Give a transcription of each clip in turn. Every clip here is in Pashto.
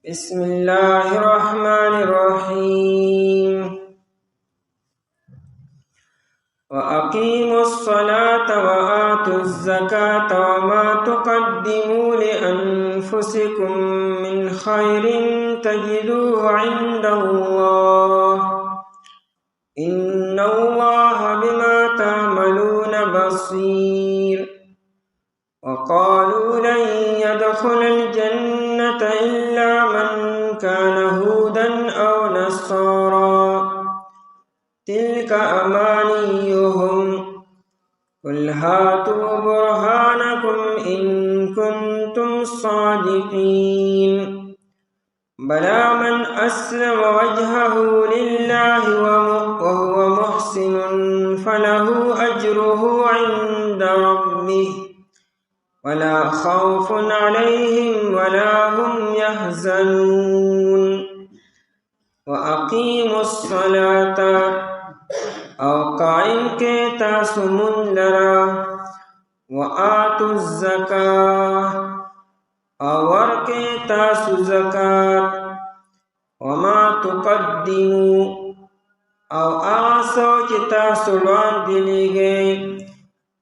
बिस्मिल्लाहिर्रहमानिर्रहीम। वअकीमुस्सलाता वआतुज़्ज़काता वमा तुक़द्दिमू लिअन्फुसिकुम मिन खैरिन तजिदूहु इंदल्लाह इन्नल्लाहा बिमा तअमलून बसीर। वक़ालू लन यदखुलल जन्नता इल्ला मन कान हूदन औ नस्सारा तिल्का अमानियुहुम कुल हातू बुरहानकुम इन कुन्तुम सादिकीन। बला मन अस्लम वजहहु लिल्लाहि वहुव मुहसिनुन फलहु अज्रुहु इंद रब्बिह वला खौफुन अलैहिम वला हुम यहज़नून। वअकीमुस्सलाता और कायम के तासुमुंदरा वआतुज़्ज़कात और के तासु ज़कात वमा तुक़द्दिमू और आसो चिता सुलवान दिली गए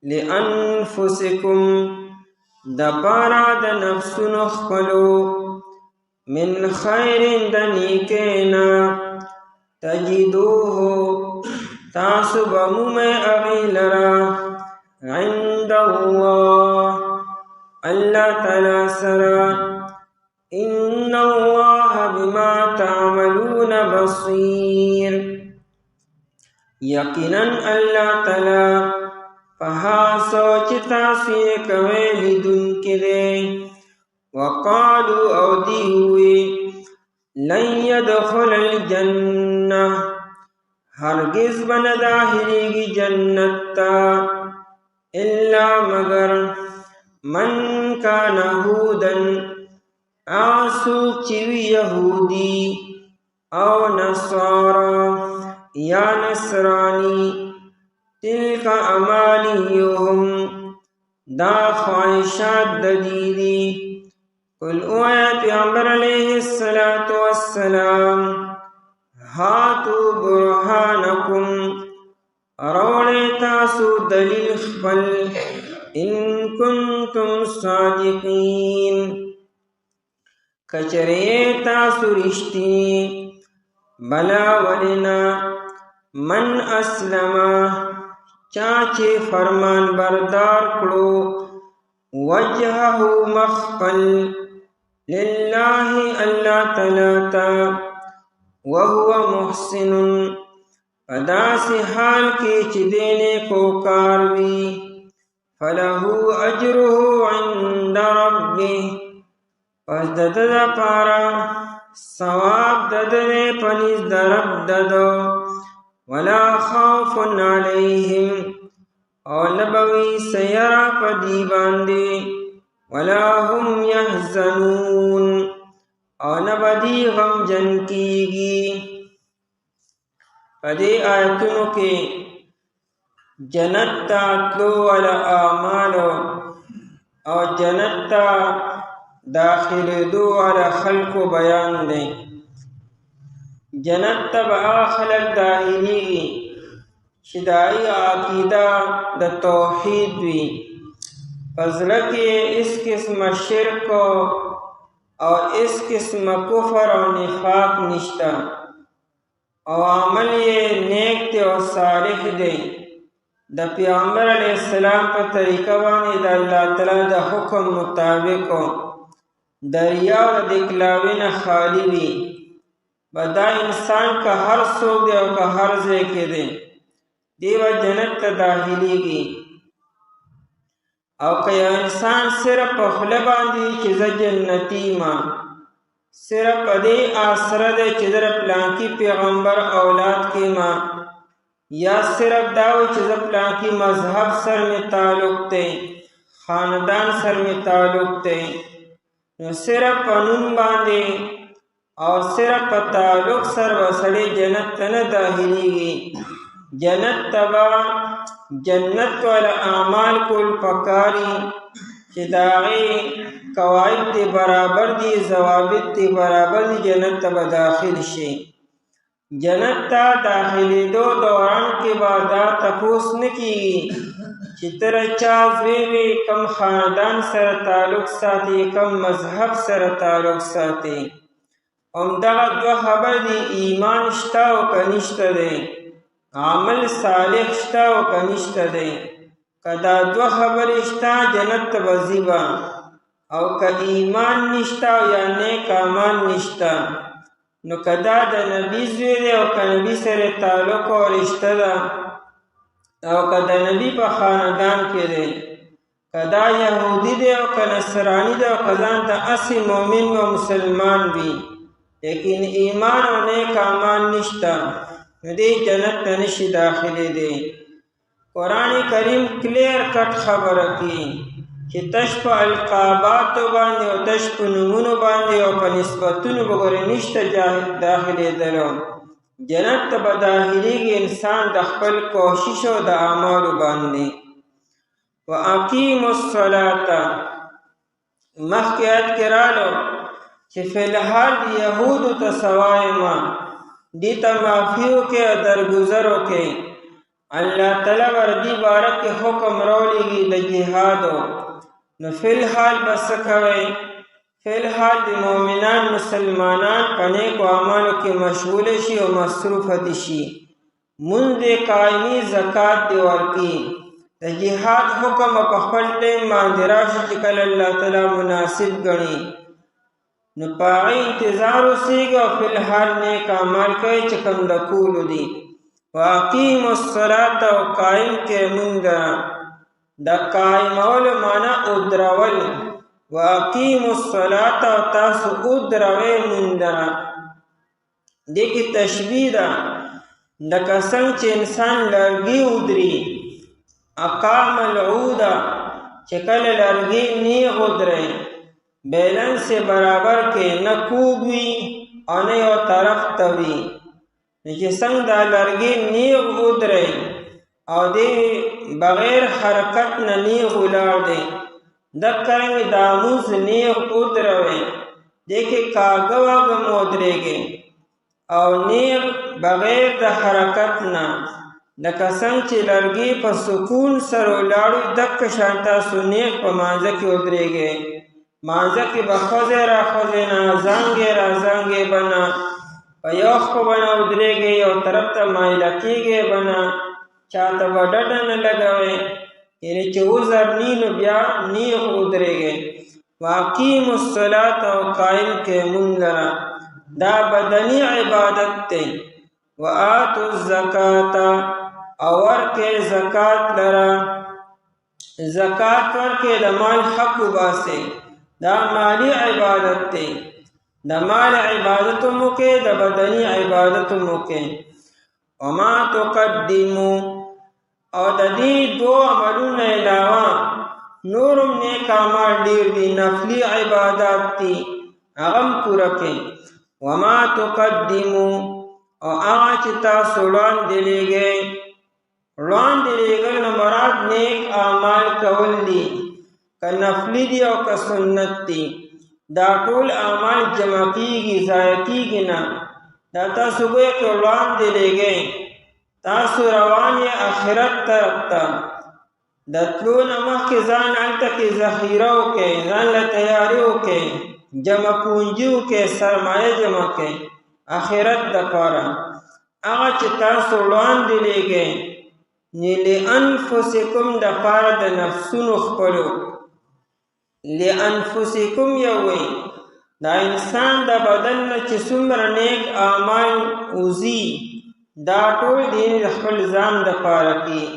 लिअन्फुसिकुम दपारा द नफ्सुन खलो मिन खैरिन दनीकेना तजिदूहु तासु बमु में अगीलरा इंदल्लाह अल्लाह तआला सरा इन्नल्लाह बिमा तअमलून बसीर। यकीनन अल्लाह तआला पहा सोचता से कवेली दुन के दे। वक़ालू औदी हुए लन यदखुलल जन्नह हरगिज़ बन दाखिलेगी जन्नता इल्ला मगर मन कान हूदन आसू चिवी यहूदी औ नसारा या नसरानी तिल्का अमानियुहुम दा ख्वाहिशात ददीदी। कुल ओया पैगंबर अलैहिस्सलातु वस्सलाम हातू बुरहानकुम अरोड़े तासु दलील खपल इन कुन्तुम सादिकीन कचरे तासु रिश्ती बला वलिना मन अस्लमा चाचे फरमान बरदार करो वजहहु मखपल लिल्लाहि अल्लाह तआला ता वहुव मुहसिनुन अदा से हाल के चिदेने को कारवी फलहु अज्रुहु इंद रब्बिह पस दददा पारा सवाब ददने पनिस दरब ददो वला खौफुन अलैहिम और नबवी सयरा पदी बांदे वला हुम यहज़नून और नबदी गम जन कीगी। पदे आयतुनों के जनत्ता तलो वाला आमालो और जनत्ता दाखिल दो वाला खल्को बयान दें। जनत्ता बआखलक दाहिली शिदाई आकीदा द तौहीद भी फजल के इस किस्म शिरक और इस किस्म कुफर और निफाक निश्ता और अमल ये नेक ते और सालिह दे द पैगंबर अलैहिस्सलाम पर तरीका वानी द अल्लाह तआला द हुक्म मुताबिक दरिया और दिखलावे न खाली भी बदा इंसान का हर सो दे और का हर जे के दे देवा जन्नत का दाखिली की और कया इंसान सिर्फ पखले बांधी चिज़ जन्नती मां सिर्फ अदे आसरा दे चिज़र प्लांकी पैगंबर औलाद के मां या सिर्फ दाव चिज़ प्लांकी मजहब सर में ताल्लुक ते खानदान सर में ताल्लुक ते सिर्फ पनुन बांधे और सिर्फ ताल्लुक सर वसड़े जन्नत न दाखिली जन्नत तबा जन्नत वाला आमाल कुल पकारी چې د هغې قواعد دې برابر دي، ضوابط دې برابر دي، جنت ته به داخل شي. جنت ته داخلېدو دوران کې به دا تپوس نه کېږي چې ته د چا زوی وې، کم خاندان سره تعلق ساتي، کم مذهب سره تعلق ساتي. همدغه دوه خبرې دي، ایمان شته او که نشته دی، عمل صالح شته او که نشته دی. که دا دوه خبرې شته جنت ته به ځي به، او که ایمان نشته او یا نیک اعمال نشته، نو که دا د نبي زوی دی او که نبي سره تعلق او رشته ده، او که د نبي په خاندان کې دی، که دا یهودي دی او که نصراني دی، او که ځان ته هسې مؤمن و مسلمان وي لیکن ایمان او نیک اعمال نشته، نو دی جنت ته نشي داخلېدی. قرآن کریم کلیر کټ خبره کوي چې تش په القاباتو باندې او تش په نومونو باندې او په نسبتونو بګورې نشته داخلېدلو. جنت ته به داخلېږي انسان د خپل کوشش او د اعمالو باندې. واقیموا الصلاة مخکې آیت کې رالو چې فی الحال د یهودو ته سوایما، دې ته معافي وکړئ او درګذر وکړئ. الله تعالی وردی بارک کې حکم راولېږي د جهادو، نو فی الحال به څه کوئ؟ فی الحال د مؤمنان مسلمانان په نیکو اعمالو کې مشغوله شي او مصروفه دي شي. مونځ دې قایمي، زکات دې ورکړي. د جهاد حکم په خپل ټیم باندې راشي چې کله الله تعالی مناسب ګڼي، نو په هغې انتظار اوسېږي او فی الحال نیک اعمال کوئ چې کوم د کولو دي. واقیموا الصلاة او قائم کې مونږ د قائمولو معنا ادرول. واقیموا الصلاة او تاسو ادروئ مونږ. دې کې تشبیه ده لکه څنګه چې انسان لرګي ودري، اقام العود چې کله لرګي نیغ ودرئ بیلنس برابر کې نه کوږ وي او نه یو طرف ته وي، چې څنګه دا لرګي نیغ ودرئ او دې بغیر حرکت نه نیغ ولاړ دی، دقرنګ دا موز نیغ ودروئ، دې کې کاږه واږه مو ودرېږي او نیغ بغیر د حرکت نه، لکه څنګه چې لرګي په سکون سره ولاړ وي دقه شان تاسو نیغ په مانځه کې ودرېږئ. مانځه کې به ښځې را ښځې نه، زانګې را زانګې به نه، په یو خوا به نه ودرېږئ، یو طرف ته مایله کېږئ به نه، چاته به ډډه نه لګوئ، یعنې چې عذر نی نو بیا نیغ ودرېږئ. واقیموا الصلاة او قائم کې مونږ لره، دا بدني عبادت دی. وآتوا الزکاة او ورکې زکات لره، زکات ورکې د مال حق وباسئ، دا مالی عبادت دی. د مال عبادت مو کې، د بدني عبادت مو کې. وما تقدموا او د دې دو عملونو علاوه نورم نیک اعمال ډېر دي، نفلي عبادات دي، هغه هم پوره کړئ. وما تقدموا او هغه چې تاسو وړاندې لېږئ، وړاندې لېږل نه مراد نیک اعمال کول دي، که نفلي دي او که سنت دي. دا ټول اعمال جمع کېږي، ضایع کېږي نه. دا تاسو ګویا که وړاندې لېږئ، تاسو روان یې آخرت طرف ته، د تلو نه مخکې ځان هلته کې ذخیره وکړئ، ځان له تیاري وکړئ، جمع پونجي وکړئ، سرمایه جمع کړئ آخرت دپاره. هغه چې تاسو وړاندې لېږئ لانفسکم دپاره د نفسونو خپلو. لانفسکم یو وی دا انسان د بدن نه چې څومره نیک اعمال وځي دا ټول دین د خپل ځان دپاره کوي،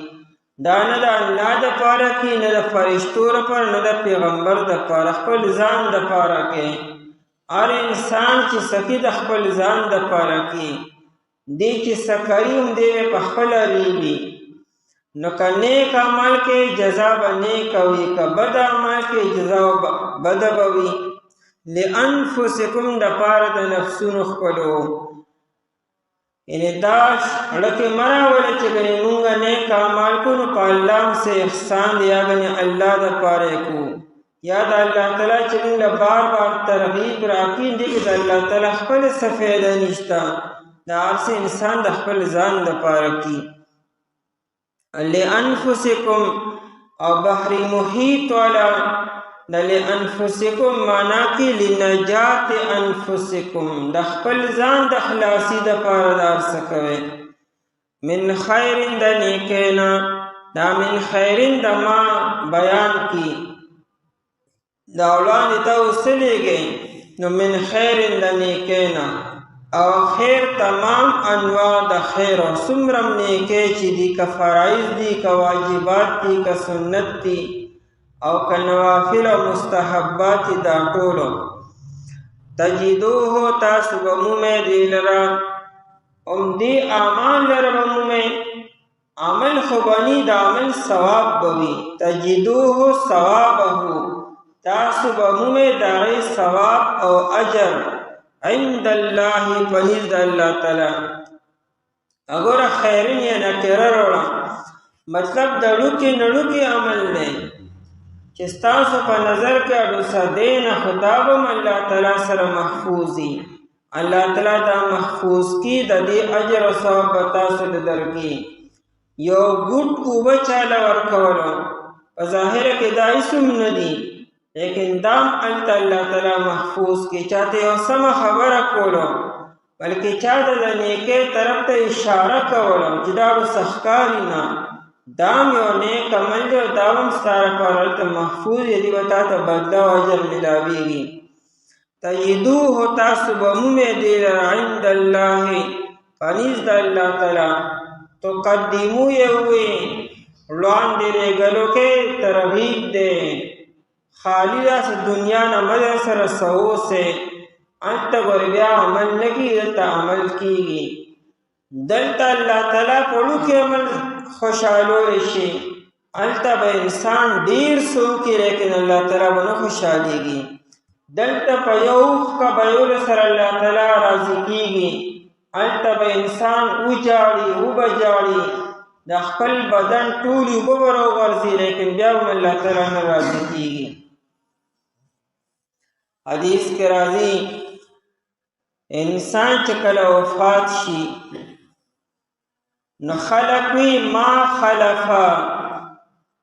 دا نه د الله دپاره کوي، نه د فرشتو لپاره، نه د پیغمبر دپاره، خپل ځان دپاره کوي. هر انسان چې سکی د خپل ځان دپاره کوي، دی چې سکري هم دی په خپله ریږي. نو که نیک عمل کې جزا به نیک وي، که بد عمل کې جزا بده به وي. لانفسکم دپاره د نفسونو خپلو. یعنې دا زړه کې مه راولئ چې ګنې مونږ نیک اعمال کوو نو په الله هم څه احسان دی، یا ګنې الله دپاره یې کوو. یا د الله تعالی چې موږ له بار بار ترغیب راکړي دې کې د الله تعالی خپل څه فایده نشته، دا هر څه انسان د خپل ځان دپاره کي. لانفسکم او بحری محیط والا د لانفسکم معنا کې لنجات انفسکم د خپل ځان د خلاصي دپاره دا هر څه کوئ. من خیر د نیکینا، دا من خیرین د ما بیان کی دا اولاد ته وسلیږي نو من خیرین د نیکینا او خیر تمام انواع د خیر او څومره نیکۍ چې دي که فرایض دي که واجبات دي که سنت دي او که نوافل او مستحبات دا ټولو تجدوه تاسو به مومئ دی لره دی اعمال لره به مومئ. عمل خو بني د عمل ثواب بوي تجدوه ثوابه تاسو به مومئ د هغې ثواب او اجر عند الله پنیز د الله تعالی. اګوره خیرین یې نکره راوړه مطلب د ډوکې نړوکې عمل دی چې ستاسو په نظر کې اډو سدې نه خو دا به هم الله تعالی سره محفوظ وي. الله تعالی دا محفوظ کی د دې اجر او ثواب به تاسو ته درکړي. یو ګوټ اوبه چاله ورکولو په ظاهره کې دا هېڅ هم نه دي، لیکن دام هلته الله تعالی محفوظ کی. چاته یو سمه خبره کولو بلکې چاته د نیکۍ طرف ته اشاره کولو چې دا به سختکاري نه، دام یو نیک عمل دی او دا هم ستا لپاره هلته محفوظ دی، به تا ته بدله او اجر ملاویږي. تجدوه تاسو به مومئ دی لره عند الله پنیز د الله تعالی. تقدمو یې ووی وړاندې لېږلو کې ترغیب دی، خالی داسې دنیا نه مه در سره څه اوسئ. هلته ګور بیا عمل نه کېږي، دلته عمل کېږي. دلته الله تعالی په وړوکې عمل خوشحالولی شي، هلته به انسان ډېر څه وکړي لیکن الله تعالی به نه خوشحالېږي. دلته په یو اوښکه بهیولو سره الله تعالی راضي کېږي، هلته به انسان وجاړي وبه جاړي د خپل بدن ټولې اوبه به راوغورځي لیکن بیا هم الله تعالی نه راضي کېږي. حدیث کې راځي انسان چې کله وفات شي نو خلق وي ما خلفه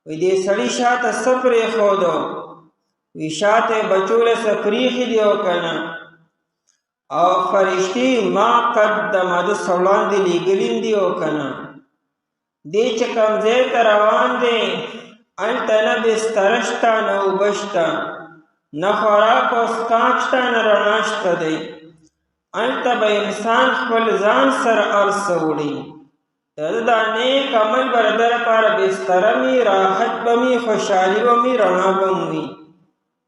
وی دې سړي شاته څه پرېښودو، وی شاته بچوله څه پرېښي دي او که نه، او فرشتي ما قدمه د څه وړاندې لېږلي دي او که نه. دې چې کوم ځای ته روان دی هلته نه بستره شته نه اوبه شته نه خوراک او څښاک شته نه رڼا شته دی. هلته به انسان خپل ځان سره هر څه وړي. د ده دا نیک عمل به د ده لپاره بستره وي، راحت به وي، خوشحالي به وي، رڼا به وي.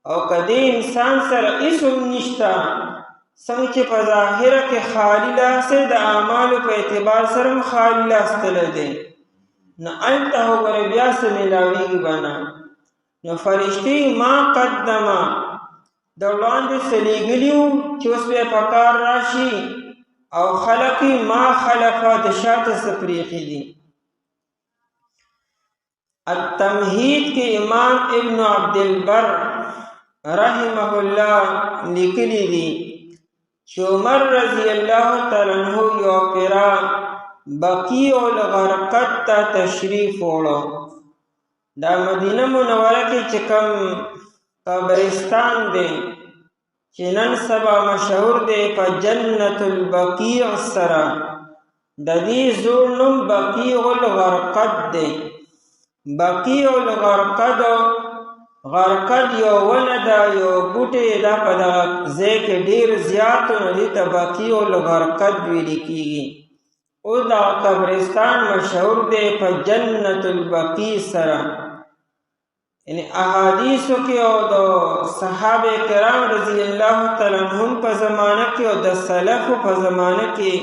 او که دې انسان سره هېڅ هم نشته، څنګه چې په ظاهره کې خالي لاس دی د اعمالو په اعتبار سره هم خالي لاس تللی دی، نو هلته خو ګوره بیا څه میلاویږي به نه. نو فرشتي ما قدمه د وړاندې څه لېږلي وو چې اوس بیا په کار راشي، او خلق ما خلفه د شاته څه پرېښي دي. التمهید کې امام ابن عبدالبر رحمه الله لیکلي دي چې عمر رضی الله تعالی عنہ یو پیرا بقیع الغرقد ته تشریف وړو. دا مدینه منوره کې چې کوم قبرستان دی چې نن سبا مشهور دی په جنت البقیع سره، د دې زوړ نوم بقیع الغرقد دی. بقیع الغرقد غرقد یو ونه ده، یو بوټی ده په دغه ځای کې ډېر زیات، نو دې ته بقیع الغرقد ویلې کېږي. اوس دغه قبرستان مشهور دی په جنت البقیع سره. یعنی احادیثو کې او د صحابه کرام رضی الله تعالی عنهم په زمانه کې او د سلفو په زمانه کې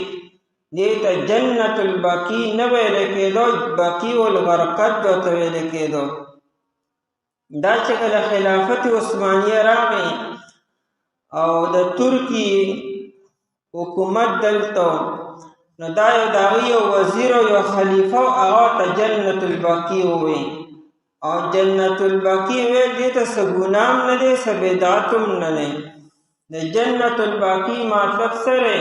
دې ته جنت البقیع نه ویل کېدو، بقیع الغرقد ورته ویل کېدو. دا چې کله خلافت عثمانیه راغی او د ترکی حکومت دلته، نو دا یو د هغوی یو وزیر او یو خلیفه و، هغه ته جنت البقیع ووایي. او جنت البقیع ویل دیتا سگونام ندے سبیداتم ندے دا جنت البقیع مطلب سرے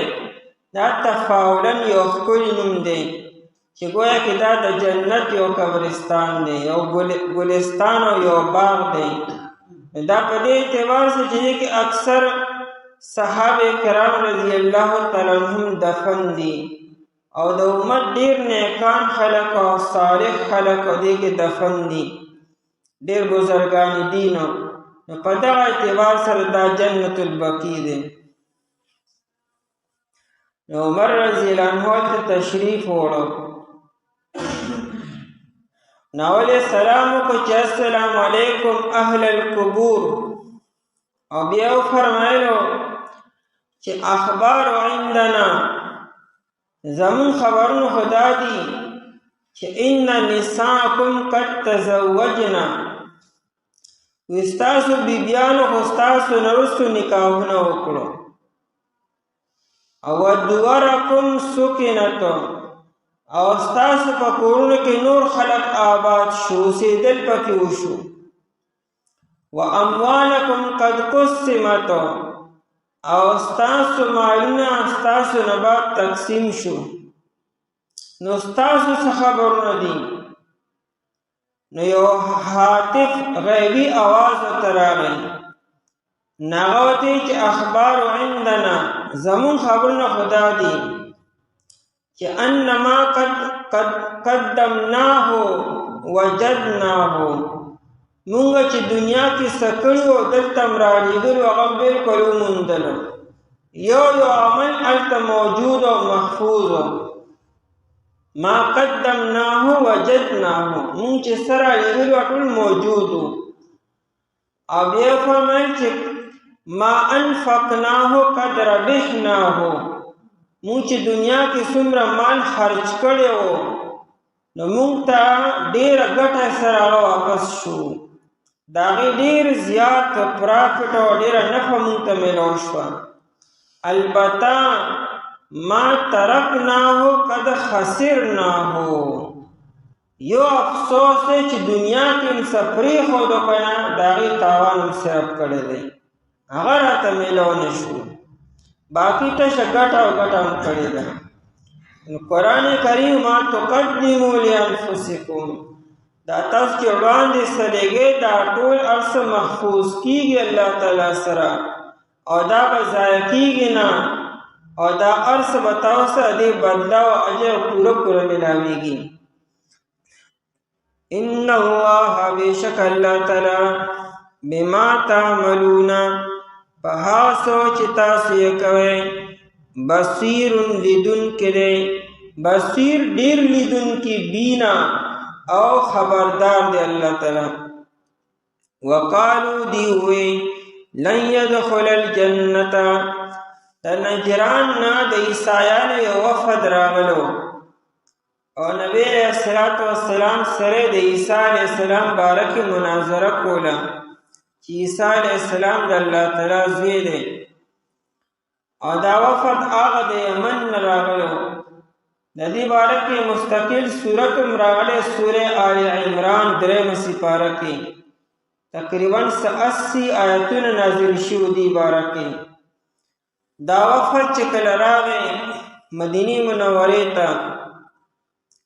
دا تفاولن یو خکل نم دے چی گویا کہ دا جنت یو قبرستان دے یو گلستان و یو باغ دے دا پدے اعتبار سے چیزے کہ اکثر صحابہ کرام رضی اللہ تعالی عنہم دفن دی او دا امت دیر نیکان خلق و صالح خلق و دے کے دفن دی دیر بزرگانی دینو پدہ اعتبار سر دا جنت البقیع دے عمر رضی اللہ عنہ تشریف ہوڑو ناول سلام کو چا السلام علیکم اہل القبور او بیاو فرمائلو چی اخبار عندنا زمون خبرون خدا دی چی ان نساکم قد تزوجنا وستاسو بیبیانو خستاسو نرستو نکاحونا وکڑو او دوارکم سکنتو او ستاسو پا کورونو کے نور خلق آباد شو سیدل پاکی وشو و اموالکم قد قسمتو او ستاسو مالونا ستاسو نبات تقسیم شو نو ستاسو سخبرون دی نو یو حاطف غیبی آواز تراغی ناغوتی چی اخبار عندنا زمون خبرنا خدا دی کہ انما قد قدمناہو وجدناہو مونگا چی دنیا کی سکڑیو دلتا مرالی گلو اغم بالکلو مندلو یو عمل علتا موجود و محفوظ ما قدمناہو وجدناہو مونگ چی سرالی گلو اٹول موجودو اب یہ فرمائل چی ما انفقناہو قد ربحناہو مونږ چې دنیا کې څومره مال خرج کړی و نو مونږ ته ډېره ګټه سره هغه واپس شو د هغې ډېر زیات پرافټ او ډېره نفع مونږ ته میلاو شوه البته ما ترکناه قد خسرناه یو افسوس دی چې دنیا کې هم څه پرېښودو که نه د هغې تاوان هم صرف کړی دی هغه راته میلاو نه شو باقی تشا گٹا و گٹا ہم کڑی دا قرآن کریم ما تقدمو لانفسکم دا تاس کی عبان دی سلگے دا طول عرص محفوظ کی گی اللہ تعالیٰ سرا او دا بزائے کی گی نا او دا عرص بتاو سا دی بدلا و عجر پورا پورا ملاوی گی ان اللہ بیشک اللہ تعالیٰ بما تعملونا پہا سوچ تاسو یہ کوئے بصیر لیدن کرے بصیر دیر لیدن کی بینا او خبردار دے اللہ تعالی وقالو دی ہوئے لن يدخل الجنتا تنجران نا دا عیسائیان یا وفد راغلو اور نبی علیہ السلام سرے دا عیسیٰ علیہ السلام بارک مناظرہ کولا چی عیسیٰ علیہ السلام دا اللہ تعالیٰ زوی دے اور دا وفد آغا دے یمن راغلو دا دی بارکی مستقل سورتم راغلے سورہ آل عمران درم سپارکی تقریباً 80 آیتون نازل شو دی بارکی دا وفد چکل راغے مدینی منوری تا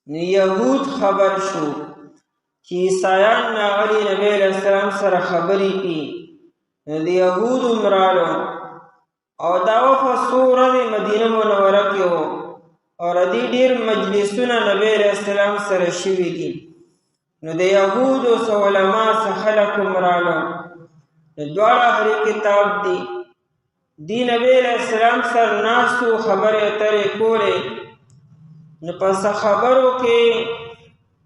یہود خبر شو کہ عیسائیان ناغلی نبی علیہ السلام سر خبری کی دی یہود امرالو اور دا وفد سورہ دی مدینہ منورہ کی ہو اور دی دیر مجلسونا نبی علیہ السلام سر شوی کی نو دی یہود و سو علماء سخلق امرالو دوارا ہری کتاب دی نبی علیہ السلام سر ناسو خبر اترے کولے نو پس خبرو کے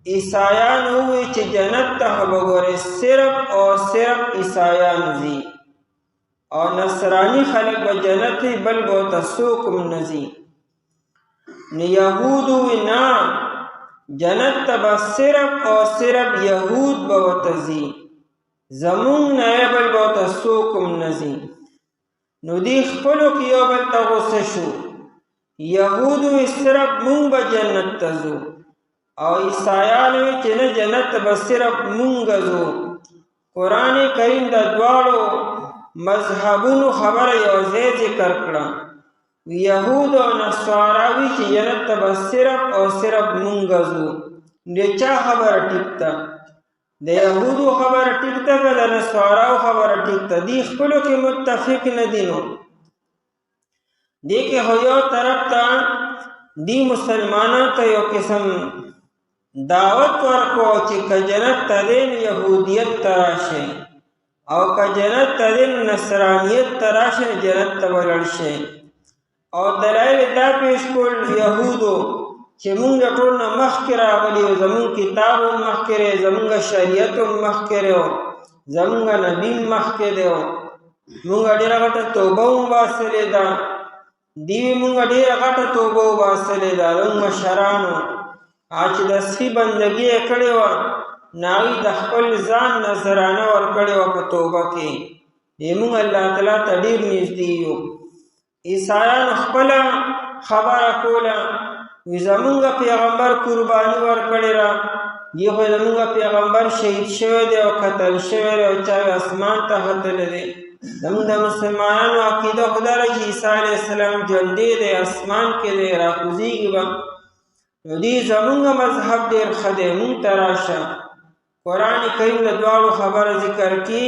عیسائیان ہوئی چھ جنت تہ بگورے صرف اور صرف عیسائیان زی اور نصرانی خلق با جنت بل بہت سوکم نزی نو یہود ہوئی نا جنت تہ صرف اور صرف یہود بہت زی زمون نئے بل بہت سوکم نزی نو دی خپلو کیو بل تغص شو یہود ہوئی صرف مون با جنت تزو او عیسایان وی چې نه جنت به صرف مونږ ځو. قرآن کریم د دواړو مذهبونو خبره یو ځای ذکر کړه. یهود او نصارا وی چې جنت ته به صرف او صرف مونږ ځو. د چا خبره ټیک ده؟ د یهودو خبره ټیک ده که د نصاراو خبره ټیک ده؟ دی خپلو کې متفق نه دي. نو دې کې خو یو طرف ته دی مسلمانانو ته یو قسم دعوت ورکو چې که جنت ته دی نو یهودیت ته راشئ، او که جنت ته دی نو نصرانیت ته راشئ، جنت ته به لاړ شئ. او دلایل دا پیش کړل یهودو چې مونږ د ټول نه مخکې راغلي یو، زمونږ کتاب هم مخکې دی، زمونږ شریعت هم مخکې دی، زمونږ نبي هم مخکې دی، مونږ ډېره غټه توبه هم باسلې ده. دیوی مونږ ډېره غټه توبه وباسلې ده. زمونږ مشرانو چې د سخي بندګي یې کړې وه، نو هغوی د خپل ځان نذرانه ورکړې وه په توبه کې. مونږ الله تعالی ته ډېر نږدې یو. عیسایانو خپله خبره کوله، وی زمونږ پیغمبر قرباني ورکړې ده، دی خو زمونږ پیغمبر شهید شوی دی او قتل شوی دی او چا اسمان ته ختلی دی. زمونږ د مسلمانانو عقیده خو دا ده چې عیسی علیه السلام ژوندی دی، اسمان کې دی، راکوزېږي به. نو دی زمونږ مذهب ډېر ښه دی، مونږ ته راشه. قرآن کریم د دواړو خبره ذکر کړي،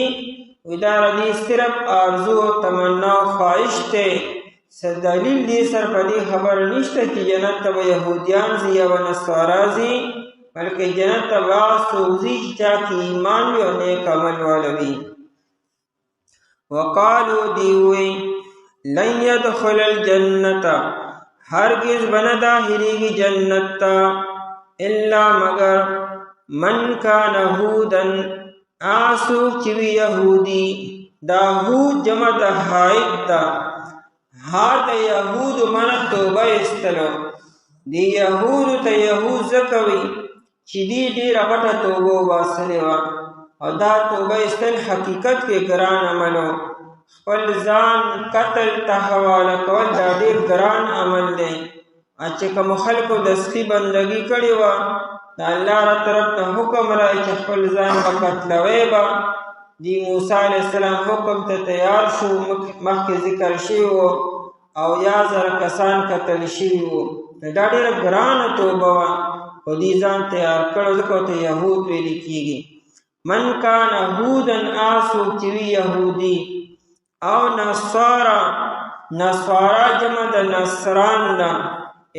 وی دا ردی صرف آرزو او تمنا او خواهش دی. څه دلیل دی سر په دې خبره نشته چې جنت ته به یهودیان ځي یا به نصارا ځي، بلکې جنت ته به هغه څوک ځي چې چا کې ایمان وي او نیک عمل واله وي. وقالو دیوی لن يدخل الجنت، هرگز بنا داخلیږي جنت ته، الا مگر من کان هودن، آسوک چې وي یهودي. دا هود جمع د حائد ده. ها د یهودو منه توبه ایستلو. دی یهودو ته یهود ځکه وي چې دی ډېره غټه توبه وباسلې وه، او دا توبه ایستل حقیقت کې ګران عمل و. خپل ځان قتل ته حواله کول دا ډېر ګران عمل دی. چې کومو خلکو د سخي بندګي کړې وه، د الله را طرف نه حکم راغی چې خپل ځان به قتلوی به. دی موسی علیه السلام حکم ته تیار شو، مخکې ذکر شوي وو، او یا زره کسان قتل شوي وو. دا ډېره ګرانه توبه وه، خو دی ځان تیار کړو، ځکه ورته یهود ویلې کېږي. من کان هودن، آسوک چې وي یهودي، او نصارا، نصارا جمع د نصران ده،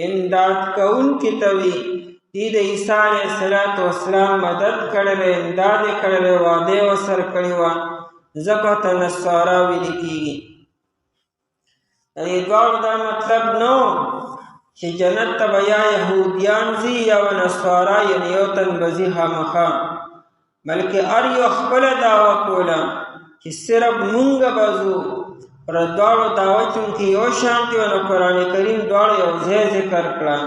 امداد کوونکي ته وي. دی د عیسی علیه السلام مدد کړی دی، امداد یې کړی دی، وعده یې ورسره کړې وه، ځکه ورته نصارا ویلې کېږي. د دې دواړو دا مطلب نه و چې جنت ته به یا یهودیان ځي یا به نصارا، یعنې یو تن به ځي خامخا، بلکې هر یو خپله دعوه کوله چې صرف مونږ به ځو. پر دواړو دعوه چونکې یو شان دي، نو قرآن کریم دواړه یو ځای ذکر کړه.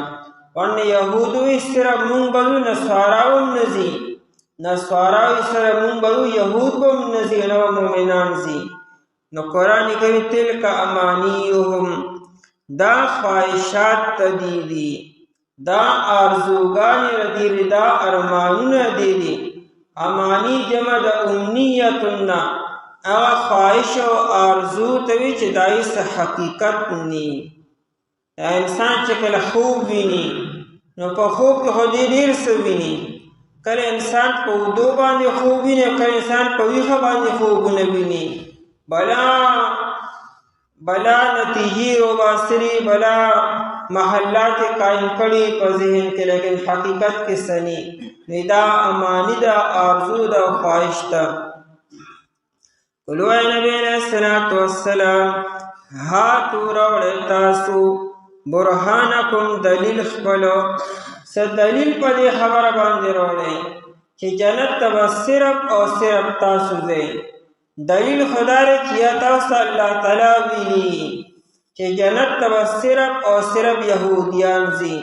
ورنه یهودو وی صرف مونږ به ځو، نصارا هم نه ځي. نصارا وی صرف مونږ به ځو، یهود به هم نه ځي، نه به مؤمنان ځي. نو قرآن کریم تلک امانیهم، دا خواهشات ته دي، دا آرزوګانې ردي، دا ارمانونه دي. امانی جمع د امنیتنا، هغه خواهش او آرزو ته وي چې دا هیڅ حقیقت نی. انسان چې کله خوب ویني، نو په خوب کې خو ډېر څه ویني. کله انسان په اوږدو باندې خوب ویني، کله انسان په ویښه باندې خوبونه ویني. بلا نتیجې وباسلې، بلا محلات قائم کړي په ذهن کې، لیکن حقیقت کې سني. دا امانی ده، آرزو ده، خواهش ده. قلو اے نبی علیہ السلام، هاتو راوړئ تاسو برهانکم، دلیل خپلو. څه دلیل په دې خبره باندې راوړئ چې جنت ته به صرف او صرف تاسو ځئ. دلیل خدا دی چې یا تاسو الله تعالی ویلي چې جنت ته به صرف او صرف یهودیان ځي،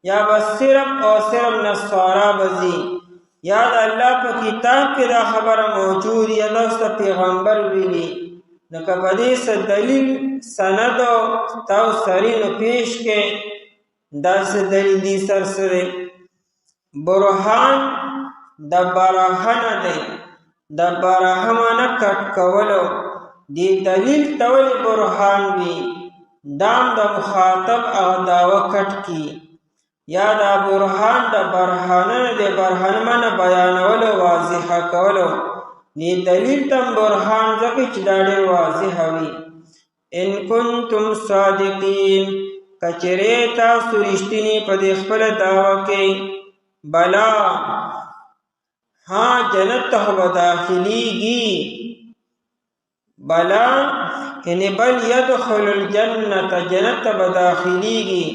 یا به صرف او صرف نصارا به ځي. یا د الله په کتاب کې دا خبره موجود، یا تاسو پیغمبر ویلي. نو که په دې څه دلیل سند تاسو سرې نو پیش کې، دا څه دلیل دي سر سره. برهان د برهنه دی د برهمانه کټ کولو دی دلیل تول برهان وی دام د مخاطب او داوه کټ کی یا دا برهان د برهانه د برهنمانه بیانولو واضحه کولو دی دلیل تم برهان ځکه چې دا ډېر واضح وي ان کنتم صادقین کچره تاسو رښتینی په دې خپل دعوا کې بلا ها جنت ته داخليږي بلا ان بل يدخل الجنه جنت ته داخليږي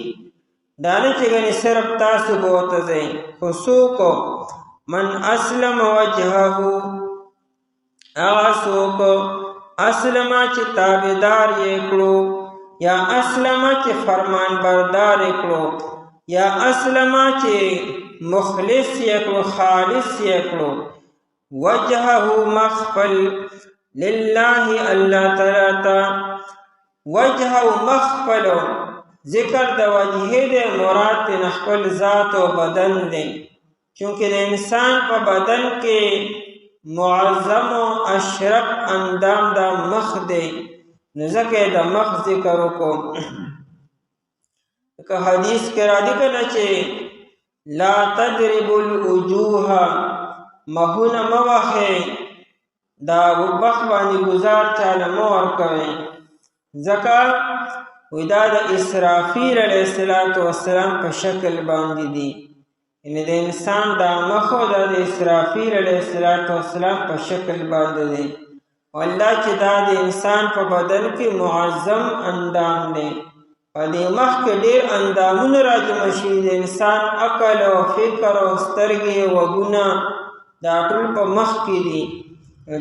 دانه چې غني صرف تاسو بوته ځئ خصوص من اسلم وجهه اسوک اسلم چې تابعدار یې کړو یا اسلم چې فرمان بردار یې کړو یا اسلم چې مخلص یې کړو خالص یې کړو وجهه مخفل لله الله تعالی وجهه مخفل ذکر د وجهه د مراد د خپل ذات او بدن دی چونکه د انسان په بدن کې معظم و اشرف اندام دا مخ دی نزکه دا مخ ذکر کو که حدیث کې راځي کنه چې لا تضرب الوجوه مهونه موخه دا وبخ باندې گزار چاله مور کوي ځکه ودا د اسرافیل علیه السلام په شکل باندې دی ان د انسان دا مخو د اسرافیل علیه السلام په شکل باندې دی والله چې دا د انسان په بدن کې معظم اندام دی په دې مخ کې ډېر اندامونه راجمع شوي د انسان عقل او فکر او سترګې او وګونه دا ټول په مخ کې دي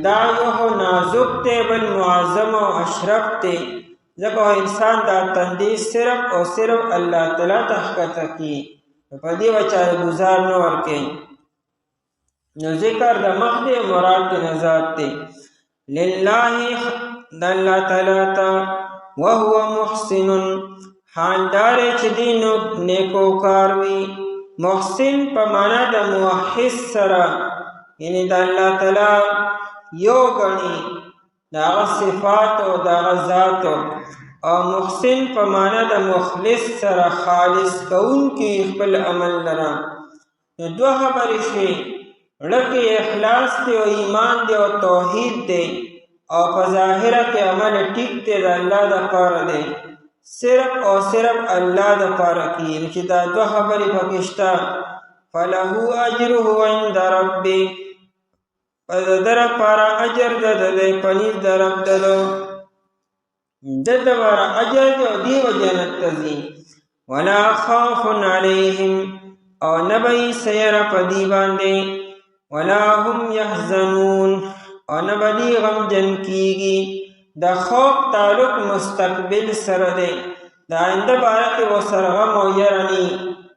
دا یو نازک دی بل معظم او اشرف دی ځکه انسان دا تندی صرف او صرف الله تعالی ته ښکته کړي په دې وچاره گزار نه ورکړي نو ذکر د مخ دی مراد د ذات دی لله د الله تعالی ته وهو محسن حالدار چې دینو نیکو کار وي محسن په معنا د موحد سره یعنی د الله تعالی یو غني دا صفات او دا ذات او محسن په معنا د مخلص سره خالص کون کې خپل عمل لرا نو دوه خبرې شي لکه اخلاص دی او ایمان دی او توحید دی او په ظاهره کې عمل ټیک دی د الله د پاره دی صرف او صرف الله د پاره کې چې دا دوه خبرې پکې شته فله اجره عند ربه پدر پارا اجر د پنځ درب دلو ددوار اجر دی و جنت تزي ولا خوف عليهم او نبي سير پدی باندې ولا هم يحزنون او نبدي غم جن کیږي د خوف تعلق مستقبل سره دی دا آینده باره کې وسره غم او يرني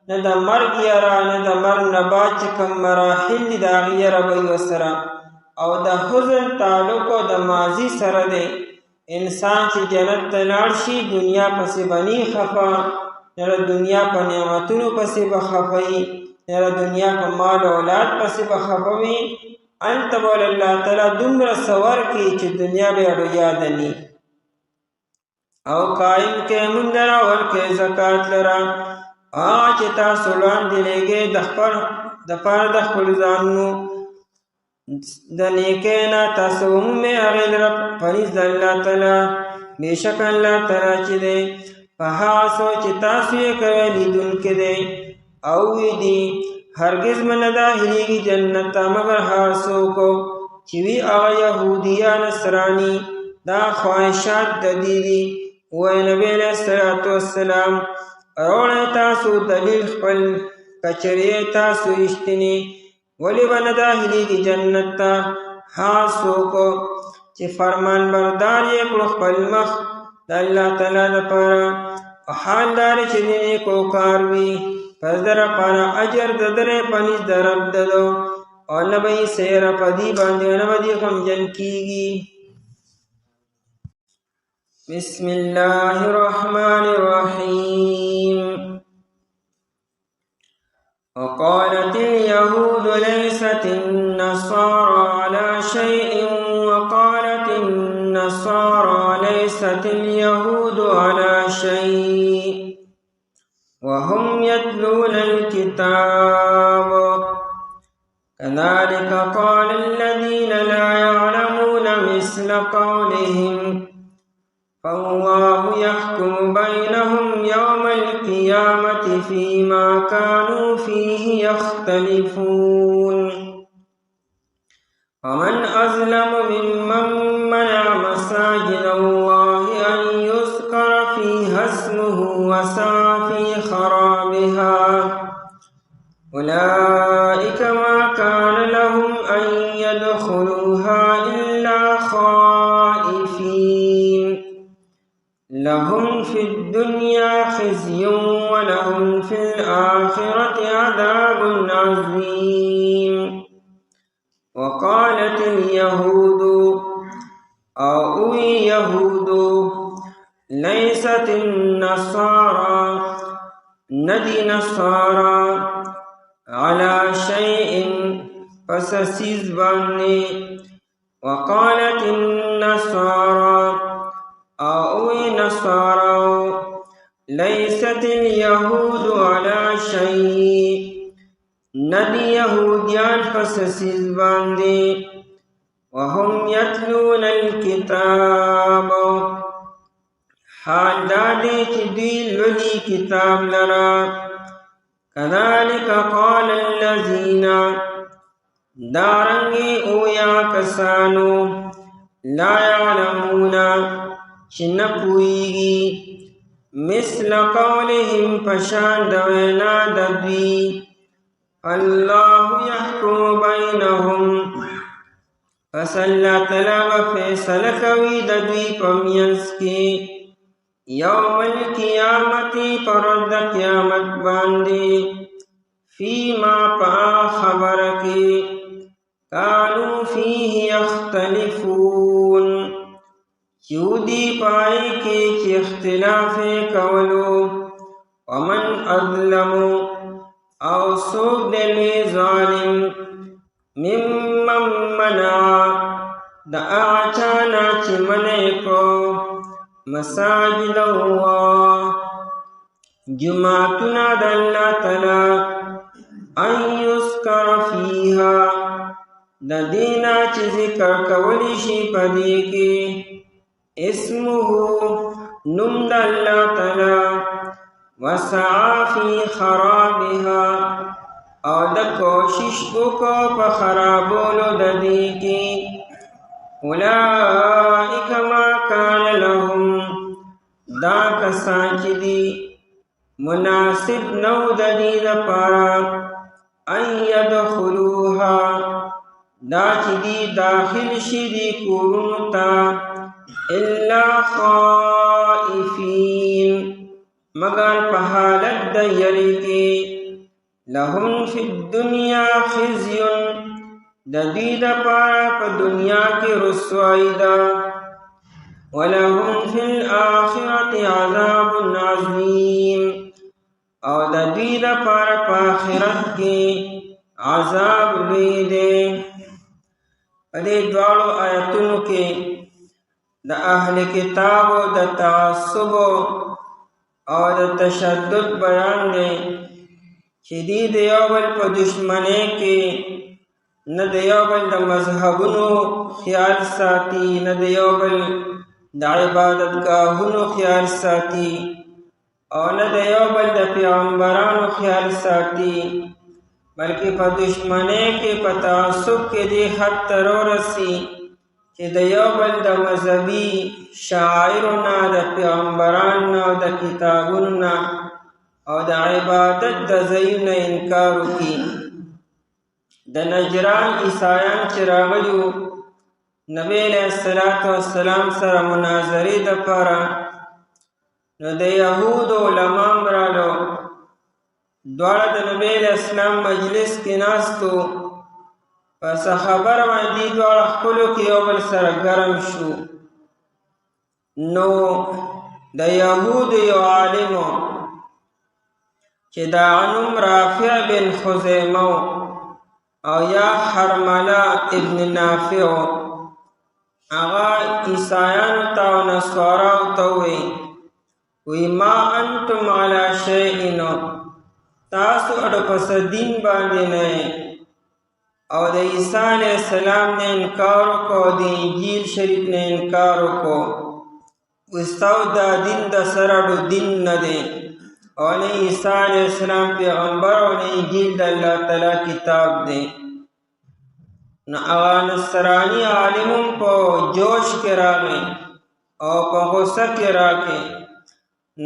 نه د مرګ یرا نه د مرګ نه بعد چې کوم مراحل دي دا غیره به وسره او د حزن تعلق او د ماضی سره دی انسان چې جنت ته لاړ شي دنیا پسې بني خفا نه دنیا په نعمتونو پسې بخفي نه دنیا په مال او اولاد پسې بخفوي انت بول الله تعالی دومره سور کی چې دنیا به اړو یاد ني او قائم کې مونږ راول کې زکات لرا چې تاسو لاندې لګي د خپل ځانونو د نیکینا تاسو مې اغل رب فریض الله تعالی بیشک الله تعالی چې دی په هغه سوچ تاسو یې کوي لیدونکي دی او دی هرگز من داخليږي جنت مگر هغه څوک چې وی هغه يهوديان نصراني دا خواهشات د دي وای نبی له صلوات والسلام اورونه تاسو دلیل خپل کچری تاسو اشتنی ولی بن داخليږي جنت ته هغه څوک چې فرمان بردار یې کړ خپل مخ د الله تعالی لپاره حال دار چې نیکو کار وي پس در پارا اجر ددره پنیز درب ددو اور نبی سیر پدی باندی نبی غمجن کیگی بسم اللہ الرحمن الرحیم وقالت ليست اليهود على شيء وهم يتلون الكتاب كذلك قال الذين لا يعلمون مثل قولهم فالله يحكم بينهم يوم القيامة فيما كانوا فيه يختلفون ومن أظلم ممن منع مساجد الله أن يذكر فيها اسمه وسعى في خرابها أولئك ما كان لهم أن يدخلوها إلا خائفين لهم في الدنيا خزي ولهم في الآخرة عذاب عظيم وقالت اليهود أو يهود ليست النصارى ندي نصارى على شيء فسسيزبني وقالت النصارى أو نصارى ليست اليهود على شيء ندي يهوديان فسسيزبني وهم يتلون الكتاب حال دادي چدی للی کتاب لرا كذلك قال الذين دارنگی اویا کسانو لا يعلمون چنپوئیگی مثل قولهم پشان دوینا دبی الله يحكم بينهم فسلا تلاب فیصل کوي د دوی پمینس کې یوم القیامت پرد قیامت باندې فیما پا خبر کې کانو فیه یختلفون یودی پای کې چې اختلاف کولو ومن اظلم او سوق دلوی ظالم ممن منع دا اعچانا چی منعکو مساجد اللہ جماعتنا دا اللہ تعالی ان یذکر فیہا دا دینا چی ذکر کولی شی پدی کی اسمہو نم دا اللہ تعالی وسعا فی خرابها او د کوشش کو په خرابولو د دې کې اولئک ما کان لهم دا کسان چې دي مناسب نو د دې لپاره ان يدخلوها دا چې دي داخل شي دي کورونو ته الا خائفین مگر په حالت د یری کې لهم فی الدنیا خزی د دې دپاره په دنیا کې رسوائی ده ولهم فی الآخرة عذاب عظیم او د دې دپاره په آخرت کې عذاب لوی دی په دې دواړو آیتونو کې د اهل کتابو د تعصب او د تشدد بیان دی چې دی د یو بل په دشمنۍ کې نه د یو بل د مذهبونو خیال ساتي نه د یو بل د عبادتګاهونو خیال ساتي او نه د یو بل د پیغمبرانو خیال ساتي بلکې په دشمنۍ کې په تعصب کې دی حد ته ورسي چې د یو بل د مذهبي شاعرو نه د پیغمبرانو نه او د کتابونو نه او د عبادت د ځایونو انکار وکړي د نجران عیسایان چې راغلي وو نبی علیه السلام سره مناظرې دپاره نو د یهودو علما هم رالو دواړه د نبی علیه السلام مجلس کې ناستو پس خبره باندې دواړه خپلو کې یو بل سره ګرم شو نو د یهودو یو عالمو چې دا نوم رافع بن خزیمه او یا حرمله ابن نافع هغه عیسایانو ته او نصاراو ته وی ما انتم علی شیء، تاسو اډو پس دین باندې نه او د عیسی علیہ السلام نے انکار کو، د انجیل شریف نے انکار کو، وستاو دا دین د سرړو دین نه دی او نه عیسی علیہ السلام پیغمبر او نه انجیل د الله تعالی کتاب دی. نو هغه نصرانی عالم په جوش کې راغی او په غوسه کې راغی.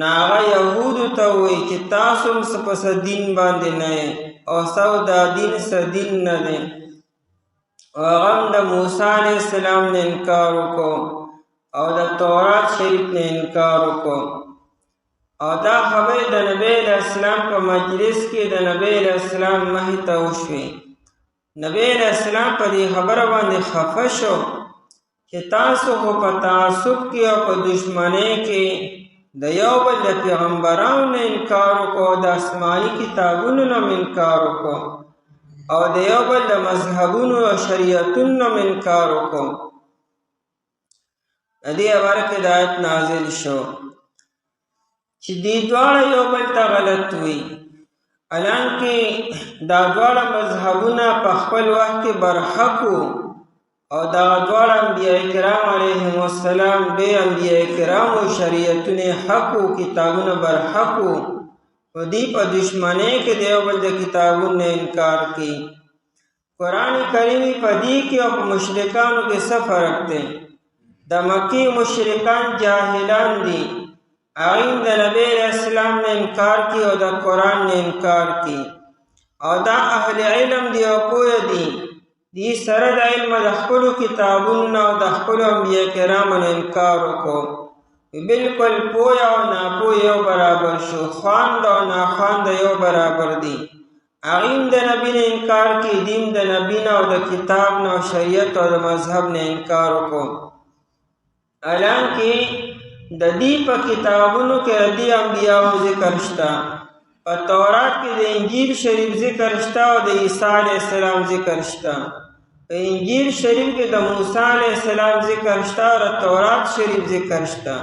نو هغه یهودو ته وایي چې تاسو هم څه پس دین باندې نه او ستاسو دا دین څه دین نه دی. او هغه هم د موسی علیہ السلام نه انکار وکړو او د تورات شریف نه انکار وکړو. او دا خبرې د نبی علیہ السلام په مجلس کې د نبی علیہ السلام مخې ته وشوې. نبی علیہ السلام په دې خبره باندې خفه شو چې تاسو خو په تعصب کې او په دشمنۍ کې د یو بل د پیغمبرانو نه انکار وکړو، د آسماني کتابونو نه انکار وکړو او د یو بل د مذهبونو او شریعتونو نه انکار وکړو. د دې باره کې د آیت نازل شو چې دې دواړه یو بل ته غلط وي، حالانکه دا دواړه مذهبونه په خپل وخت کې برحق وو او دا دواړه انبیاء کرام علیهم السلام ډېر انبیاء کرام او شریعتونه حق وو، کتابونه برحق وو. په دې په دشمنۍ کې د یو بل د کتابونو نه انکار کوي. قرآن کریم په دې کې او په مشرکانو کې څه فرق دی؟ د مکې مشرکان جاهلان دي، هغوی د نبی علیہ السلام نه انکار کوي او د قرآن نه انکار کوي. او دا اهل علم دي او پوه دي، دې سره د علم د خپلو کتابونو او د خپلو انبیاء کرامو نه انکار وکړو. بالکل پوه او ناپوه یو برابر شو، خواند او ناخواند یو برابر دي. هغوی د نبي نه انکار کوي، دین د نبي نه او د کتاب نه او شریعت او د مذهب نه انکار وکړو. حالانکه د دې په کتابونو کې د دې انبیاءو ذکر شته، په تورات کې د انجیل شریف ذکر شته او د عیسی علیہ السلام ذکر شته. په انجیل شریف کې د موسی علیہ السلام ذکر شته او د تورات شریف ذکر شته.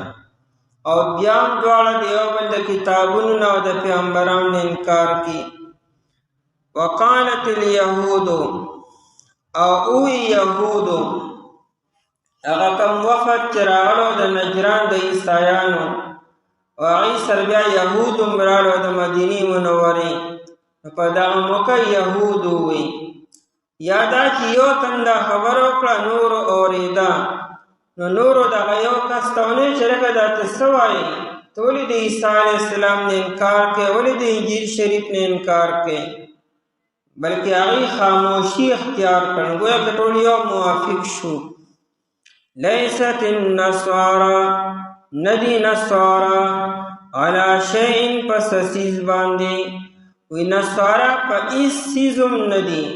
او بیا هم دواړه د یو بل د کتابونو نه او د پیغمبرانو نه انکار کوي. وقالت الیهود، او اوی یهودو، هغه کوم وفد چې راغلو د نجران د عیسایانو او هغوی سره بیا یهود هم راغلو د مدینې منورې. په دغه موقع یهود ووایي یا دا چې یو تن دا خبره وکړه نورو اورېده، نو نورو دغه یو کس ته ونه چې لکه دا ته څه وایې، ته ولې د عیسی علیہ السلام نه انکار کوې، ولې د انجیل شریف نه انکار کوې؟ بلکې هغوی خاموشي اختیار کړه، گویا که ټول یو موافق شو. لیست النصارى، ندی نصارا علی شیء پس سیز باندې، وی نصارا پا اس سیزم ندی،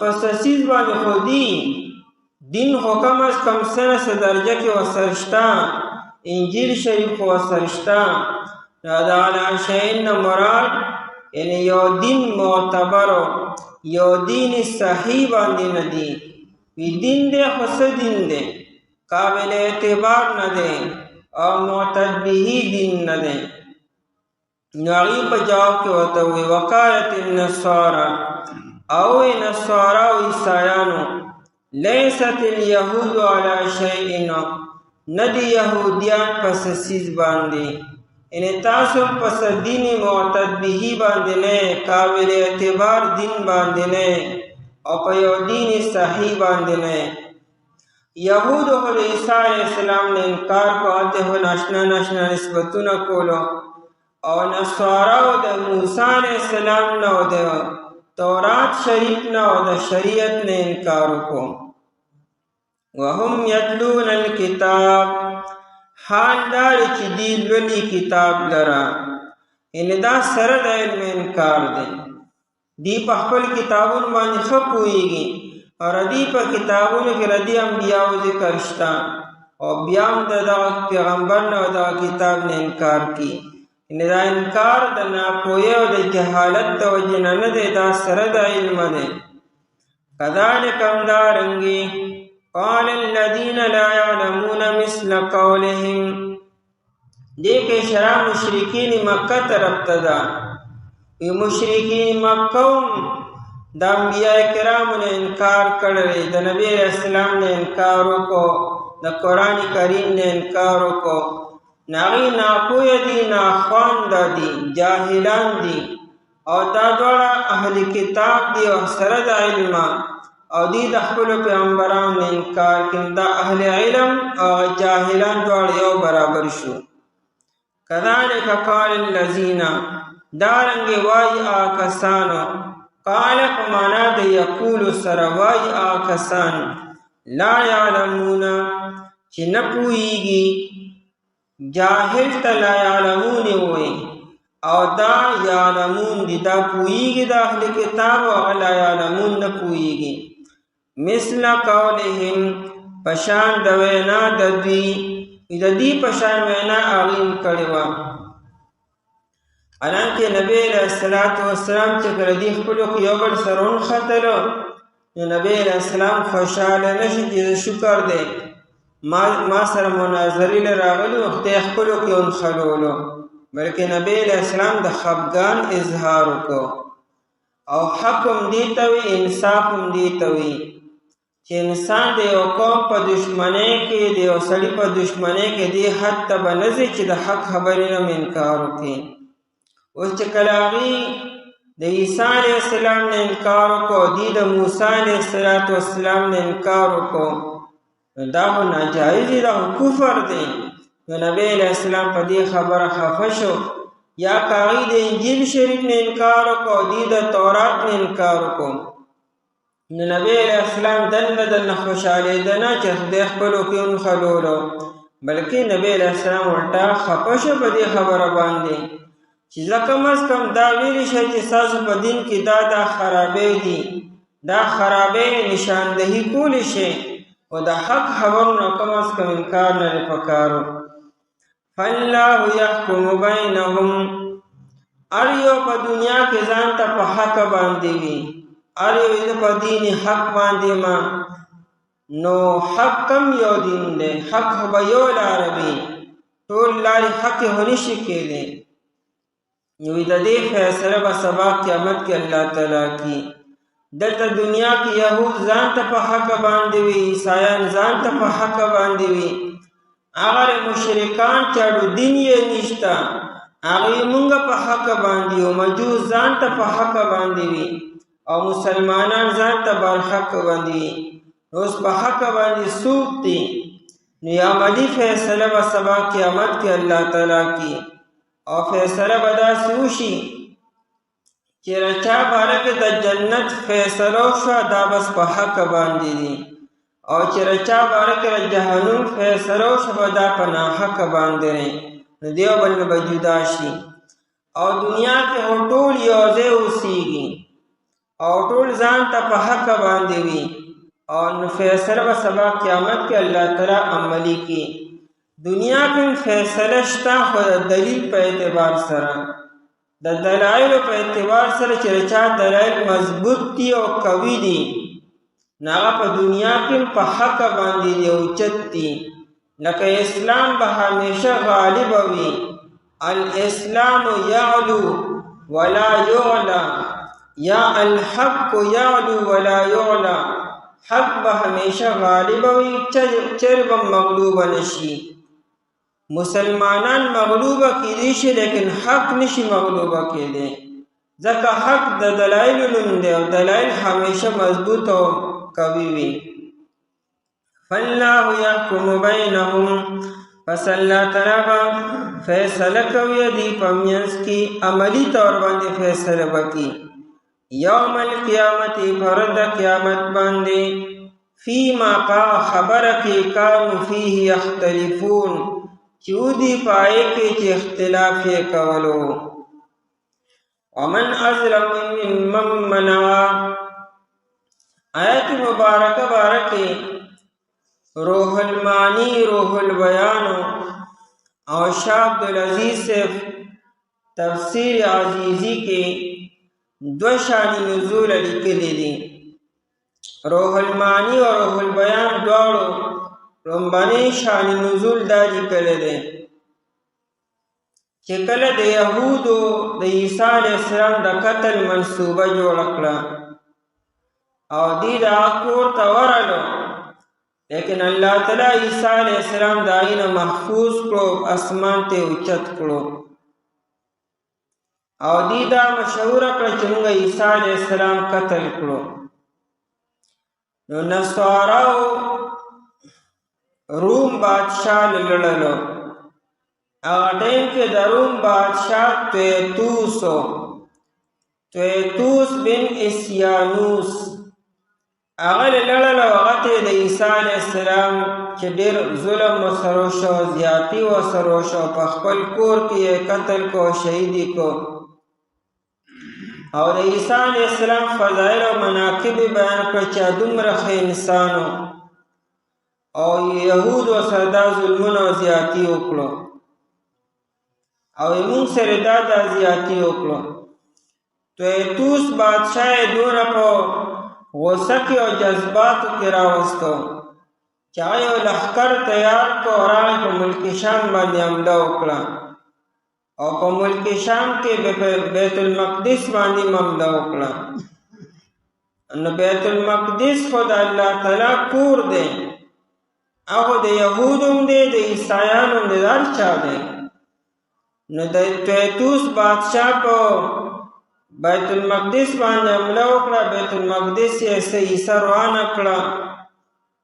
پس سیز باندې خودی دین حکم از کم سنس درجه کی وسرشتا، انجیل شریف وسرشتا. دا علی شیء مراد یعنی یو دین معتبرو، یو دین صحیح باندې ندی، وی دین دے خس دین دے، قابل اعتبار نہ دے اور معتد بھی دین نہ دے. نغی پا جواب کے ہوتا ہوئی وقالت النصارى، او نصارى و عیسایانو، لیست الیہود علی شیئن، ندی یہودیان پس سیز باندے، یعنی تاسو پس دین معتد بھی باندے نے، قابل اعتبار دین باندے نے او په یو دین صحیح باندې نه. یهودو خو د عیسی علیہ السلام نه انکار کو، هلته خو ناشنا ناشنا نسبتونه کولو. او نصاراو د موسی علیہ السلام نه او د تورات شریف نه او د شریعت نه انکار وکړو. وهم یتلون الکتاب، حال دا چې دی لولي کتاب لره، یعنی دا سره د علم انکار دی. دی په خپل کتابونو باندې ښه پوهېږي او ردی په کتابونو کې ردی انبیاو ذکر شته او بیا هم د دغه پیغمبر نه او دغه کتاب نه انکار کوي. یعنې دا انکار د ناپوهۍ او د جهالت د وجې نه دی، دا سره د علم دی. کذلک همدارنګې قال الذين لا يعلمون مثل قولهم. دیکھ اشارہ مشرکین مکہ طرف تدا. مشرکین مکہ دا انبیاء کرام نے انکار کرے، دا نبی علیہ السلام نے انکارو کو، دا قرآن کریم نے انکارو کو. ناغی ناپوی دی، ناخوان دا دی، جاہلان دی، او دا دوڑا اہل کتاب دی او سرد علم او دی دا خپل پیغمبران نے انکار کن. دا اہل علم او جاہلان دوڑا یو برابر شو. کذالک قال الذین، دارنگی وائی آکسانو، قال پمانا دا یقول سر وائی آکسان، لا یعلمون چی نپوئیگی، جاہل تا لا یعلمون ہوئی او دا یعلمون دی، دا پوئیگی دا اہل کتاب و لا یعلمون نپوئیگی. مثل قولهم پشان دوینا ددوی، دی پشان وینا آغیم کڑوا. حالانکہ نبی علیہ السلام چکر دی خپلو کی یوبر سرون خطلو، نبی علیہ السلام خوشحال نشی چیز شکر دے ما سر مناظری لراغلو اختی خپلو کی ان خلولو، بلکہ نبی علیہ السلام دا خفگان اظہارو کو. او حقم دیتوی، انصافم دیتوی چی انسان دے او قوم پا دشمنے کے، دے او سڑی پا دشمنے کے دی حد تبا نزی چی دا حق خبرینم انکارو کی. اس چکلاغی دا عیسیٰ علیہ السلام نے انکارو کو، دی دا موسیٰ علیہ السلام نے انکارو کو، دا ہو ناجائزی، دا ہو کفر دے. نبی علیہ السلام پا دی خبر خفشو. یا کاغی دا انجیل شریف نے انکارو کو، دی دا تورات نے انکارو کو. نبی علیہ السلام دن خوشحالی دنا چی خدای خپلو کی ان خلولو، بلکہ نبی علیہ السلام ورطا خفشو پا دی خبر باندے چی کم از کم دا ویلی شای چی ساسو پا دین کی دا خرابے دی، دا خرابے نشاندہی کولی شای و دا حق خبرنا کم از کم انکار نرے پکارو. فاللہ یحکم بینہم، اریو پا دنیا کے زانتا پا حق باندی وی، اریو ایدو پا دین حق باندی ما، نو حق کم یو دین دے، حق با یو لاربی، طول لاری حق ہونی شکے دے. نوی دا دے فیصلہ با سبا قیامت کے اللہ تعالیٰ کی. دلتا دنیا کی یہود زانتا پا حق باندیوی، عیسائیان زانتا پا حق باندیوی. اگر مشرکان چاڑو دین یہ نشتا، اگر منگا پا حق باندیو، مجوز زانتا پا حق باندیوی او مسلمانان زانتا بار حق باندیوی. اس پا حق باندی سوک تی. نو عملی فیصلہ با سبا قیامت کے اللہ تعالیٰ کی. اور فیصلہ بدا سوشی چی رچا بارک دا جنت فیصلو شوا دا بس پا حق باندی دی، اور چی رچا بارک دا جہنم فیصلو شوا دا پا نا حق باندی دی. دیو بل بجودا شی اور دنیا کے ہوتول یوزے اسیگی اور طول زانتا پا حق باندی دی. اور فیصلہ با سبا قیامت کے اللہ تعالیٰ عملی کی. دنیا کی فیصلہ شتا خود دلیل پہ اعتبار سرا، دا دلائل پہ اعتبار سرا چرچا دلائل مضبوط دی او قوی دی، ناغا پا دنیا کی پا حق باندی دی اوچت دی. لکہ اسلام با ہمیشہ غالب ہوئی، الاسلام یعلو ولا یعلا، یا الحق یعلو ولا یعلا. حق با ہمیشہ غالب ہوئی، چرب مغلوب نشی. مسلمانان مغلوبہ کی دیشی لیکن حق نشی مغلوبہ کی دے، ذکا حق دا دلائل لندے اور دلائل ہمیشہ مضبوط و قوی وی. فاللہ یحکم بینہم، پس اللہ تعالیٰ فیصلہ کوئی دی پمینس کی، عملی طور باندے فیصلہ بکی. یوم القیامت، فرد قیامت باندے، فیما کا خبر کی کانو فیہ یختلفون، چودی پائے کے چی اختلاف کولو. ومن ازلم ممن منع، آیت مبارک بارکی روح المانی روح البیانو اور شاہ عبدالعزیز سے تفسیر عزیزی کے دو شانی نزول لکلی دی. روح المعانی او روح البیان دواړو لومبنی شان نزول دا لیکلی دی چې کله د یهودو د عیسی علیه السلام د قتل منصوبه جوړه کړه او دوی د هغه کور ته ورغلو، لیکن الله تعالی عیسی علیه السلام د هغې نه محفوظ کړو، اسمان ته یې اوچت کړو او دوی دا مشهوره کړه چې موږ عیسی علیه السلام قتل کړو. نو نصاراو روم بادشاہ لړلو. هغه ټیم کې د روم بادشاہ تویتوس بن اسیانوس هغه لړلو. هغه ته د عیسی علیه السلام چې ډېر ظلم ورسره وشو، زیاتي ورسره وشو، په خپل کور کې یې قتل کو، شهید یې کو او د عیسی علیه السلام فضایل او مناقب بیان کړه چې دومره ښه انسان او یهودو سره دا ظلمونه او زیاتي وکړو او موږ سره دا زیاتي وکړو. تویتوس بادشاہ یې دونه په غصه کې او جذباتو کې راوستو چې هغه یو لښکر تیار کړو او راغی په ملک شام باندې حمله وکړه او په ملک شام کې بیت المقدس باندې حمله وکړه. نو بیت المقدس خو د الله تعالی کور دی، هغه د یهودو هم دی، د عیسایانو هم دی، د هر چا دی. نو د تویتوس بادشاہ په بیت المقدس باندې حمله وکړه، بیت المقدس یې صحیح روانه کړه،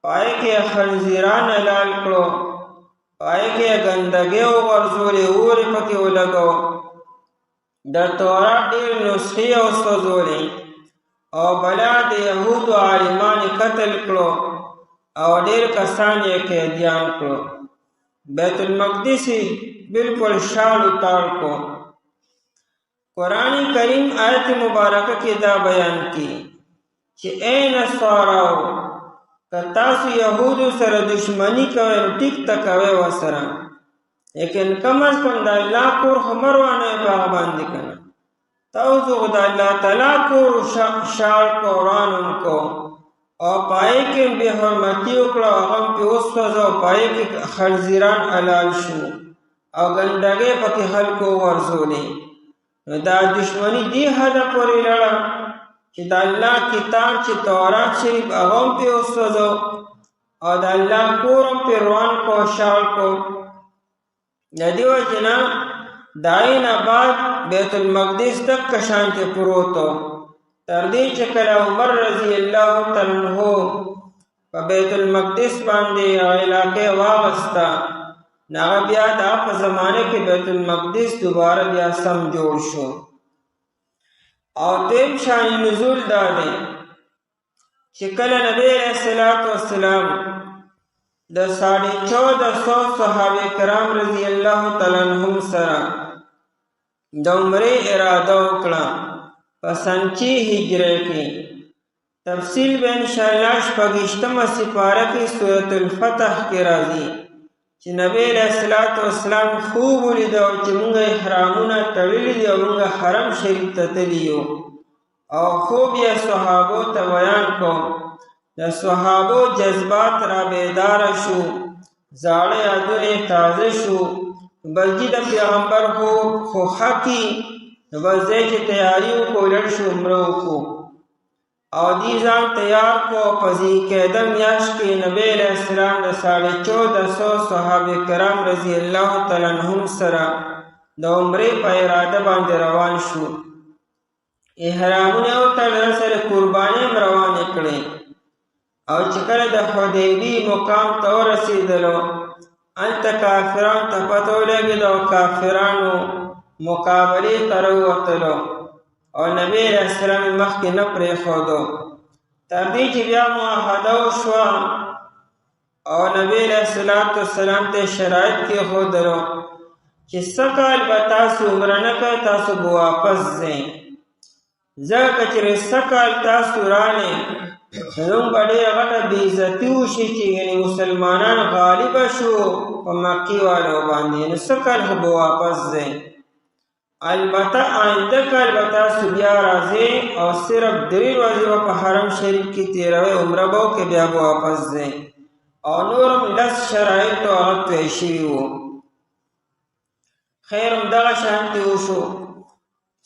پای کې خنزیران حلال کړو، پای کې ګندګي وغورځولې، اور یې پکې ولګو، د تورات ډېر نسخې وسوځولې او بلا د یهودو عالمان یې قتل کړو او ډېر کسان یې قیدیان کړو. بیت المقدس یې بالکل شاړو تاړ کو. قرآن کریم آیت مبارکه کې دا بیان کی چې اے نصاراو که تاسو یهودو سره دشمنی کوئ نو ټیک ته کوئ ورسره، لیکن کم از کم د الله کور خو مه روانوئ په هغه باندې که نه. تاسو خو د الله تعالی کور شاړ کو، ورانم کو او پای کې بې حرمتي وکړه، هغه هم پې وسوځه او پای کې خنزیران حلال شو او ګندګۍ پکې خلکو وغورځولې. نو دا دشمني دې حده پورې لړه چې د الله کتاب چې تورات شریف هغه هم پې وسوځو او د الله کور هم پې روان کو، شاړ کو. د دې وجې نه د هغې نه بعد بیت المقدس دکه شانتې پروت و، تر دې چې کله عمر رضی الله تعالی عنه په بیت المقدس باندې هغه علاقې واغسته، نو هغه بیا د هغه په زمانه کې بیت المقدس دوباره بیا سم جوړ شو. او دویم شان نزول دا دی چې کله نبی علیه السلام د 1450 صحابه کرام رضی الله تعالی عنهم سره د عمرې اراده وکړه په سنچی هجره کې. تفصیل به انشاءالله شپږشتمه سپاره کې سورة الفتح کې راځي چې نبی علیه السلام خوب ولیده چې موږ احرامونه تړلي دي او موږ حرم شریف ته تللي یو او خوب یې صحابو ته بیان کو. د صحابو جذبات را بیداره شو، زاړه یادونه تازه شو. بل چې د پیغمبر خوب خوښه کي نو بس دی چې تیاري وکړو، لړ شو عمره وکړو او دې ځان تیار کو. په ذوالقعده میاشت کې نبی علیه السلام د 1450 صحابه کرام رضی الله تعالی عنهم سره د عمرې په اراده باندې روان شو. احرامونه وتړل، سره قربانۍ هم روانې کړې او چې کله د حدیبی مقام ته ورسېدلو هلته کافرانو ته پته ولګېده او کافرانو مقابلې ته راووتلو او نبی علیه السلام یې مخکې نه پرېښودو، تر دې چې بیا معاهده وشوه او نبی علیه السلام ته شرایط کېښودلو چې څه کال به تاسو عمره نه کوئ، تاسو به واپس ځئ. ځکه که چېرې څه کال تاسو رانئ نو به ډېره غټه بېعزتي وشي چې یعنې مسلمانان غالبه شو په مکې والو باندې، نو څه کال خو به واپس ځئ. البته آئنده که البته بیا راځي او صرف 3 ورځې به په حرم شریف کې تیروي، عمره به وکړې بیا به واپس ځئ. او نورم 10 شرایطو هغه طی شوي وو. خیر همدغه شانتې وشو.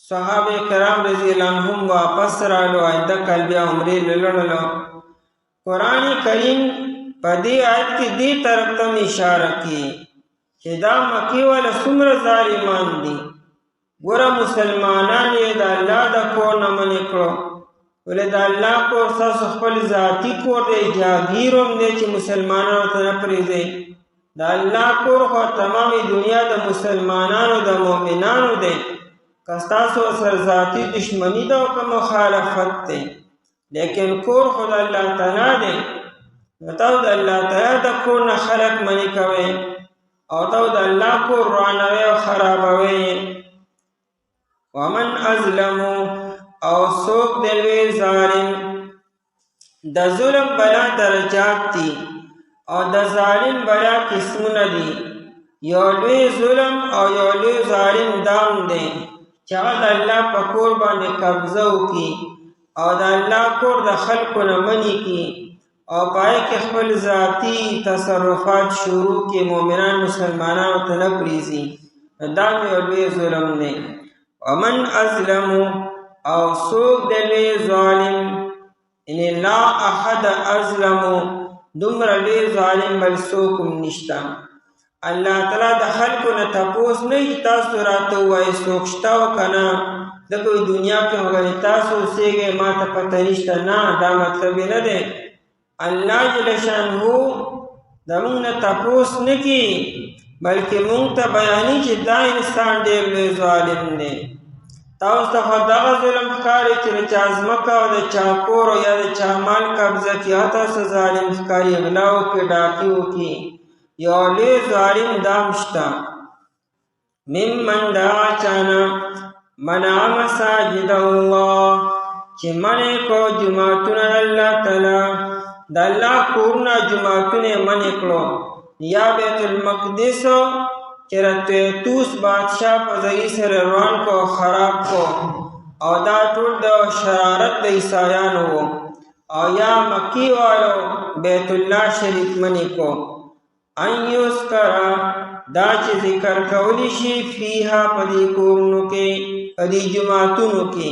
صحابه کرام رضی الله عنهم واپس رالو، آئنده کال بیا عمرې لړلو. قرآن کریم په دې آیت کې دې طرف ته اشاره کوي چې دا مکې والا څومره ظالمان دي. ګوره مسلمانان یې د الله د کور نه منې کړو، ولې د الله کور ستاسو خپل ذاتي کور دی، جاګیر هم دی چې مسلمانانو ته نه پرېږدئ. د الله کور خو تمامي دنیا د مسلمانانو د مؤمنانو دی. که ستاسو سره ذاتي دشمني ده او که مخالفت دی، لیکن کور خو د الله تعالی دی. نو تاسو د الله تعالی د کور نه خلک منې کوئ او تاسو د الله کور روانوئ او خرابوئ. ومن ازلمو او څوک د لوی ظالم. د ظلم بلا درجات دي او د ظالم بلا قسمونه دي. یو لوی ظلم او یو لوی ظالم دام دی چې هغه د الله په کور باندې قبضه وکړي او د الله کور د خلکو نه منې کړي او پای کې خپل ذاتي تصرفات شروع کړي، مؤمنان مسلمانانو ته نه پرېږدي. دا یو لوی ظلم دی. ومن ازلمو او څوک د لوی ظالم، یعنی لا احد ازلمو، دومره لوی ظالم بل څوک هم نشته. الله تعالی د خلکو نه تپوس نه کوي تاسو راته ووایئ څوک شته او که نه، ځکه دنیا کې وګورئ تاسو اوسېږئ ما ته پته نشته. نه، دا مطلب یې نه دی. الله جل شانه زموږ نه تپوس نه کوي، بلکې موږ ته بیانوي چې دا انسان ډېر لوی ظالم دی. تاسو ته خو دغه ظلم ښکاري چې د چا ځمکه او د چا کور او یا د چا مال قبضه کړي، تاسو ظالم ښکاري، غلا وکړي، ډاکې وکړي. یو لوی ظالم دام شته. ممن د هغه چا نه منع مساجد الله چې منع کو جوماتونه د الله تعالی، د الله کورونه جوماتونه یې منع کړو. یا بیت المقدس چې د تیتوس بادشاه په ذریعې سره روان کو او خراب کو، او دا ټول د شرارت د عیسایانو و. او یا مکی والو بیت الله شریف منع کو. ان یذکر دا چې ذکر کولی شي فیها په دې کورونو کې، په دې جوماتونو کې،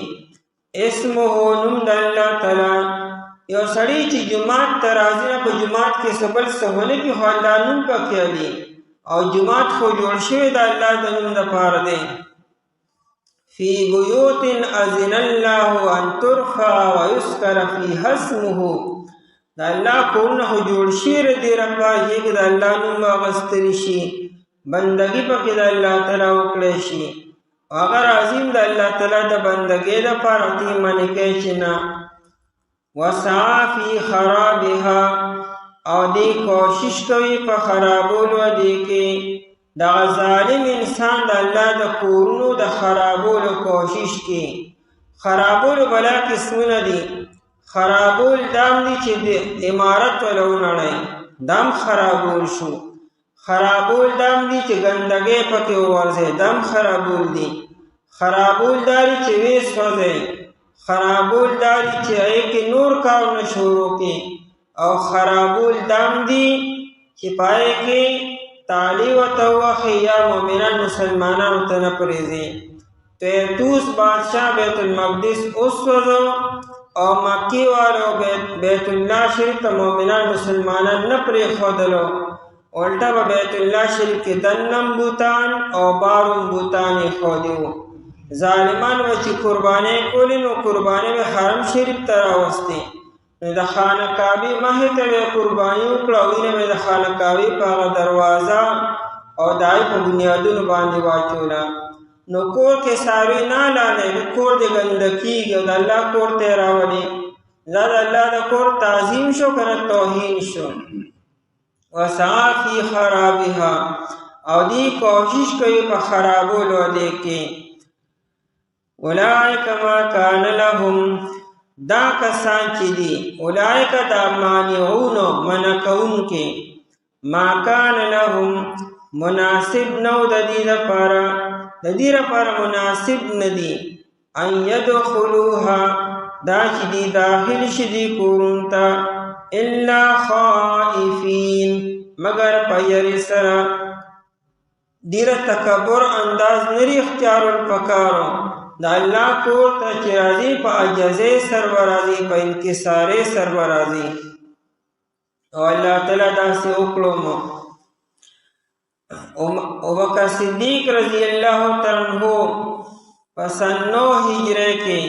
اسمه نوم د الله تعالی. یو سړی چې جومات ته راځي نه، په جومات کې څه بل څه ونه کړي خو الله نوم پکې دی، او جومات خو جوړ شوی د الله د نوم دپاره دی. فی بیوت اذن الله ان ترفع ویذکر فیها اسمه. د الله کورونه خو جوړ شوي دې لپاره چې د الله نوم اخیستلی شي، بندګي پکې د الله تعالی وکړی شي. هغه راځي د الله تعالی د بندګۍ دپاره ته منې کوي چې نه. وسعی فی خرابها او دې کوشش کوي په خرابولو دې کې. دغه ظالم انسان د الله د کورونو د خرابولو کوشش کوي. خرابولو بلا قسمونه دي. خرابول دام دی چې د عمارت ولا ونړی، دام خرابول شو. خرابول دام دی چې ګندګۍ پکې وورځي، دام خرابول دی. خرابول داری چې ویې سوځي. خرابول داری چې هغې کې نور کارونه شروع کړي. او خرابول دام دی چې په هغې کې تالی ورته ووهي یا مؤمنان مسلمانانو ته نه پرېږدي. تیتوس بادشاه بیت المقدس وسوځو او مکی والو بیت الله شریف ته مؤمنان مسلمانان نه پرېښودلو، الټه به بیت الله شریف کې دنم بوتان او بارم بوتان ایښودي وو. ظالمان به چې قربانۍ کولې نو قربانۍ به حرم شریف ته راوستې، نو د خانه کعبې مخې ته به یې قرباني وکړه او وینه به د خانه کعبې په هغه دروازه او د هغې په بنیادونو باندې واچوله. نو کور کې څاروي نه حلالوي، نو کور دې ګنده کېږي او د الله کور ته یې راولي. دا د الله د کور تعظیم شو که نه توهین شو. وسعی فی خرابها او دې کوشش کوي په خرابولو دې کې. اولئک ما کان لهم دا کسان چې دي، اولئک دا مانعونو منع کوونکي، ما کان لهم مناسب نو د دې لپاره د دې لپاره مناسب ندي ان يدخلوها دا چې دی داخل شي دی کورونو ته الا خائفین مگر په یری سره ډیره تکبر انداز نری اختیار الپکارو دا الله کور ته چې راځي په عجزې سر ورازي په انکسارې سر ورازي او الله تعالی داسې وکړو ابوبکر صدیق رضی الله تعالی عنہ پس 9 ہجری کې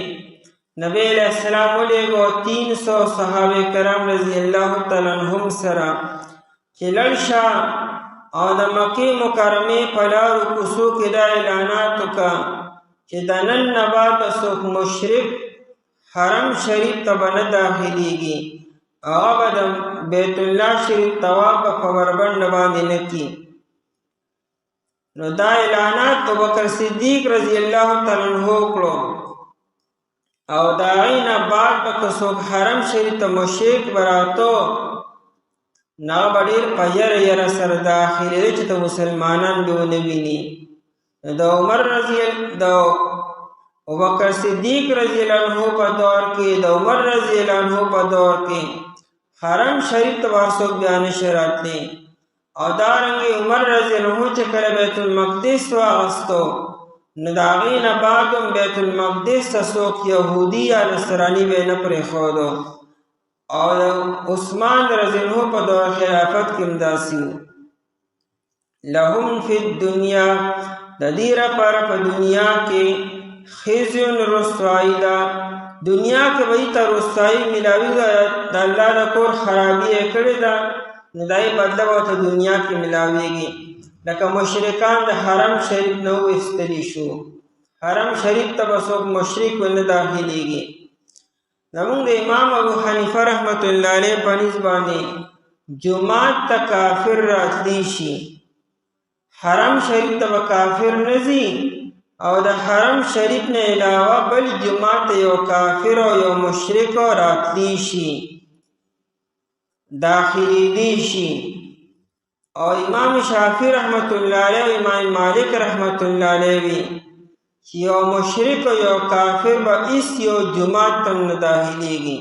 نبی علیہ السلام علیہ 300 صحابه کرام رضی الله تعالی عنہم سره چې لړشا او د مکې مکرمه په لارو کوڅو کې دا اعلانات وکړه چې د نن نه بعد څوک مشرک حرم شریف ته نه داخليږي هغه به د بیت الله شریف طواف په وربند باندې نه کوي نو دا اعلانات ابوبکر صدیق رضی الله تعالی عنہ کړو او دا غینا بعد به څوک حرم شریف ته مشرک براتو نا بډیر پیر یره سره داخلي چې ته مسلمانان به ونه ویني د عمر رضی الله د ابوبکر صدیق رضی الله عنه په دور کې د عمر رضی الله عنه په دور کې حرم شریف ته واسو بیان شرات دي او دارنګ عمر رضی الله عنه چې کله بیت المقدس واغستو نداغین بعدم بیت المقدس څوک يهودي یا نصراني به نه پرې خورو او عثمان رضی الله په دور خلافت کې امداسیو لهم فی الدنیا د دې لپاره په دنیا کې خزي رسوایی دا دنیا کې وای ته رسوایی ملاوي دا د الله د کور خرابي کړي دا نو دای بدله وته دنیا کې ملاويږي لکه مشرکان د حرم شریف نو استلی شو حرم شریف ته وسوک مشرک ونه داخليږي زمونږ د امام ابو حنیفه رحمت الله علیه په نسبت باندې جمعه ته کافر راتلی شي حرم شریف ته کافر نزي او د حرم شریف نه علاوه بل جمعه ته یو کافر او یو مشرک راتلی شي داخلي دي شي او امام شافعی رحمت الله علیه او امام مالک رحمت الله علیه یو مشرک او یو کافر به اس یو جمعه ته نه داخليږي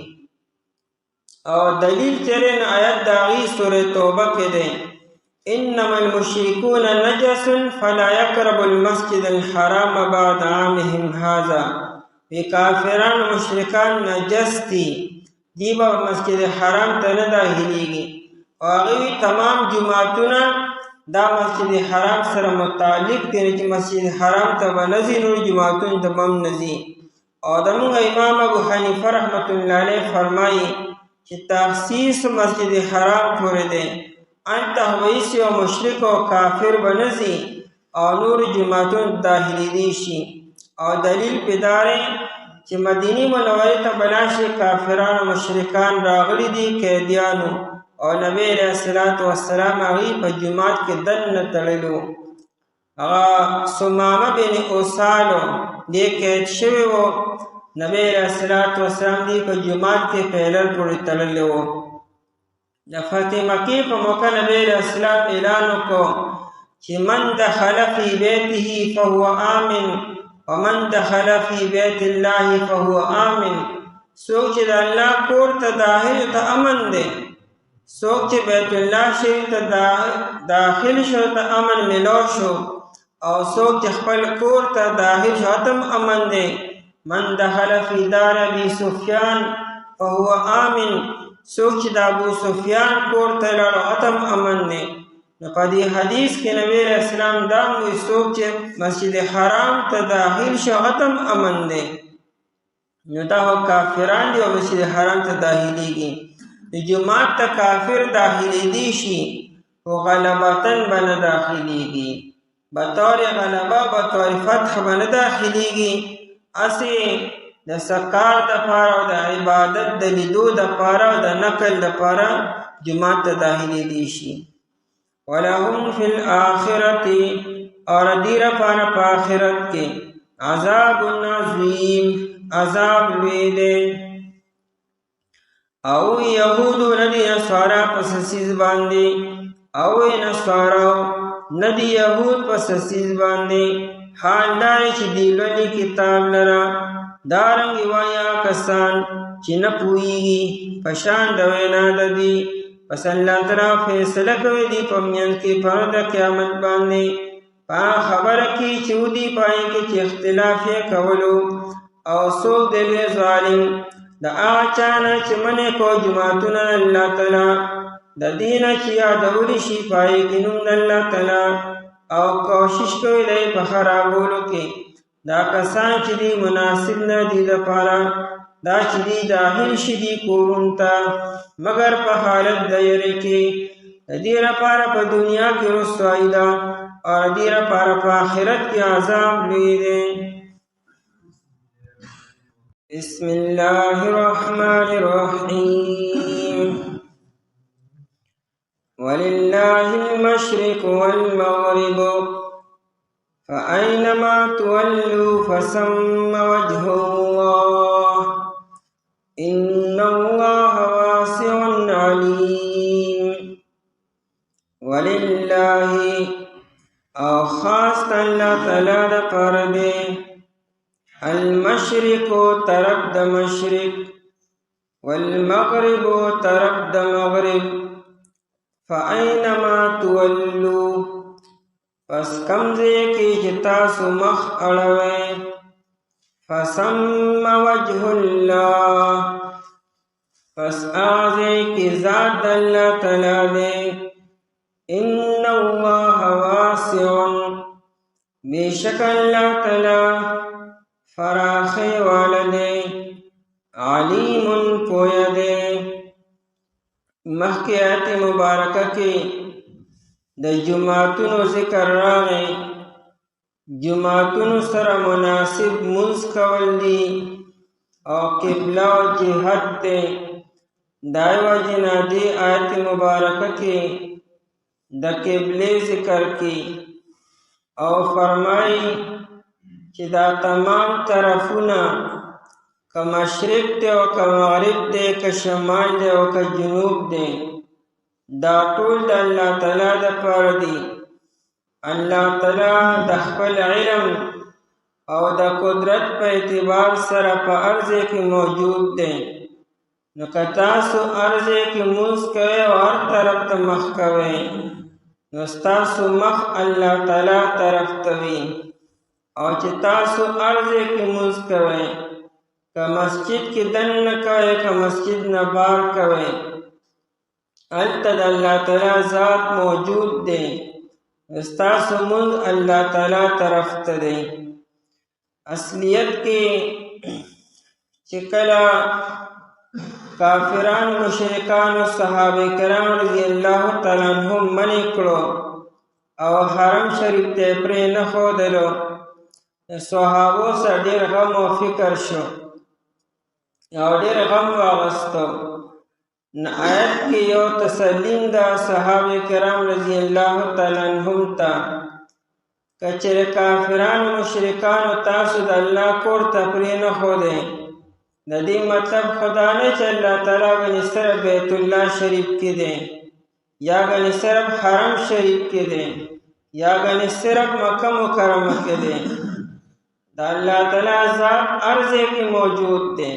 او دلیل چرن آیت داغي سورۃ توبه کې ده انما المشركون نجس فلا يقربوا المسجد الحرام بعد عامهم هذا کافران مشرکان نجس دي دیبا مسجد حرام ته نه داخليږي او هغه تمام جمعتونه دا مسجد حرام سره متعلق دي چې مسجد حرام ته ونزي نور جمعتون ته بم نزي او دغه امام ابو حنیفه رحمت الله علیه فرمایي چې تخصیص مسجد حرام پورې ده انت هویس او مشرک او کافر بنزي او نور جمعتون داخلي دي شي او دلیل پداره چې مدینی منوره ته بلاشي کافران او مشرکان راغلي دي قیدیانو او نبی علیہ الصلوۃ والسلام هغه په جمعات کې دن تړلو هغه سمامه بن اوسالو دې کې شوی وو نبی علیہ الصلوۃ والسلام دې په جمعات کې پیلر پورې تړلو د فاطمه کې په موقع نبی علیہ السلام اعلان وکړ چې من دخل فی بیته فهو آمن ومن دخل فی بیت الله فهو آمن سوچ د الله کور ته داخل ته امن دی سوک چې بیت الله شریف ته داخل شو ته امن ملو شو او سوک چې خپل کور ته داخل شو تم امن دی من دخل فی دار ابي سفیان فهو آمن سوک چې د ابو سفیان کور ته لاړ تم امن دی په دې حدیث کې نبی رسول الله دا وایي سوک چې مسجد حرام ته داخل شو تم امن دی نو دا کافران دی او مسجد حرام ته داخليږي جماعت تا کافر داخلی دی شی و غلبتن بن داخلیگی بطور غلبہ بطور فتح بن داخلیگی اسی دا سکار دا پارا و دا عبادت دا لیدو دا پارا و دا نقل دا پارا جماعت تا داخلی دی شی وَلَهُمْ فِي الْآخِرَةِ اور دیر پانا پا آخرت کے عذاب عظیم عذاب لویدے او یهودو ندی نصارا پس سیز باندی او نصارا ندی یهود پس سیز باندی حال دای چې دی لولي کتاب لرا دارنګ وایا کسان چې نه پوهیږي په شان د وینا د دي پس الله تعالی فیصله کوي دی په میان کې پر د قیامت باندې په خبره کې چې ودي پای کې چې اختلاف یې کولو او څوک دی ظالم د هغه چانه چې منې کو جماعتونه الله تعالی د دینه چې یادول شي پای کې نوم د الله تعالی او کوشش کوي دی په خرابولو کې دا کسان چې دی مناسب نه دي لپاره دا چې دی داخل شي دی کورون ته مگر په حالت د یری کې د دې لپاره په دنیا کې رسوایی ده او د دې لپاره په آخرت کې عذاب لوی دی. بسم الله الرحمن الرحیم ولله المشرق والمغرب فأينما تولوا فثم وجه الله إن الله واسع عليم. ولله او خاص الله تعالی د پاره دی المشرق طرف د مشرق والمغرب طرف د مغرب فأينما تولوا پس کمزه کی چې تاسو مخ اړوي فثم وجه الله پس آزه کی ذات الله تعالی دی ان الله واسع بیشک الله تعالی فراخی والده علیم پویا دے. مخی آیت مبارکہ کی د جماعتونو ذکر راغی جماعتونو سره مناسب منځ کول دي او قبله او جهت ته دای وجنا دی آیت مبارکه کې د قبله ذکر کی او فرمای چې دا تمام طرفونه که مشرق دی او که مغرب دی که شمال دی او که جنوب دی دا ټول د الله تعالی د پاره دي. الله تعالی د خپل علم او د قدرت په اعتبار سره په ارض کې موجود دی. نو که تاسو ارض کې موږ کوئ او هر طرف ته مخ کوئ نو ستاسو مخ الله تعالی طرف ته وي او چې تاسو ارض کې موږ کوئ که مسجد کې دننه کوئ که مسجد نه بار کوئ هلته د الله تعالی ذات موجود دی ستاسو مونږ الله تعالی طرف ته دی. اصلیت کې چې کله کافران مشرکان او صحابه کرام رضی الله تعالی عنهم منع کړو او حرم شریف ته پرې نه ښودلو صحابو سره ډېر غم او فکر شو او ډېر غم واغستو. آیت کې یو تسلیم دا صحابه کرام رضی الله تعالی عنهم ته کچره کافران مشرکان تاسو د الله کور ته پرې نه ښودئ د دې مطلب خدا نه چې الله تعالی غني صرف بیت الله شریف کې دی یا غني صرف حرم شریف کې دی یا غني صرف مکه مکرمه کې دی. د الله تعالی ذات ارض کې موجود دی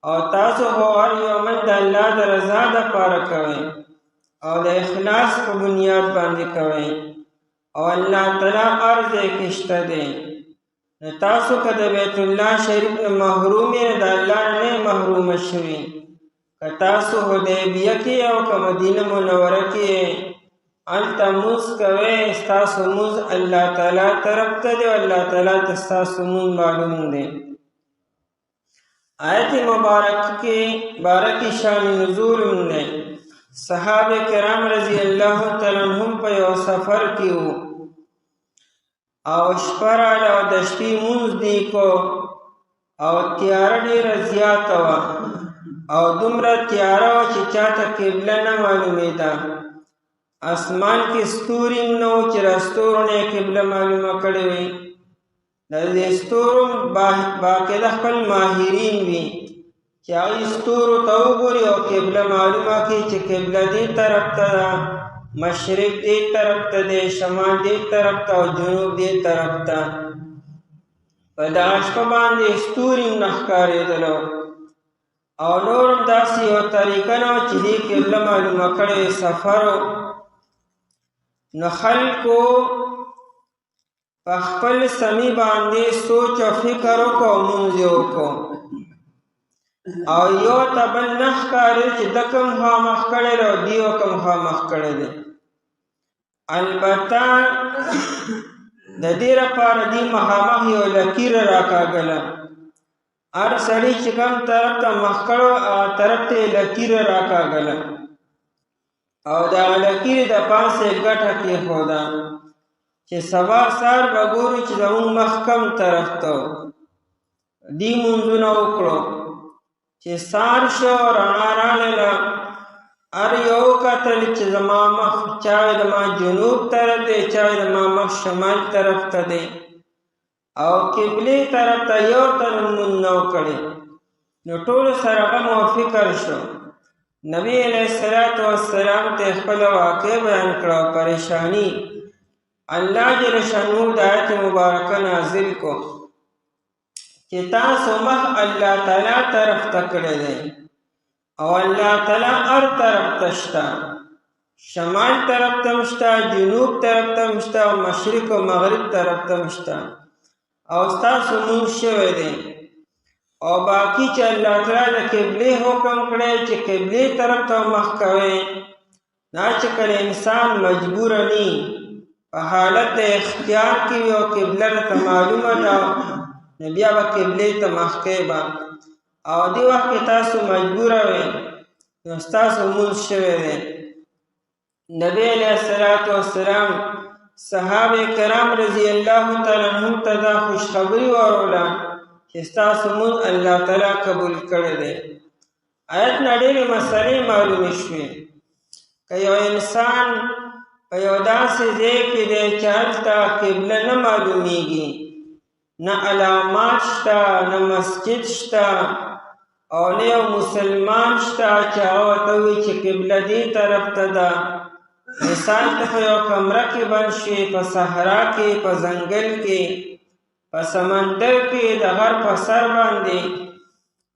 او تاسو هو هر یو عمل د الله د رضا دپاره کوئ او د اخلاص په بنیاد باندې کوئ او الله تعالی ارض کې شته دی. تاسو که د بیت الله شریف نه محروم یې د الله نه محروم شوي که تاسو حدیبیه کې او که مدینه منوره کې هلته مونځ کوئ ستاسو مونځ الله تعالی طرف ته دی او الله تعالی ته ستاسو مونځ معلوم دی. آیت مبارک کې بارکی شان نزول نه صحابه کرام رضی الله تعالی عنهم په یو سفر کې وو او شپه راغله او د شپې مونځ دی کو او تیاره ډېره زیاته وه او دومره تیاره وه چې چاته قبله نه معلومېده. اسمان کې ستوري نه و چې راستورو نه یې قبله معلومه کړې وي. د دې ستورو باقاعده خپل ماهرین وي چې هغوی ستورو ته وګوري او قبله معلومه کړي چې قبله دې طرف ته ده مشرق دې طرف ته دی، شمال دې طرف ته او جنوب دې طرف ته. په دغه شپه باندې ستوري هم نه ښکارېدلو او نور هم داسې یو طریقه نه وه چې دې قبله معلومه کړې سفر و. نو خلکو په خپل سمي باندې سوچ او فکر وکړو او مونځ یې وکړو او یو ته بل نه ښکارېد چې ده کوم خوا مخ کړی دی او دیو کوم خوا مخ کړی دی. البته د دې لپاره دې مخامخ یو لکیره راکاږله. هر سړي چې کوم طرف ته مخ کړو هغه طرف ته یې لکیره راکاږله او د هغه لکیرې د پاسه یې ګټه کېښوده چې سبا سهار به ګورو چې زموږ مخ کوم طرف ته و. دې مونځونه وکړو چې سهار شو رڼا راغله. هر یو کتل چې زما مخ چاوې د ما جنوب طرف دی، چاوې د ما مخ شمال طرف ته دی او قبلې طرف ته یو تن مونځ نه و کړی. نو ټولو سره غم او فکر شو. نبی علیه السلام ته خپله واقع بیان کړه او پریشانی. الله جل شانه د آیت مبارکه نازل کو چې تاسو مخ الله تعالی طرف ته کړی دی او الله تعالی هر طرف ته شته، شمال طرف ته هم شته، جنوب طرف ته هم شته او مشرق او مغرب طرف ته هم شته او ستاسو مونځ شوی دی. او باقي چې الله تعالی د قبلې حکم کړی چې قبلې طرف ته مخ کوئ، دا چې کله انسان مجبوره نی په حالت د اختیار کې وي او قبله ته معلومه ده نو بیا به قبلې ته مخ کوئ به او دې وخت کې تاسو مجبوره وئ نو ستاسو مونځ شوی دی. نبی علیه السلام صحابه کرام رضی الله تعالی عنهم ته دا خوشخبري واوروله چې ستاسو مونځ الله تعالی قبول کړی دی. آیت نه ډېرې مسلې معلومې شوې. که یو انسان په یو داسې ځای کې دی چې هلته قبله نه معلومیږي، نه علامات شته، نه مسجد شته او نه یو مسلمان شته چې هغه ورته ووایي چې قبله دې طرف ته ده. مثال ته په یو کمره کې بند شوې، په صحرا کې، په ځنګل کې، په سمندر کې د غر په سر باندې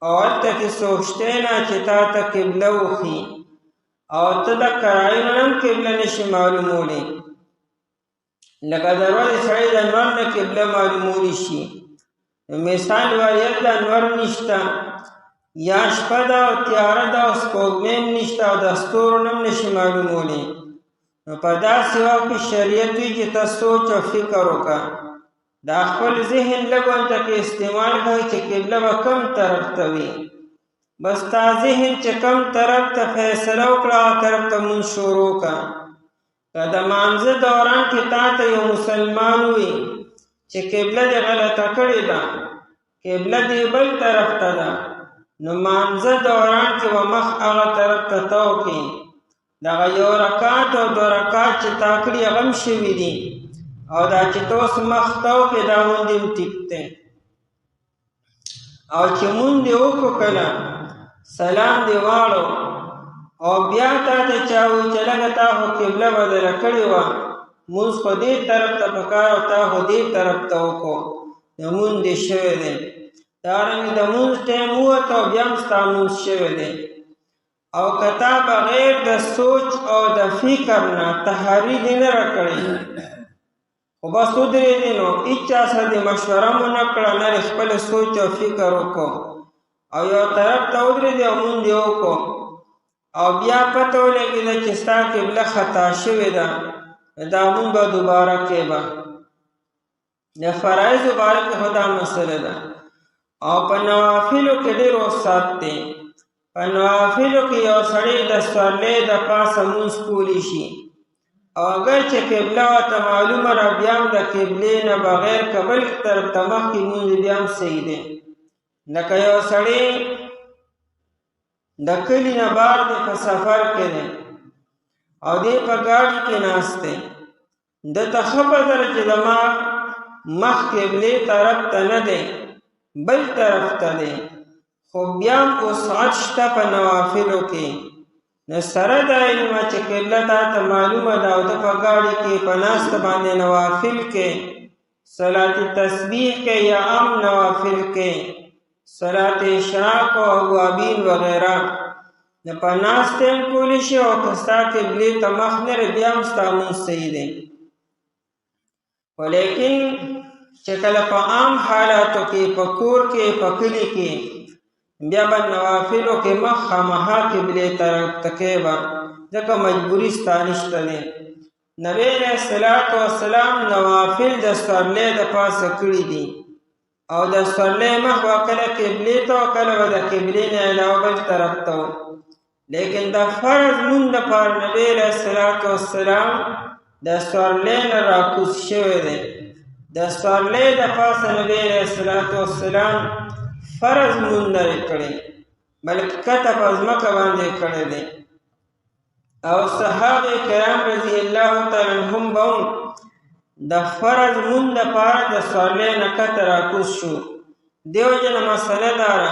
او هلته کې څوک شتی نه چې تا ته قبله وښي او ته د کرایونو نه هم قبله نشي معلومولی. لکه د ورځې سړی د انور نه قبله معلومولی شي. مثال واریت د انور نشته، یا شپه ده او تیاره ده او سپوږمۍ هم نشته او د ستورو نه هم نشي معلومولی. نو په داسې وخت کې شریعت وایي چې ته سوچ او فکر وکړه، دا خپل ذهن لږ ورته کې استعمال کوي چې قبله به کوم طرف ته وي. بس تا ذهن چې کوم طرف ته فیصله وکړه هغه طرف ته مونځ شروع کړه. که د مانځه دوران کې تا ته یو مسلمان وي چې قبله دې غلطه کړې ده، قبله دې بل طرف ته ده، نو مانځه دوران کې به مخ هغه طرف ته تو کړي. دغه یو رکعت او دو رکعت چې تا کړي هغه هم شوي دي او دا چې ته اوس مخ تو کړې دا مونځ هم ټیک دی. او چې مونځ دې وکړو کله سلام دې واړو او بیا تا ته چا وایي چې لږه تا خو قبله بدله کړې وه، مونځ خو دې طرف ته پکار او تا خو دې طرف ته وکړو، نو مونځ دې شوی دی. دارنګې د مونځ ټایم ووته او بیا هم ستا مونځ شوی دی. او که تا بغیر د سوچ او د فکر نه تحري دې نه راکړې خو بس ودرېدې نو هېچا سره دې مشوره مو نه کړه، نه دې خپله سوچ او فکر وکړو او یو طرف ته ودرېدې او مونځ دې وکړو او بیا پته ولګېده چې ستا قبله خطا شوې ده، دا مونځ به دوباره کوې به. د فرایضو باره کې خو دا مسله ده. او په نوافلو کې ډېر وسعت دی. په نوافلو کې یو سړی د سورلۍ د پاسه مونځ کولی شي او اگر چې قبله ورته معلومه ده بیا هم د قبلې نه بغیر که بل طرف ته مخکې مونځ بیا هم صحیح دی. لکه یو سړی د کلي نه بار دی په سفر کې دی او دی په ګاډي کې ناست دی، ده ته ښه پته ده چې زما مخ قبلې طرف ته نه دی بل طرف ته دی، خو بیا هم وسعت شته په نوافلو کې نو سره د علم چې قبله تا ته معلومه ده او ته په ګاډي کې په ناسته باندې نوافل کې صلات تسبیح کې یا عام نوافل کې صلات اشراق او اوابین وغیرہ نه په ناسته هم کولی شي او که ستا قبلې ته مخ نه لري بیا هم ستا لمونځ صحیح دی. ولیکن چې کله په عام حالاتو کې په کور کې په کلي کې بیا به نوافلو کې مخ خامخا قبلې طرف ته کوې ځکه مجبوري ستا نشته دی. نبی علیه الصلاة والسلام نوافل د سورلۍ د پاسه کړي دي او د سورلۍ مخ به کله قبلې ته او کله به د قبلې نه علاوه بل طرف ته و. لیکن د فرض لمونځ دپاره نبی علیه الصلاة والسلام د سورلۍ نه راکوز شوی دی. د سورلۍ د پاسه نبی علیه الصلاة والسلام فرض لمونځ نه دی کړی بلکې کته په ځمکه باندې کړی دی. او صحابه کرام رضی الله تعالی عنهم به د فرض لمونځ دپاره د سورلۍ نه کته راکوز شو. دیو جنه مسله دا ده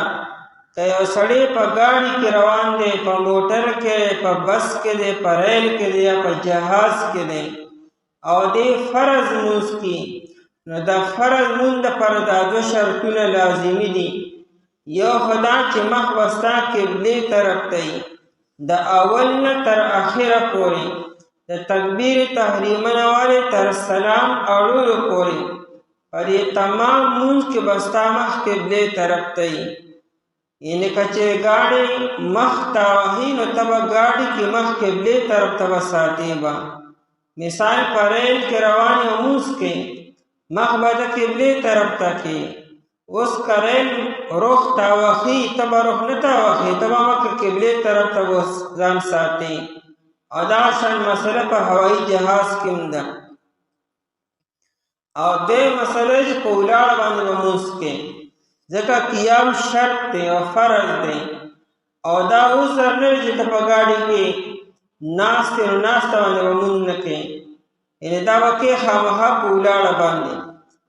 که یو سړی په ګاډي کې روان دی، په موټر کې، په بس کې دی، په ریل کې دی یا په جهاز کې دی او دی فرض لمونځ کې، نو د فرض لمونځ دپاره دا دوه شرطونه لازمي دي. یو خو دا چې مخ به ستا قبلې طرف ته وي د اول نه تر اخره پورې، د تکبیر تحریمه نه والې تر سلام اړولو پورې په دې تمام لمونځ کې به ستا مخ قبلې طرف ته وي. یعنې که چې ګاډی مخ ته وهي نو ته به ګاډي کې مخ قبلې طرف ته به ساتې به. مثال په ریل کې روان یو لمونځ کې مخ به د قبلې طرف ته کې. اوس که ریل رخ تاوخي ته به رخ نه تاوخي، ته به مخ قبلې طرف ته به ځان ساتې. او دا شان مسله په هوایي جهاز کې هم ده. او دې مسله چې په ولاړه باندې به لمونځ کې ځکه قیام شرط دی او فرض دی او دا عذر نه وي چې ته په ګاډي کې ناست یې نو ناسته باندې به لمونځ نه کوې، یعنې دا به کې خامخا په ولاړه باندې.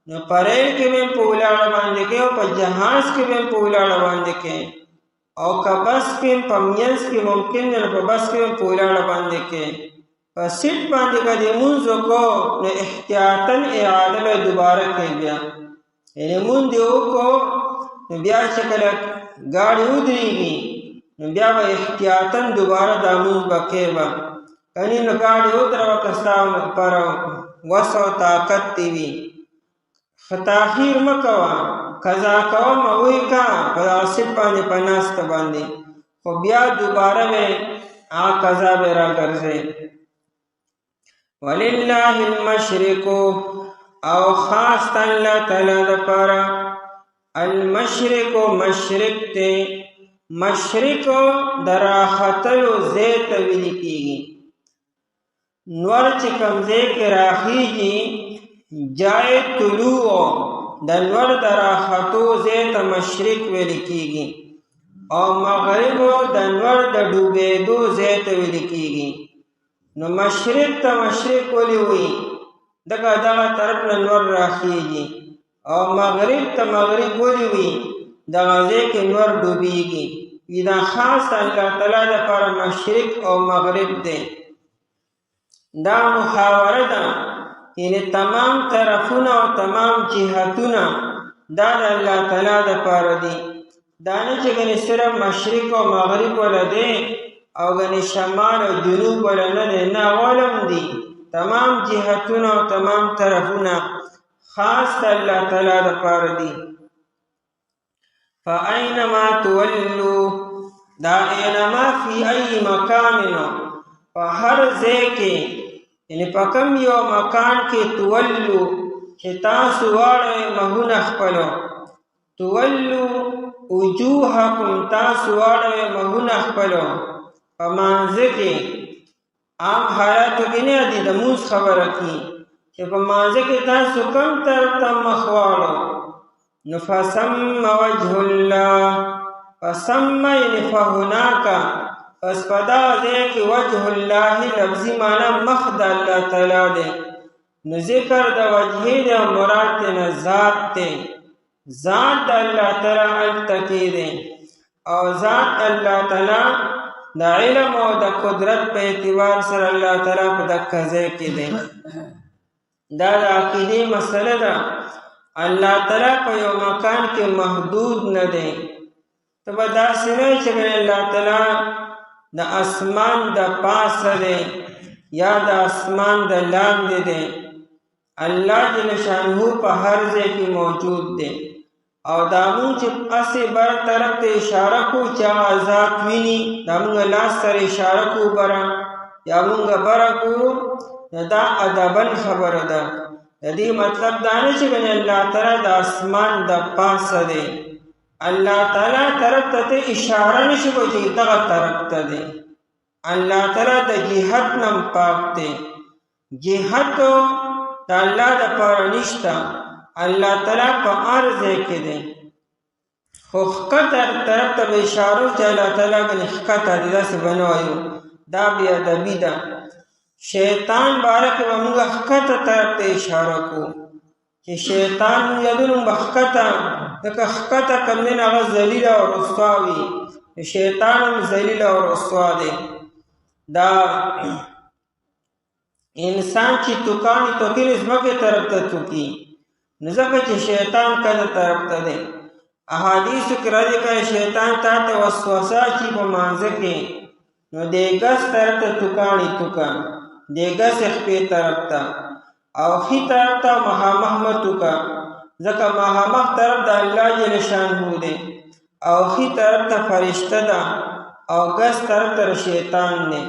نو په ریل کې به هم په ولاړه باندې کوې او په جهاز کې به هم په ولاړه باندې کوې او که بس کې هم په منځ کې ممکن دی نو په بس کې هم په ولاړه باندې کوې. په سیټ باندې که دې لمونځ وکړو نو احتیاطاً اعاده به دوباره کوې بیا، یعنې لمونځ دې وکړو نو بیا چې کله ګاډي ودرېږي نو بیا به احتیاطاً دوباره دا لمونځ به کوې به، کنې نو ګاډي ودروه که ستا لپاره وس او طاقت دې وي. ښه تاخیر مه کوه، قضا کوه مه ویې که په دغه سیټ باندې په ناسته باندې، خو بیا دوباره به هغه قضا به راګرځې. ولله المشرق او خاص الله تعالی دپاره المشرق مشرق ته مشرق د راختلو ځای ته ویل کېږي. نور چې کوم ځای کې راخیږي جای طلوع د نور د راختو ځای ته مشرق ویل کېږي او مغرب د نور د ډوبېدو ځای ته ویل کېږي. نو مشرق ته مشرق ولې وایي؟ دغه طرف نه نور راخیږي. او مغرب ته مغرب ولې وایي؟ دغه ځای کې نور ډوبېږي. دا خاص الله تعالی دپاره مشرق او مغرب دی. دا محاوره ده، یعنې تمام طرفونه او تمام جهتونه دا د الله تعالی دپاره دي. دا نه چې ګنې صرف مشرق او مغرب وله دی او ګنې شمال او جنوب وله نه دی، نه غولم دي. تمام جهتونه او تمام طرفونه خاص د الله تعالی دپاره دي. فاینما تولو دا اینما فی ای مکانو په هر ځای کې، یعنې په کوم یو مکان کې تولو چې تاسو واړوئ مخونه خپلو، تولو وجوهکم تاسو واړوئ مخونه خپلو په مانځه کې. عام حالاتو کې نه دي د لمونځ خبره کې چې په مانځه کې تاسو کوم طرف ته مخ واړو نو فسم وجه الله، فسم یعنې فهناک، پس په دغه ځای کې وجه الله لفظي معنا مخ د الله تعالی دی. نو ذکر د وجهې دی او مراد دی نه ذات دی. ذات د الله تعالی هلته کې دی او ذات الله تعالی د علم او د قدرت په اعتبار سره الله تعالی په دغه ځای کې دی. دا د عقیدې مسله ده. الله تعالی په یو مکان کې محدود نه دی. ته به داسې نه چې الله تعالی د اسمان د پاسه دی یا د اسمان د لاندې دی. الله جل شانه په هر ځای کې موجود دی. او دا مونږ چې اسې بر طرف ته اشاره کو چې ذات ویني، دا مونږ لاس سره اشاره کو بره یا مونږ بره کو، دا ادبا خبره ده. د دې مطلب دا نه چې الله تعالی د اسمان د پاسه دی. الله تعالی طرف ته اشاره نشي کوي چې دغه طرف ته دی. الله تعالی د جهت نم پاک دی. جهت د الله د پاره نشته. الله تعالی په ارض کې دی. خو خطر طرف ته اشاره چې الله تعالی باندې خطر دي داسې بنوایو، دا بیا ادبی ده. شیطان بارک به موږ خطر طرف ته اشاره کو چې شیطان یدونو بخکته دغه خطه کمنه هغه ذلیل او رسوا وي. شیطان هم ذلیل او رسوا دی. دا انسان چې توکانی توکي زمکه طرف ته توکي نو ځکه چې شیطان کله طرف ته دی. احادیث کې راځي چې شیطان ته وسوسه چې په مانځ کې نو دګس طرف ته توکانی توکا دګس خپې طرف ته او خي طرف ته محمد توکا ځکه محمد طرف د الله جل شانه دی او خي طرف ته فرشته ده او ګس طرف ته شیطان دی.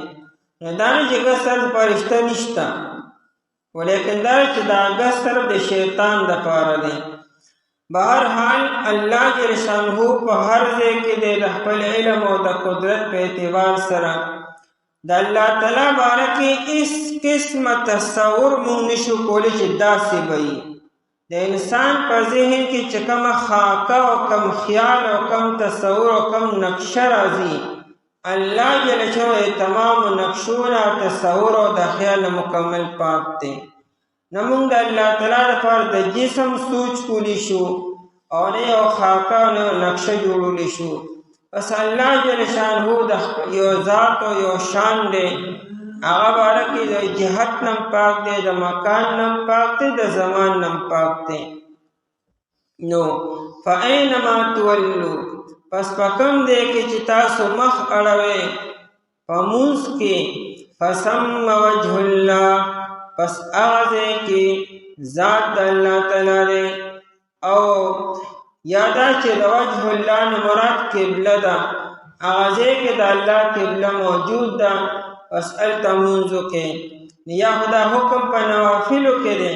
نو دا نه چې ګس طرف فرشته نشته، ولیکن دا چې دا ګس طرف د شیطان د پاره دی. بهر حال الله جل شانه په هر ځای کې د خپل علم او د قدرت په اعتبار سره د الله تعالی باره کې هیڅ قسمه تصور مونږ نشو کولی چې داسې وي. د انسان په ذهن کې چې کومه خاکه او کوم خیال او کوم تصور او کوم نقشه راځي، الله جل شانه تمام نقشونه او تصور او د خیال مکمل پاک دی. نو موږ د الله تعالی لپاره د جسم سوچ کولی شو او نه یو خاکه او نقشه جوړولی شو. بس الله جل شانه د یو ذات او یو شان دی. هغه باره کې د جهت نم پاک دی، د مکان نم پاک دی، د زمان نم پاک دی. نو فاینما تولو، پس پکم دی کې چې تاسو مخ اړوي په مونځ کې، فثم وجه الله، پس هغه کې ذات د الله تعالی دی. او یادا چې د وجه الله نه مراد قبله ده، هغه کې د الله قبله موجود ده. پس التمونځو کې یا خدا حکم په نوافلو کې دی،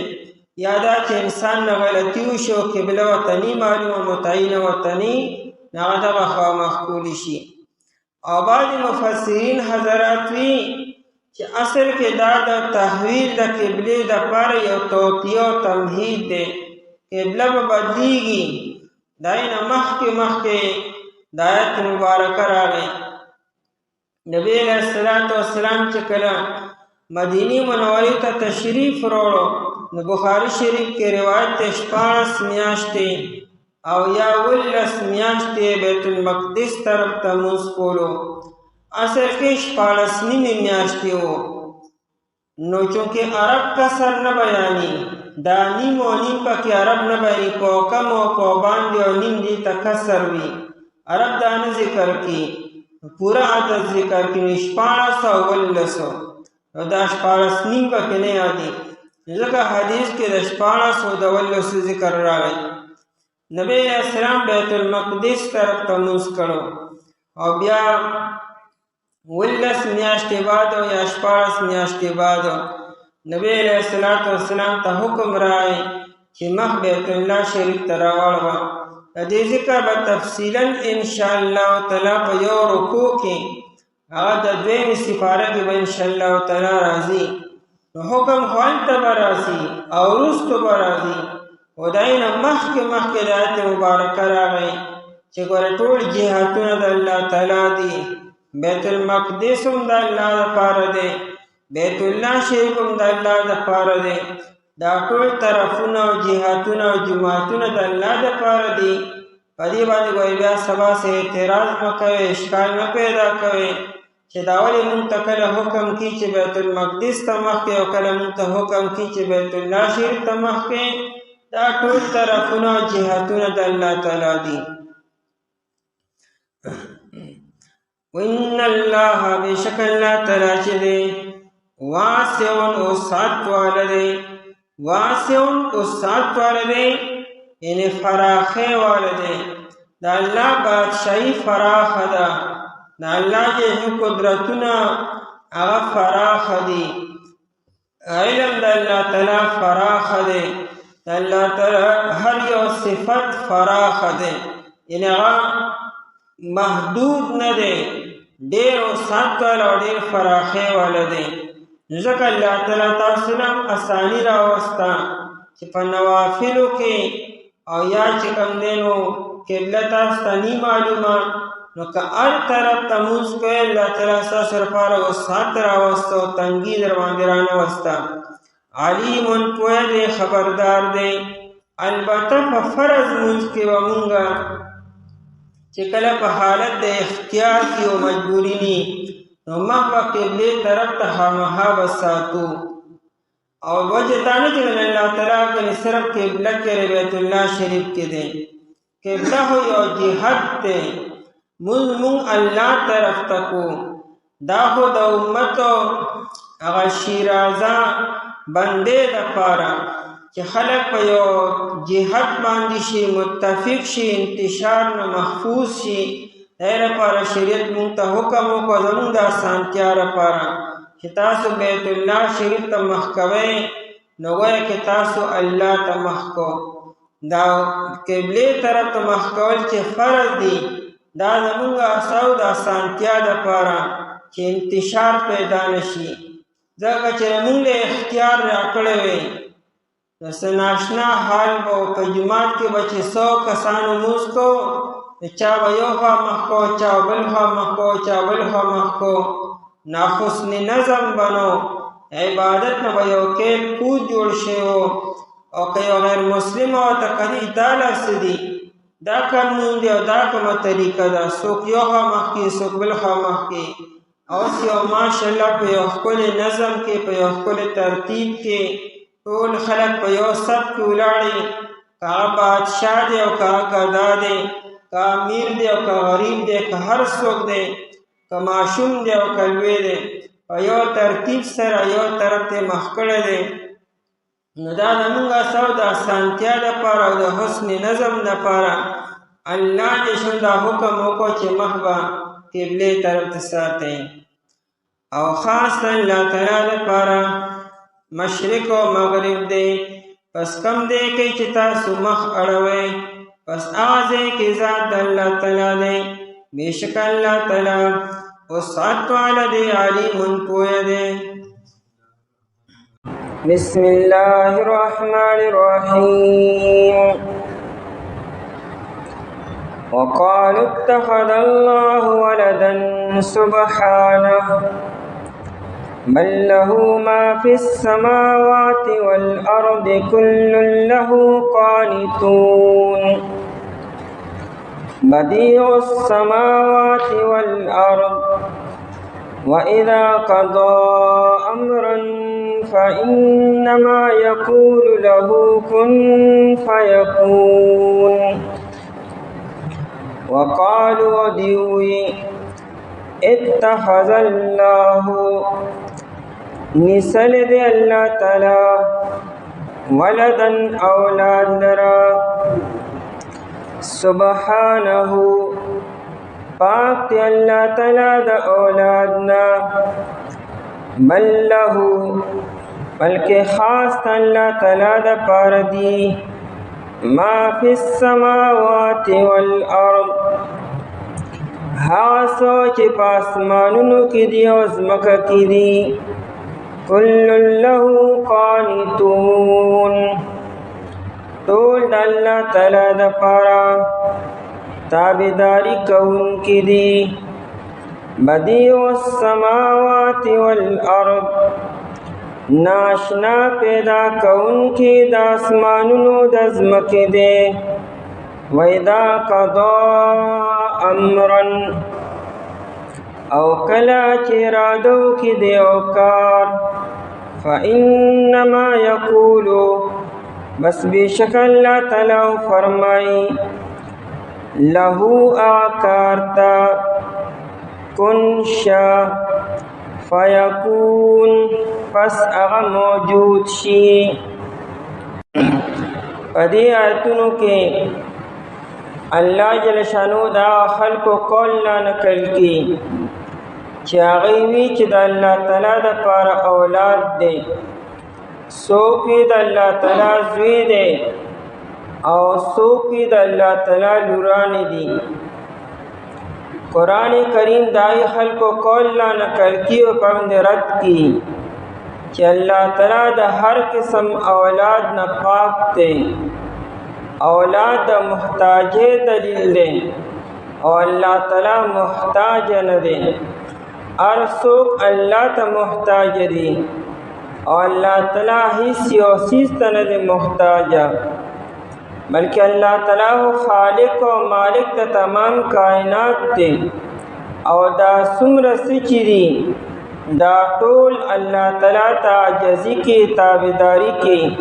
یادا چې انسان نه غلطي وشو قبله وطني معلومه متعین وطني هغه ته مخامخ کولی شي. او بعض مفسرین حضرات وی چې اصل کې دا د تحویل د قبله د پاره یو توطیه او تمهید دی. قبله به بدلیږي، دای نه مخکې د آیت مبارکه راغی. نبی علیہ الصلوۃ والسلام چې کله مدینه منوره ته تشریف وروړو نو بخاری شریف کې روایت 14 میاشتې او یا 19 میاشتې بیت المقدس طرف ته مونځ کولو. اصل کې 14 میاشتې وو. نو چونکه عرب کسر نه بیانی، دا نیم او نیم پکې عرب نه بیانی، کو کم او کو باندې او نیم دې تکسر وی. عرب دا نه ذکر کی، پورا عدد ذکر کی 14 او 19 او دا 14 نیم پکې نه یادي. ځکه حدیث کې د 14 او د 19 ذکر راغی. نبی اسلام بیت المقدس طرف ته مونځ کړو او بیا 19 میاشتې بعد او یا 14 میاشتې بعد نبی علیہ السلام ته حکم راغی چې مخ بیت الله شریف ته راوړو. د دې ذکر به تفصیلا ان شاء الله تعالی په یو رکوع کې هغه د دویم سپاره کې به ان شاء الله تعالی راځي. نو حکم خوان ته راځي او رستو راځي. وداینه مخکې د آیت مبارکه راغی چې ګوره ټول جهاتونه د الله تعالی دي. بیت المقدس هم د الله لپاره دی، بیت الله شریف هم د الله لپاره دی. دا ټول طرفونه او جهاتونه او جماعتونه د الله لپاره دي. په دې باندې وایي بیا سبا سه اعتراض مه کوئ، اشکال نه پیدا کوئ. چې دا ولې مونږ ته کله حکم کی چې بیت المقدس ته مخکې او کله مونږ ته حکم کی چې بیت الله شریف ته مخکې. دا ټول طرفونه جهتونه د الله تعالی دي. وَإِنَّ اللَّهَ بِشَكَ اللَّهُ تعالی چې دی واسعٌ وسعت والا دی. واسع وسعت والا دی یعنی فراخه والا دی. دا الله بادشاہی فراخه ده. دا الله جهنو قدرتونه هغه فراخه دي. علم د الله تعالی فراخه دی. د الله تعالی هر یو صفت فراخه دی یعنی هغه محدود نه دی. ډېر وسعت والا او ډېر فراخه والا دی. ځکه الله تعالی تاسو ته اساني راوسته چې په نوافلو کې او یا چې کوم دی نو قبله تاسو ته نی معلومه نو که هر طرف ته مونځ کوئ الله تعالی ستاسو لپاره وسعت راوسته او تنګي در باندې رانوسته. علیم پوه دی خبردار دی. البته په فرض مونځ کې به مونږه چې کله په حالت د اختیار کې او مجبوري ني نو مخ به قبلې طرف ته خامخا به ساتو. او وجه دا نه چې الله تعالی کنې صرف قبله کې بیت الله شریف کې دی. قبله خو یو جهت دی. مونږ الله طرف ته کو. دا خو د امتو هغه شیرازه بندې دپاره چې خلک په یو جهت باندې شي متفق شي انتشار نه محفوظ شي. د دې لپاره شریعت مونږ ته حکم وکړ زموږ د اسانتیا لپاره چې تاسو بیت الله شریف ته مخ کوئ نو وایه کې تاسو الله ته مخ کو. دا قبلې طرف ته مخ کول چې فرض دي دا زموږ اساو د اسانتیا لپاره چې انتشار پیدا نشي. ځکه چې مونږ له اختیار راکړی وی نو څه ناشنا حال به په جومات کې به چې 100 کسانو مونځ کو چا به یو خوا مخ کو چا بل خوا مخ کو چا بل خوا مخ کو. ناحسن نظم بنو. عبادت نه به یو کیل کود جوړ شي او که یو غیر مسلم او ته کدي دا لفظ دي دا قانون دی او دا کومه طریقه ده. څوک یو خوا مخ کې څوک بل خوا مخ کې. اوس یو ماشاءالله په یو ښکلي نظم کې په یو ښکلي ترتیب کې ټول خلک په یو صف کې ولاړې. که هغه بادشاه دی او که هغه ګدا دی که امیر دی او که غریب دی که هر څوک دی که ماشوم دی او که لوی دی په یو ترتیب سره یو طرف ته مخ کړی دی. نو دا زموږ اساو د اسانتیا لپاره او د حسن نظم لپاره الله دې شو دا حکم وکړو چې مخ به قبلې طرف ته ساتئ. او خاص الله تعالی لپاره مشرق او مغرب دی. پس کم دی کې چې تاسو مخ اړوئ پس هغه ځای کې ذات د الله تعالی دی. بېشکه الله تعالی وسعت والا دی علیم پوه دی. بسم الله الرحمن الرحيم. وقالوا اتخذ الله ولدا سبحانه بل له ما في السماوات والأرض كل له قانتون. بديع السماوات والأرض وإذا قضى أمرا فإنما يقول له كن فيكون. وقالوا ادعوا اتخذ الله نسلد الله تعالى ولدا أولاد لرا سبحانه پاک اللہ تعالی دا اولادنا بل له بلکہ خاص اللہ تعالی دا پاردی ما فی السماوات والارض ها سوچ پاسمانونو کی دی او زمکہ کی دی کل له قانتون طول اللہ تعالی دا پارا تابداری کون کی دی بدیع السماوات والارض ناشنا پیدا کون کی دا اسمانونو دزمک دے وَإِذَا قَضَى أَمْرًا او کلا چې ارادو کې دی او کار فإنما یقولو بس بیشک اللہ تعالی فرمائی لہو آکارتا کن شا فیکون پس اغا موجود شی. پدی آیتونو کے اللہ جل شانو دا خلق و قول لا نکل کی چی آغیوی چی دا اللہ تعالی دا پار اولاد دے سوکی دا اللہ تعالی زوی دے او سوکی دا اللہ تعالی لورانی دی. قرآن کریم دائی خلق و قول لا نکل کی و پاند رد کی کہ اللہ تعالی دا ہر قسم اولاد نا پاک دے. اولاد دا محتاج دلیل دے اور اللہ تعالی محتاج نہ دے. ارسوک اللہ تا محتاج دی اور اللہ تعالی حصی و سیستا نہ دے محتاجا بلکہ اللہ تعالی خالق و مالک دا تمام کائنات دے. اور دا سمر سچی دی دا طول اللہ تعالی تا عجزی کی تابداری کی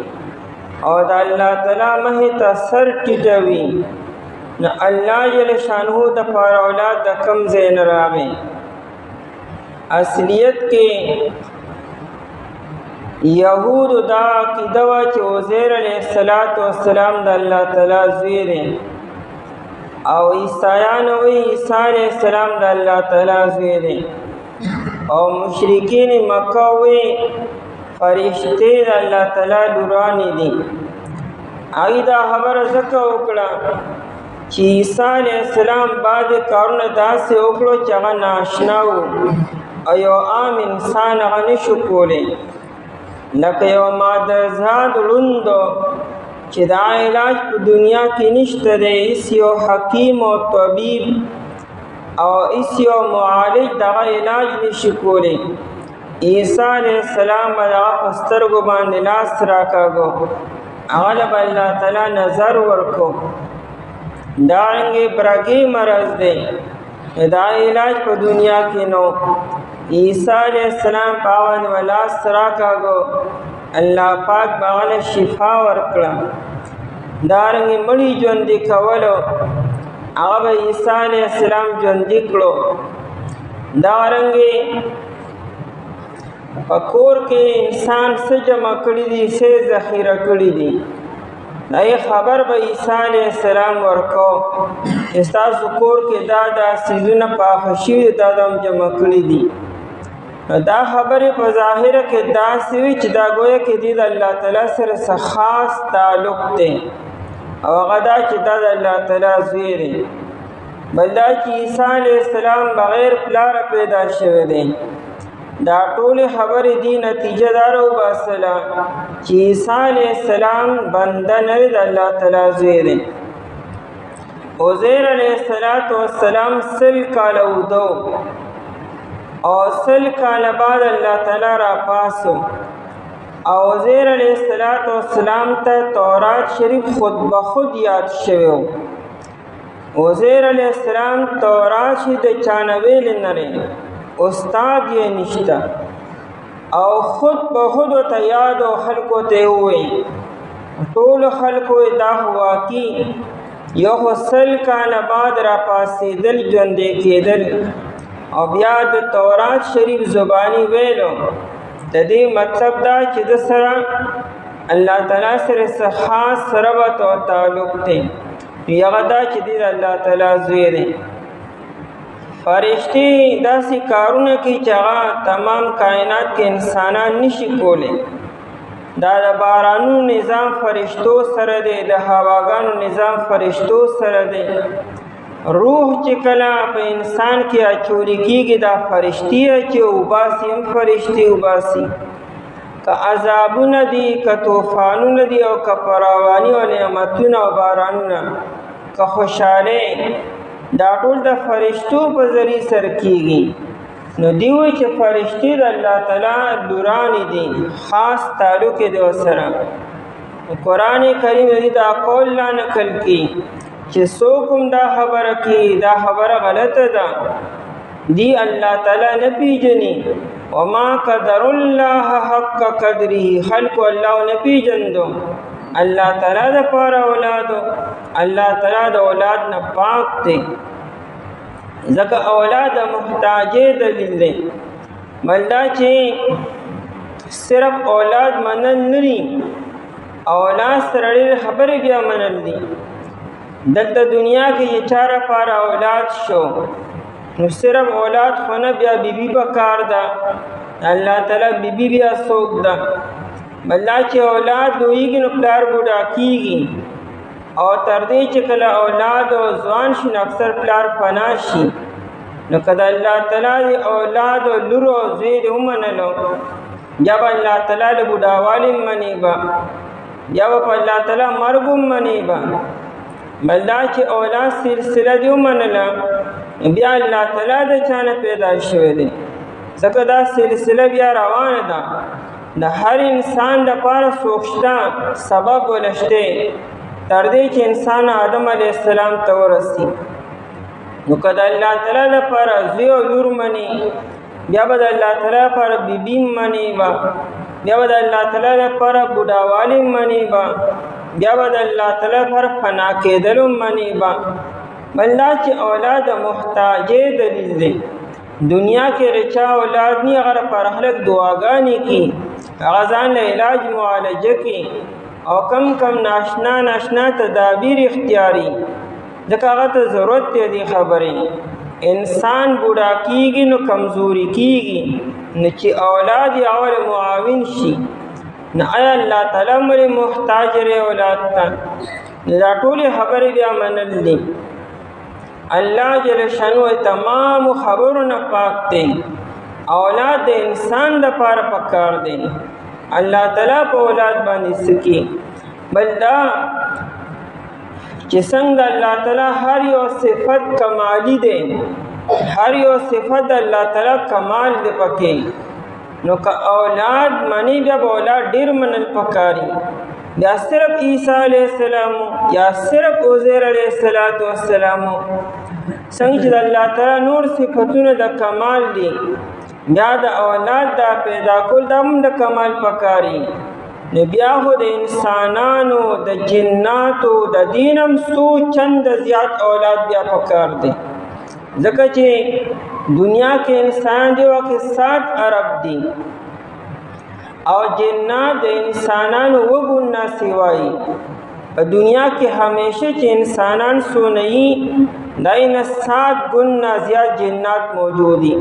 اور دا اللہ تعالی مہتا سر ٹٹوی نا اللہ جل شانہو دا پار اولاد دا کم زین راوے. اصلیت کے یہود دا کی دوا چی عزیر علیہ السلام دا اللہ تعالی زویر ہیں او عیسیان وی عیسیٰ علیہ السلام دا اللہ تعالی زویر ہیں او مشرکین مکہ وی فرشتے دا اللہ تعالی لورانی دی. آئی دا خبر زکا اکڑا چی عیسیٰ علیہ السلام بعد کارون دا سے اکڑو چگا ناشناو ایو عام انسان غنشو کولے لکه یو مادرزاد لندو چې دا علاج په دنیا کې نشته دی. اس یو حکیم او طبیب او اس یو معالج دغه علاج نشي کولی. عیسیٰ علیہ السلام دغه په سترګو باندې لاس راکاږو هغه به الله تعالی نظر ورکو. دارنګې برګي مرض دی دا علاج په دنیا کې نو. عیسیٰ علیہ السلام پاون ولا سرا کاغو اللہ پاک باغل شفا ورکڑا. دارنگی مڑی جوندی کولو آغا عیسیٰ علیہ السلام جوندی کلو. دارنگی پکور کے انسان سے جمع کری دی سے ذخیرہ کری دی نئی خبر با عیسیٰ علیہ السلام ورکو استاز کور کے دادا سیزون پاخشی دادم جمع کری دی. دا خبر په ظاهر کې دا سوي چې دا گویا کې د الله تعالی سره خاص تعلق دی او هغه دا چې دا د الله تعالی زوی دی بل دا چې عیسی علیه السلام بغیر پلار پیدا شوی دی. دا ټول خبر دی نتیجه دار او باسلا چې عیسی علیه السلام بنده نه د الله تعالی زوی دی. عزیر علیه السلام سل کاله ودو اور سل کال بعد اللہ تعالی را پاسو. او عزیر علیہ السلام تا تورات شریف خود بخود یاد شویو. عزیر علیہ السلام تورات شید چانویل نرے استاد یہ نشتا او خود بخود تا یاد و خلقو تے ہوئے طول خلقو دا ہوا کی یو سل کال بعد را پاسی دل جندے کے دل او بیا د تورات شریف زبانی ویلو. د دې مطلب دا چې د سره الله تعالی سره خاص ربط او تعلق دی. هغه دا چې د الله تعالی زوی دی. فرشتي داسې کارونه کوي چې هغه تمام کائنات کې انسانان نشي کولی. دا د بارانونو نظام فرشتو سره دی د هواګانو نظام فرشتو سره دی. روح چې کله په انسان کې اچولی کېږي دا فرشتي چې وباسي هم فرشتي وباسي. که عذابونه دي که طوفانونه دي او که فراواني او نعمتونه او بارانونه که خوشحالۍ دا ټول د فرشتو په ذریعه سره کېږي. نو دی وایي چې فرشتي د الله تعالی لورانې دي خاص تعلق یې د ورسره. قرآن کریم دا قول لا نقل کی چې څوک هم دا خبره کوي دا خبره غلطه ده دی اللہ تعالی نه پیژني وما قدر الله حق قدره خلق الله نه پیژندو اللہ تعالی د پاره اولادو اللہ تعالی د اولاد نه پاک دی ځکه اولاد محتاجې دلیل دی بلدا چې صرف اولاد منل نری اولاد سره خبرې بیا منل دي دلته دنیا کې یہ چاره پاره اولاد شو نو صرف اولاد خو نه بیا بیبي په کار ده الله تعالی بیبي بیا څوک ده بلدا چې اولاد لویږي نو پلار بوډا کیږي او تر دې چې کله اولاد او ځوان شي نو اکثر پلار فنا شي نو کله الله تعالی اولاد او لور او زوی دې ومنلو یا به الله تعالی له بوډاوالي منی با یا به الله تعالی مرګ منی با بلدا چې اولاد سلسله دې ومنله بیا الله تعالی د چانه پیدا شوی دی ځکه دا سلسله بیا روانه ده د هر انسان لپاره سوچتا سبب ولشته تر دې چې انسان آدم علیه السلام ته ورسي نو کله الله تعالی لپاره زوی او لور منی بیا به الله تعالی لپاره بیبي منی با بیا به الله تعالی لپاره بوډاوالی منی با بیا به الله تعالی لپاره فنا کېدل منی با بلدا چې اولاد محتاجې دلیل دی دنیا کې رچا اولاد نی اگر پر خلق دعاګانې کی غزان له علاج معالجه کی او کم کم ناشنا تدابیر اختیاری ځکه هغه ته ضرورت دی خبرې انسان بوډا کیږي نو کمزوري کیږي نو چې اولاد یې اول معاون شي نو آیا الله تعالی مری محتاج لري اولاد ته دا ټول خبرې بیا منل دي اللہ جل شانو تمام خبرونه پاک دی اولاد د انسان د پاره پکار دی الله تعالی په اولاد باندې سکی بلدا چې څنګه الله تعالی هر یو صفت کمالی دی هر یو صفت الله تعالی کمال دی پکې نو که اولاد معنی بیا اولاد ډیر منل پکاري یا صرف عیسی علیہ السلام یا صرف عزیر علیہ السلام څنګه چې الله تعالی نور صفاتونه د کمال دي بیا د اولاد دا پیدا کول د کمال پکاري نو بیا خو د انسانانو د جناتو د دینم سو چند زیات اولاد بیا پکار دي ځکه چې دنیا کې انسان دی واکه 60 ارب دي او جنات د انسانانو وګنا سیوای په دنیا کې همیشه چې انسانان سونئی داینه 7 گنا زیات جنات موجودی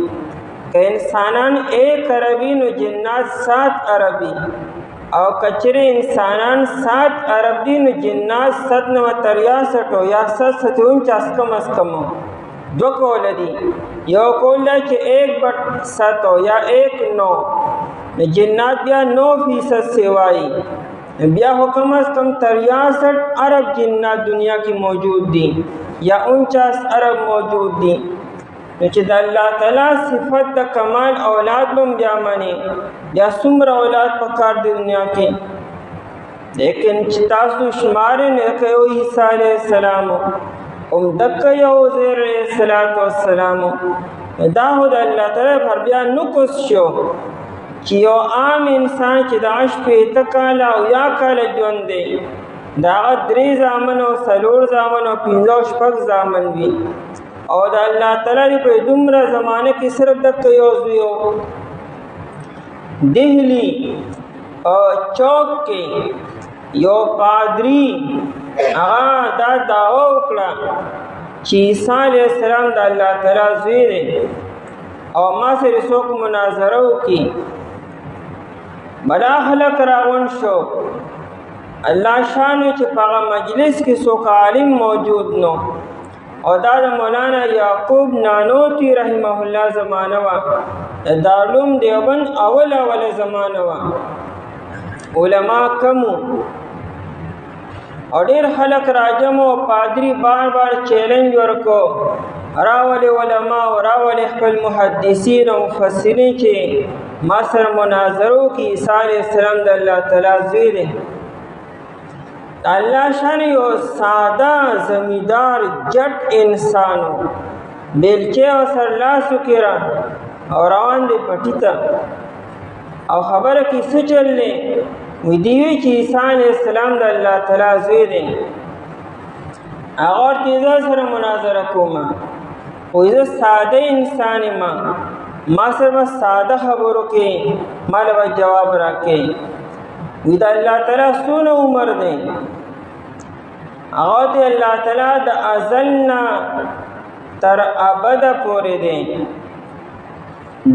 کہ انسانان 1 اربی نو جنات 7 اربی او کچره انسانان 7 ارب دی نو جنات 763 یا 749 کم از کم دو کول دی یو کول دی چې 1/7 یا 1/9 جنات بیا 9% سیوائی بیا حکم از کم 63 ارب جنات دنیا کی موجود دی یا 49 ارب موجود دی چې د الله تعالی صفت د کمال اولاد بم بیا مانی یا څومره اولاد پکار دی دنیا کې لیکن چې تاسو شمار نه کوي عیسی علیہ السلام دک یو عزیر علیہ السلام دا هو د الله تعالی پر بیا نقص شو چې یو عام انسان چې د 8 کاله او یا کاله ژوند دی دا 3 زامن او 4 زامن او 15 شپږ زامن وي او د الله تعالی په دومره زمانه کې صرف د یو زیو دهلی او چوک کې یو پادری هغه دا دعوا وکړه چې عیسی علیہ السلام د الله تعالی زوی دی او ما سره څوک مناظره وکړي بڑا خلق راغون شو الله شانو چې په مجلس کې څوک عالم موجود نو او دا د مولانا یعقوب نانوتی رحمه الله زمانه وا دارالعلوم دیوبند اول زمانه وا علما کمو اور ډیر خلق راجم او پادری بار بار چیلنج ورکو راول علماء او راول خپل محدثین او مفسرین چې ما سره مناظرو کې عیسی علیہ السلام د الله تعالی زوی دی الله شان یو ساده زمیدار جټ انسانو بیلچه او سرلاسو کې را او روان دی پټي ته او خبره کې څه چل دی وی دی وی چې عیسی علیه السلام د الله تعالی زوی دی هغه ورته زه سره مناظره کوم وی زه ساده انسان یم ما سره به ساده خبرو کې مال به جواب راکې وی د الله تعالی څونه عمر دی هغه د الله تعالی د ازل نه تر ابد پورې دی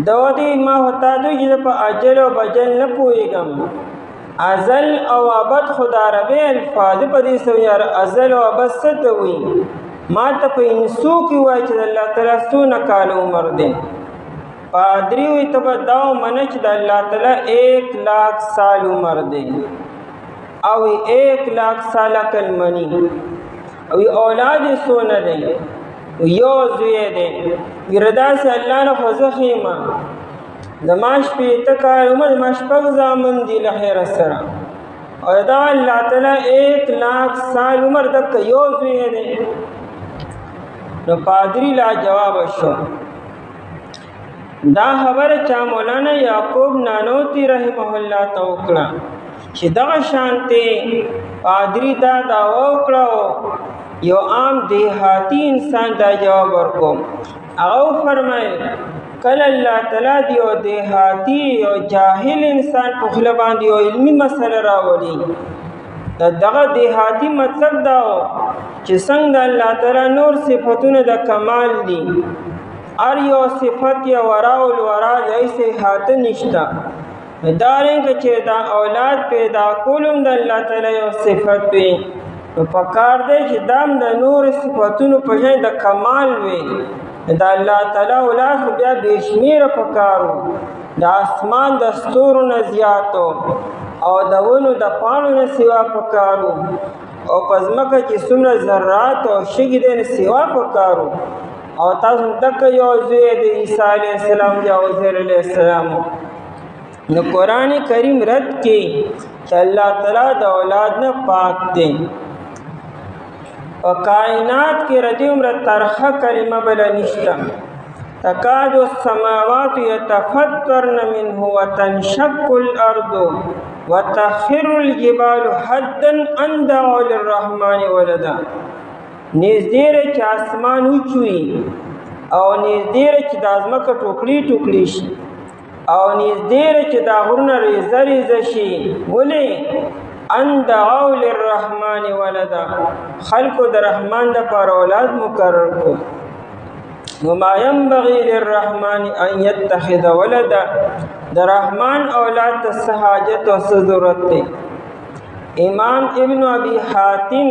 دودی ما ہوتا دو چې په اجل او بجل نه پوهېږم ازل او ابد خدا ربی الفاظ په دې سو یار ازل او ابد څه ته وایي ما ته په انسو کې وایي چې الله تعالی څونه کال عمر دی پادری وی ته به دا ومنه چې د الله تعالی 1,00,000 سال عمر دی او 1,00,000 سال عقل مني او اولاد یې څونه دی یو زوی دی وردا سه الله نه خوځخیما زما شپېته کال عمر زما شپږ زامن دي له خیره سره او دا الله تعالی 1,00,000 سال عمر دک یو زوی دی نو پادری لا جواب شو دا خبره چا مولانا یعقوب نانوتی رحمه الله ته وکړه چې دغه شانته پادری دا وکړو یو عام دیہاتی انسان دا جواب ورکو هغه فرمایي کله الله تعالی دیو دیہاتی او جاهل انسان په خپل باندې یو علمي مسله راوړي دغه دیہاتی مطلب دا چې څنګه الله تعالی نور صفاتونه د کمال دي ار یو صفت یا وراء الورا ایسے هات نشتا دارنګ چې دا اولاد پیدا کولم د الله تعالی یو صفت وي په پکار دی چې دام د نور صفاتونو په ځای د کمال وي د الله تعالی اولاد بیا بشمیره پکارو د اسمان د ستورو نه زیاتو او د ونو د پاڼو نه سوا پکارو او پزمکه چې څومره ذرات او شګې دې نه سوا پکارو او تاسو دک یو زوی د عیسی علیه السلام یا عزیر علیه السلام نو قرآن کریم رد کی چې الله تعالی د اولاد نه پاک دی او کائنات کې ردی عمر ترخه کلمه بل نشته تکاد السماوات يتفطرن منه وتنشق الارض وتخر الجبال حدا ان دعوا للرحمن ولدا نږدې چې اسمان وچوي او نږدې چې د ازمکه ټوکړي ټوکړي شي او نږدې چې د غرونه ریزه ریزه شي ولې ان دعوا للرحمن ولدا خلق د رحمان د پر اولاد مقرر کو وما ينبغي للرحمن ان يتخذ ولدا د رحمان اولاد ته حاجت او ضرورت دی امام ابن ابي حاتم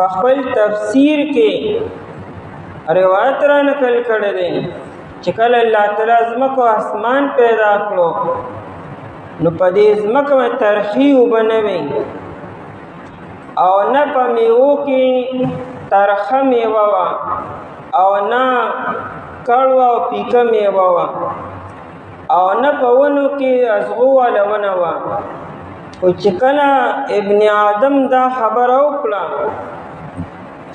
خپل تفسیر کې روایت را نقل کړی دی چې کله الله تعالی زمکو اسمان پیدا کړو نو په دې زمکو ترخی وبنوي او نه په میوه کې ترخه میوه وا او نه کړو او پیکه میوه وا او نه په ونو کې ازغو ولا ونه وا او چې کله ابن آدم دا خبر وکړه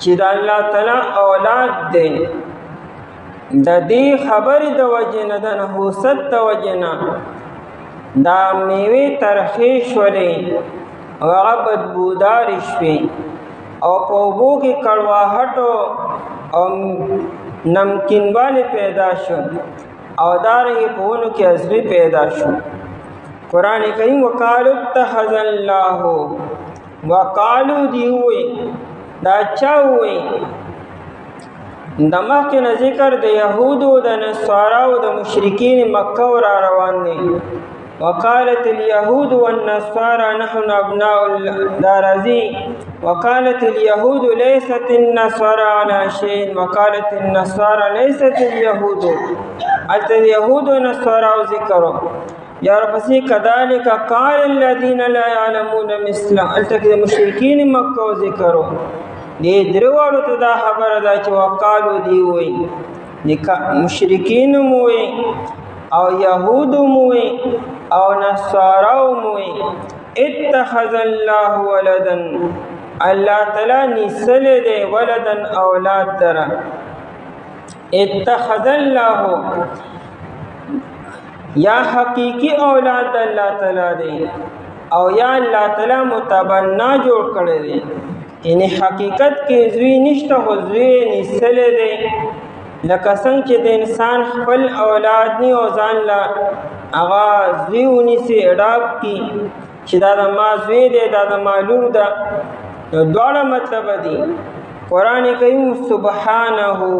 چې د الله تعالی اولاد دی د دې خبرې د وجې نه د نحوست د وجې نه دا میوې ترخې شولې او هغه بدبودارې شوې او په اوبو کې کړواهټ او نمکینوالی پیدا شو او دارنګې په ونو کې عضوې پیدا شو قرآن کریم وقالوا اتخذ الله وقالوا دی وی دا چا وی د مخکې نه ذکر د یهودو د نصاراو د مشرکین مکه را روان دي وقالت اليهود والنصارى نحن ابناء الدارزي وقالت اليهود ليست النصارى على شيء وقالت النصارى ليست اليهود اليهود والنصارى ذكروا یا پسې کذالک قال الذين لا يعلمون مثل التک مشرکین مکه ذکروا دې درواړو ته دا خبره ده چې وقالو دی وای مشرکین مو او يهود مو او نصارا مو اتخذ الله ولدا الله تعالی نسل دې ولدن اولاد درا اتخذ الله یا حقیقی اولاد اللہ تعالی دے او یا اللہ تعالی متبنا جوړ کړی دی یعنی حقیقت کې زوی نشته خو زوی نیسلی دی لکه څنګه چې د انسان خپل اولاد نی او ځان له هغه زوی ونیسي اډاپ کړي چې دا د ما زوی دی دا د ما لور ده نو دواړه مطلب دي قرآن کریم سبحانه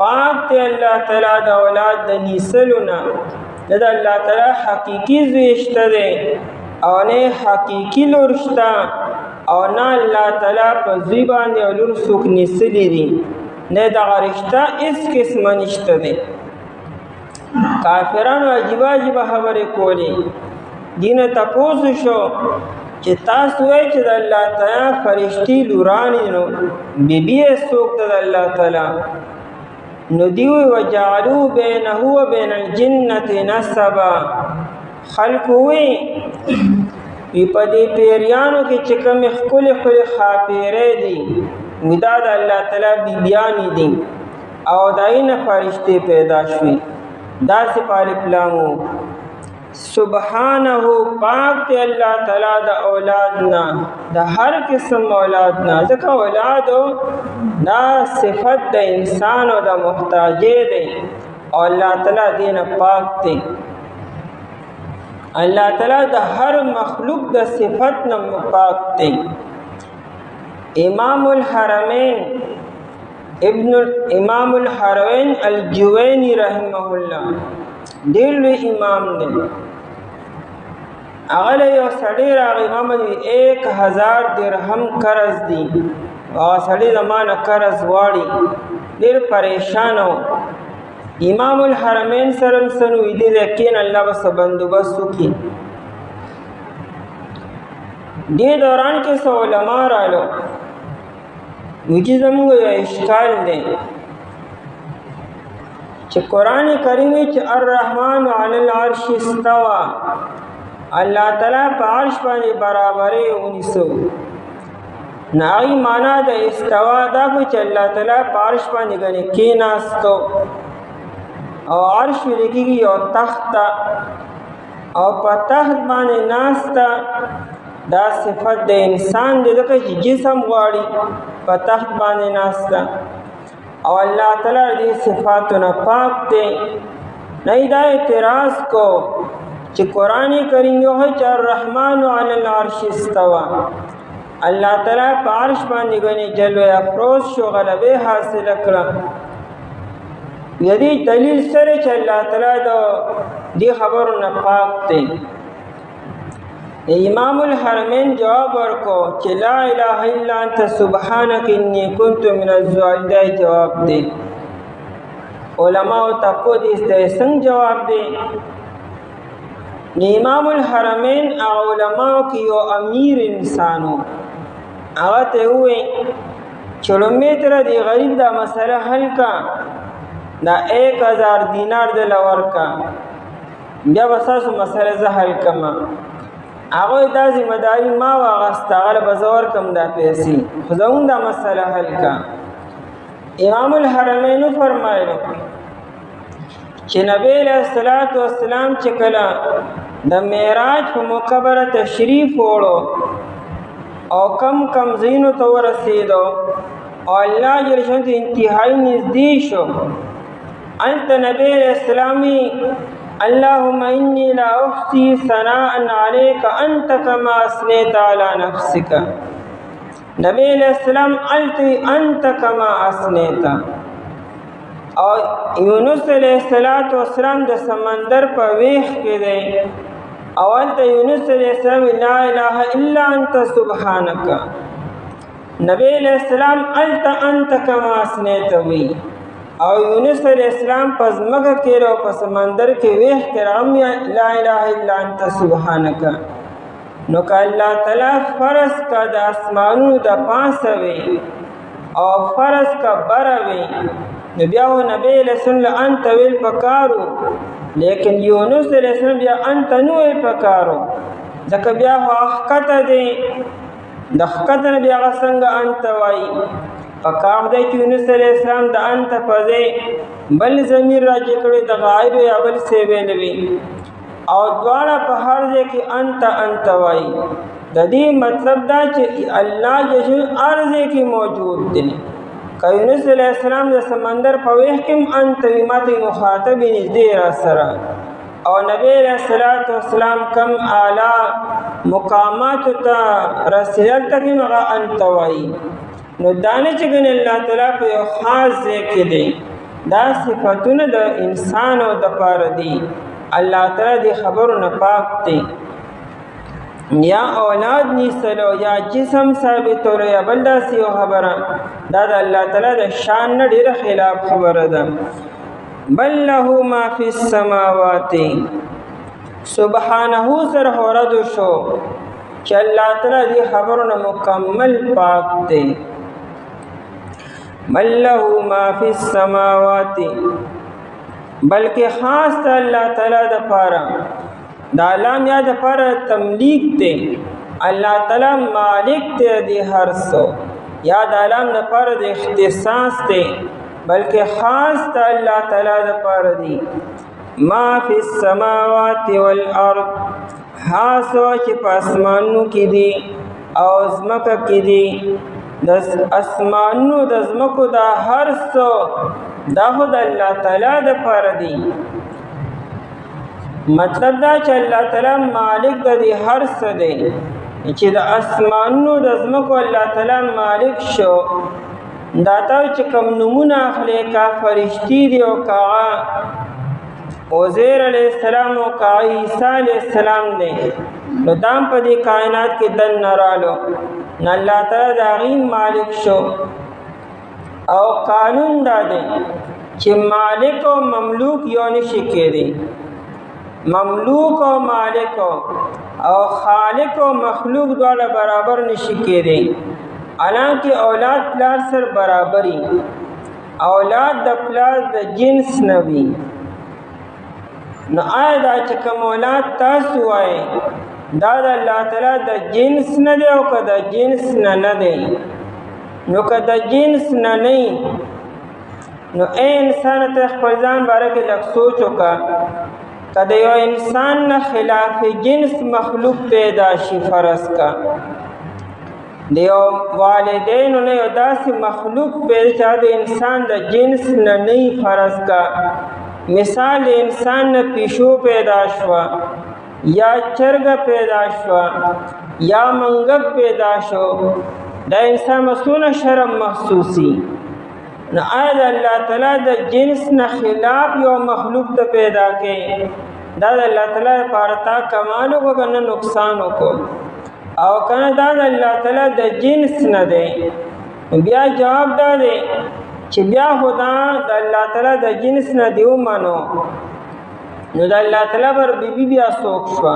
پاک دی الله تعالی د اولاد د نیسلو نه د الله تعالی حقیقي زوی شته دی او نه حقیقي لور شته او نه الله تعالی په زوی باندې او لور څوک نیسلی دي نه دغه رشته هېڅ قسمه نشته دی کافرانو عجیبه عجیبه خبرې کولې دې نه تپوس شو چې تاسو وایئ چې د الله تعالی فرشتي لورانې نو بیبي یې څوک ده د الله تعالی نو دوی وجعلوا بینه و بین الجنة نسبا خلق وی په دې پیریانو کې چې کومې ښکلې ښکلې ښاپېرې دي وي دا د الله تعالی بیبیانې دي او د هغې نه فرشتې پیدا شوي داسې په الف لام و سبحانه پاک دی الله تعالی د اولاد نه د هر قسم اولاد نه ځکه اولاد دا صفت د انسان او د محتاجې دی او الله تعالی دې نه پاک دی الله تعالی د هر مخلوق د صفت نه پاک دی امام الحرمین الجوینی رحمه الله ډېر لوی امام دی هغه له یو سړی راغی امام وی 1000 درهم قرض دی هغه سړی زما نه قرض غواړي ډېر پریشان و امام الحرمین سره څه نو ویلي دی کښېنه الله به څه بندوبست وکړي دې دوران کې څه علما رالو وی چې زموږ یو اشکال دی چې قرآن کریم چې الرحمن علی العرش استوى الله تعالی په عرش باندې برابرې ونیسو ناغي معنا د استوا دا چې الله تعالی په عرش باندې غني کېناستو او عرش لګي یو تخت او په تخت باندې ناستا دا صفت د انسان دی ځکه چې جسم غواړي په تخت باندې ناستا او الله تعالی دې صفاتونه پاک دی نه دا اعتراض کو چې قرآن کریم یو چې الرحمن علی العرش استوى الله تعالی په عرش باندې غني جلوه افروز شو غلبه حاصل کړه یدي دلیل سره چې الله تعالی دې خبرونه پاک دی امام الحرمین جواب ورکو چې لا اله الا انت سبحانك انی كنت من الظالمین جواب دی علماء تاسو دې څنګه جواب دی امام الحرمین علماء کې یو امیر انسانو هغه ته وې چلومتر دی غریب دا مسله حل کا دا 1000 دینار د لور کا بیا وساسو مسله زه حل کما هغه دا ذمہ داری ما واغسته هغه بزور کم دا پیسې خو زموږ دا مسله حل کا امام الحرمین فرمایلو چې نبی علیہ الصلوۃ والسلام چې کله د معراج په موقع بر تشریف وړو او کم زینو ته ورسېدو او الله جل شانه انتهایی نږدې شو انت نبی علیہ السلام اللهم انی لا احصی ثناء علیک انت کما اثنیت علی نفسک نبی علیہ السلام انت کما اثنیت او یونس علیہ السلام د سمندر په ویخ کې دی اول ته یونس علیہ السلام لا اله الا انت سبحانك نبی علیہ السلام انت کما اثنیت وی او یونس علیہ السلام پس مکه کې او په سمندر کې ویخ کې رام لا اله الا انت سبحانك نو که الله تعالی فرض کا د اسمانونو د پاسه وی او فرض کا بره وی بیا نبی علیہ السلام انت ویل پکارو لیکن یونس علیہ السلام بیا انت نو ویل پکارو ځکه بیا خو حقیقت دی د حقیقت بیا څنګه انت وای پکار دی چې یونس علیه السلام د انت په بل ضمیر راجع کړی د غایب یا بل څه ویل وي او دواړه په هر ځای کې انت وایي. د دې مطلب دا چې الله جل هر ځای کې موجود دی. که یونس علیه السلام د سمندر په ویښ کې انت وي ماته مخاطب نږدې را سره او نبی علیہ السلام کم اعلی مقامات ته رسیدل تکي هغه انت وایي. نو دانه چې ګنې الله تعالی په یو خاص ځای کې دی دا صفتونه د انسان او د پاره دي. الله تعالی دی خبرو نه پاک دی. یا اولاد نیسلو یا جسم ثابتولو یا بل داسې یو خبره دا د الله تعالی د شان نه ډېره خلاف خبره ده. بل له ما فی السماوات سبحانه سره رد شو چې الله تعالی دی خبرو نه مکمل پاک دی. بل له ما فی السماوات بلکې خاص ته الله تعالی د پاره دا لام یا د پاره تملیک دی. الله تعالی مالک دی د هر څه یا د لام د پاره د اختصاص دی بلکې خاص ته الله تعالی د پاره دی. ما فی السماوات والارض حاصو چې په اسمانونو کې دي او ځمکه کې دي. د اسمانونو د ځمکو دا هر څه دا خو د الله تعالی د پاره دی. مطلب دا چې الله تعالی مالک د دې هر څه دی چې د اسمانونو د ځمکو الله تعالی مالک شو. دا ته چې کوم نمونه اخلي کا فرشتي دی او کا عزیر علیہ السلام او کا عیسی علیہ السلام دی نو دام په دې کائنات کې دن نرالو نه الله تعالی د هغې مالک شو. او قانون دا دی چې مالک او مملوک یو نشي کېدی. مملوک او مالک او خالق او مخلوق دواړه برابر نشي کېدی. حالانکه اولاد پلار سره برابري اولاد د پلار د جنس نه وي. نو آیا دا چې کوم اولاد تاسو وایي دا د الله تعالی د جنس نه دی او که د جنس نه دی؟ نو که د جنس نه نه نو اے انسان ته خپل ځان باره کې لږ سوچ وکړه. که د یو انسان نه خلاف جنس مخلوق پیدا شي فرض کا د یو والدینو نه یو داسې مخلوق پیدا چې د انسان د جنس نه نه فرض کا مثال انسان نه پیشو پیدا شوه یا چرګه پیدا شوه یا منګک پیدا شو دا انسان مسونه شرم محسوسی. نو آیا د الله تعالی د جنس نه خلاف یو مخلوق ته پیدا کې دا د الله تعالی لپاره تا کمال وکړه که نه نقصان وکړو او که نه دا د الله تعالی د جنس نه دی؟ بیا جواب دا دی چې بیا خو دا د الله تعالی د جنس نه دی ومنو نو د الله تعالی پر بیبي بیا څوک شوه.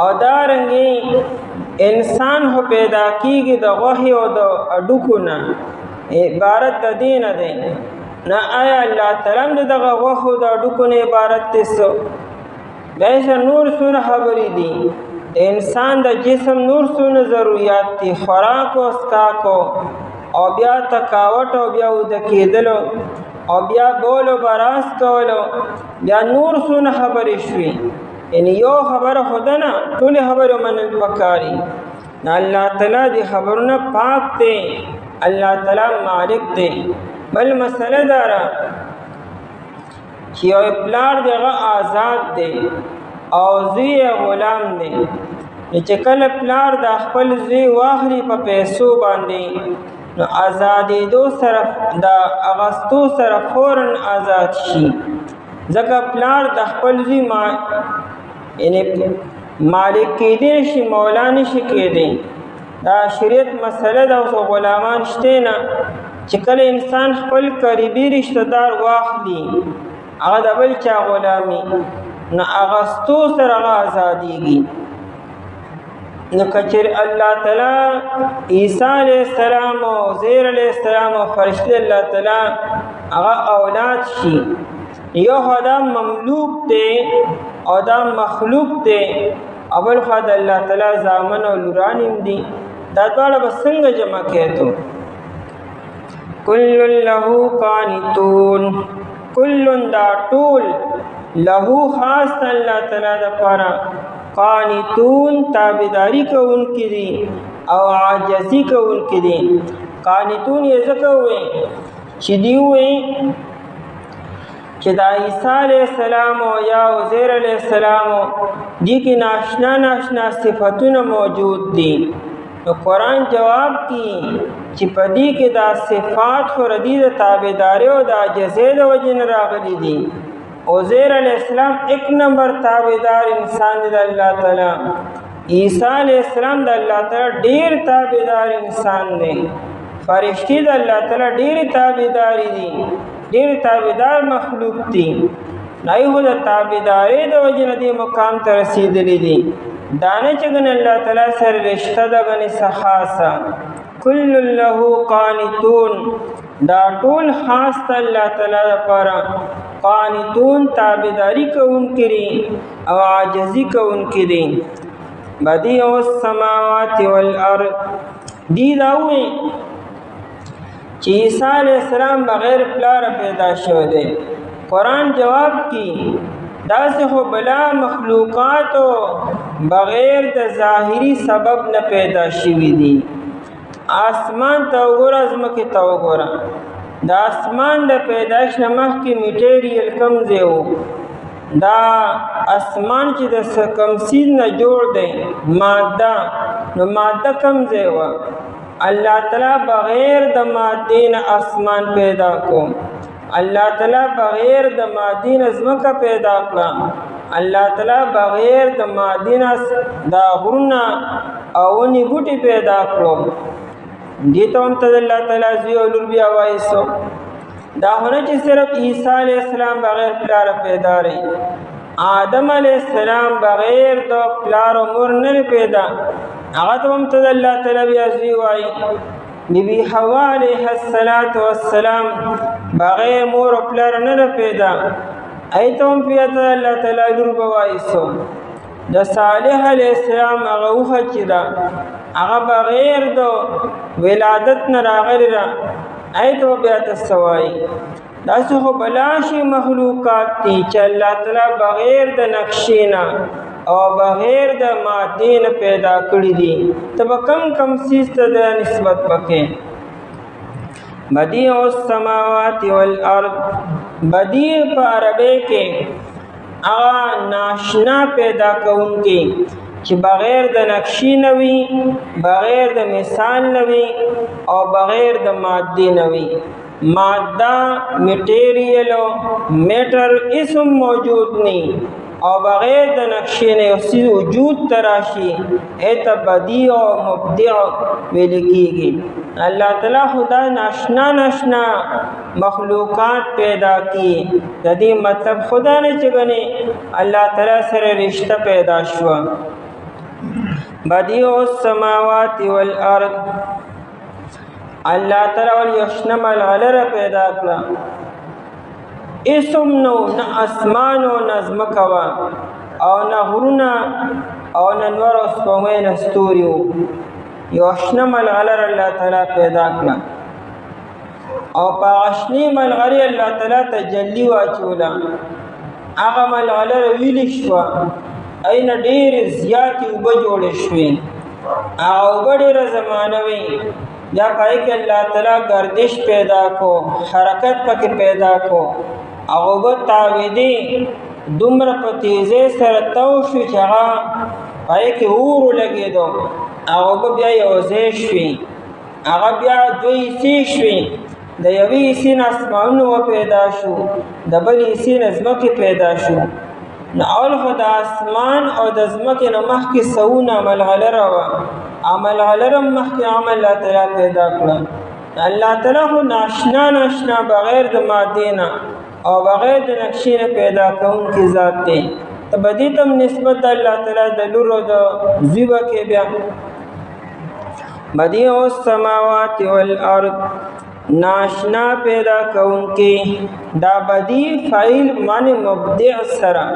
او دارنګې انسان خو پیدا کېږي د غوښې او د هډوکو نه عبارت د دې نه دی. نه آیا الله تعالی هم د دغه غوښو د هډوکو نه عبارت دی څه؟ بیا نور څونه خبرې دي. د انسان د جسم نور څونه ضروریات دي خوراک او څښاکو او بیا تکاوټ او بیا اوده کېدلو او بیا بول و براس کولو بیا نور څونه خبرې شوي. یعنی یو خبره خو ده نه ټولې خبرې منل پکاري. نه الله تعالی دې خبرونه پاک دی الله تعالی مالک دی. بل مسله دا ده چې یو پلار دی هغه آزاد دی او زوی غلام دی. چې کله پلار د خپل زوی واخلي په پیسو باندې نو آزادېدو سره د اغستو سره فوراً آزاد شي ځکه پلار د خپل زوی یعنی مالک کېدی نشي مولا نشي کېدی. دا شریعت مسله ده. اوس غلامان شته نه چې کله انسان خپل قریبي رشته دار واخلي هغه د بل چا غلامي نو اغستو سره هغه آزادېږي. نو کچر الله تعالی عیسی علیہ السلام او عزیر علیہ السلام او فرشتي الله تعالی هغه اولاد شي یو خدا مملوک دی او دا مخلوق دی اول خدا الله تعالی زامن او لورانیم دي دا ټول به څنګه جمع کېدو؟ کل له قانتون، کل دا ټول له خاص الله تعالی د پاره قانتون تابعداری کوونکي دي او عاجزي کوونکي دي. قانتون یې ځکه وایي چې دی وایي چې د عیسی علیه السلام او یا عزیر علیه السلام دي کې ناشنا ناشنا صفتونه موجود دي. نو قرآن جواب کی چې په دې کې دا صفات خو ردی د تابعداري او د عاجزۍ د وجې نه راغلي دي. عزیر علیہ السلام ایک نمبر تابعدار انسان دی د الله تعالی. عیسی علیہ السلام د الله تعالی ډیر تابعدار انسان دی. فرشتي د الله تعالی ډیر تابعدار دي، ډیر تابعدار مخلوق دي. نه یو د تابعداري د وجې نه دې مقام ته رسېدلي دي. دانه چې ګنې الله تعالی سره رشته ده ګنې څه خاصه. کل له قانتون دا ټول خاص ته الله تعالی لپاره قانتون تابعداری کوونکي دي او عاجزي کوونکي دي. بدیع السماوات والارض دی دا وایي چې عیسی علیہ السلام بغیر پلاره پیدا شوی دی. قرآن جواب کی داسې خو بلا مخلوقاتو بغیر د ظاهري سبب نه پیدا شوي دي. آسمان ته وګوره، ځمکې ته وګوره. د آسمان د پیدایش نه مخکې میټیریل کم ځای و. دا آسمان چې د کم سیز نه جوړ دی ماده، نو ماده کم ځای وه. الله تعالی بغیر د مادې نه آسمان پیدا کو. الله تعالی بغیر د مادې نه ځمکه پیدا کړه. الله تعالی بغیر د مادې نه دا غرونه او ونې بوټي پیدا کړو. دې ته هم ته د الله تعالی زوی او لور بیا وایسو. دا هونه چې صرف عیسی علیہ السلام بغیر پلاره پیدا رہی. آدم علیہ السلام بغیر د پلار او مور نه پیدا، هغه ته هم ته د الله تعالی بیا زوی وایي. بی بی حوا علیہ السلام بغیر مور او پلار نه پیدا، ایته هم بیا ته الله تعالی لور بوایسو. د صالح علیہ السلام هغه وخت چې دا هغه بغیر د ولادت نه راغلی را، ایته بیا تسوای. داسې خو بلاشي مخلوقات دي چې الله تعالی بغیر د نقشې نه او بغیر د مادې نه پیدا کړي دي. ته به کم سیز ته د نسبت وکې. بدیع السماوات والارض، بدیع په عربی کې هغه ناشنا پیدا کوونکی چې بغیر د نقشې نه وي، بغیر د مثال نه وي او بغیر د مادې نه وي. ماده میټیریل او میټر اسم موجود نه او بغیر د نقشې نه یو څیز وجود ته راشي، ایته بدیع او مبدع ویل کېږي. الله تعالی خدا ناشنا مخلوقات پیدا کی. د دې مطلب خدا نه چې ګنې الله تعالی سره رشته پیدا شوه. بدیع السماوات والارض، الله تعالی ول یشنم الغلره پیدا کړه. اسم نو نه اسمان او نه ځمکه وه او نه غرونه او نه نور او سپوږمۍ نه ستوري وو. یشنم الغلره الله تعالی پیدا کړه او په اشنی ملغلرې الله تعالی تجلی واچوله. هغه ملغلره ویلې شوه، اینه ډېرې زیاتې اوبه جوړې شوې. هغه اوبه ډېره زمانوي. یا پای کې الله تعالی گردش پیدا کو، حرکت پکې پیدا کو. هغه اوبه تاویدې دومره په تیزۍ سره تو شو چې هغه پای کې اور ولګېدو. هغه اوبه بیا یو ځای شوې، هغه بیا دوه حصې شوې. د یوې حصې نه اسمانونه وپیدا شو، د بلې حصې نه ځمکې پیدا شو. نو اول خو د اسمان او د ځمکې نه مخکې سوونه ملغلره وه. ملغلره مخکې عمل الله تعالی پیدا کړه. الله تعالی خو ناشنا بغیر د مادې نه او بغیر د نقشې نه پیدا کوونکی ذات دی. ته به دې ته نسبت د الله تعالی د لور او د زوی وکې. بیا بدیع السماوات والارض، ناشنا پیدا کوونکی. دا بدیع فعیل معنی مبدع سره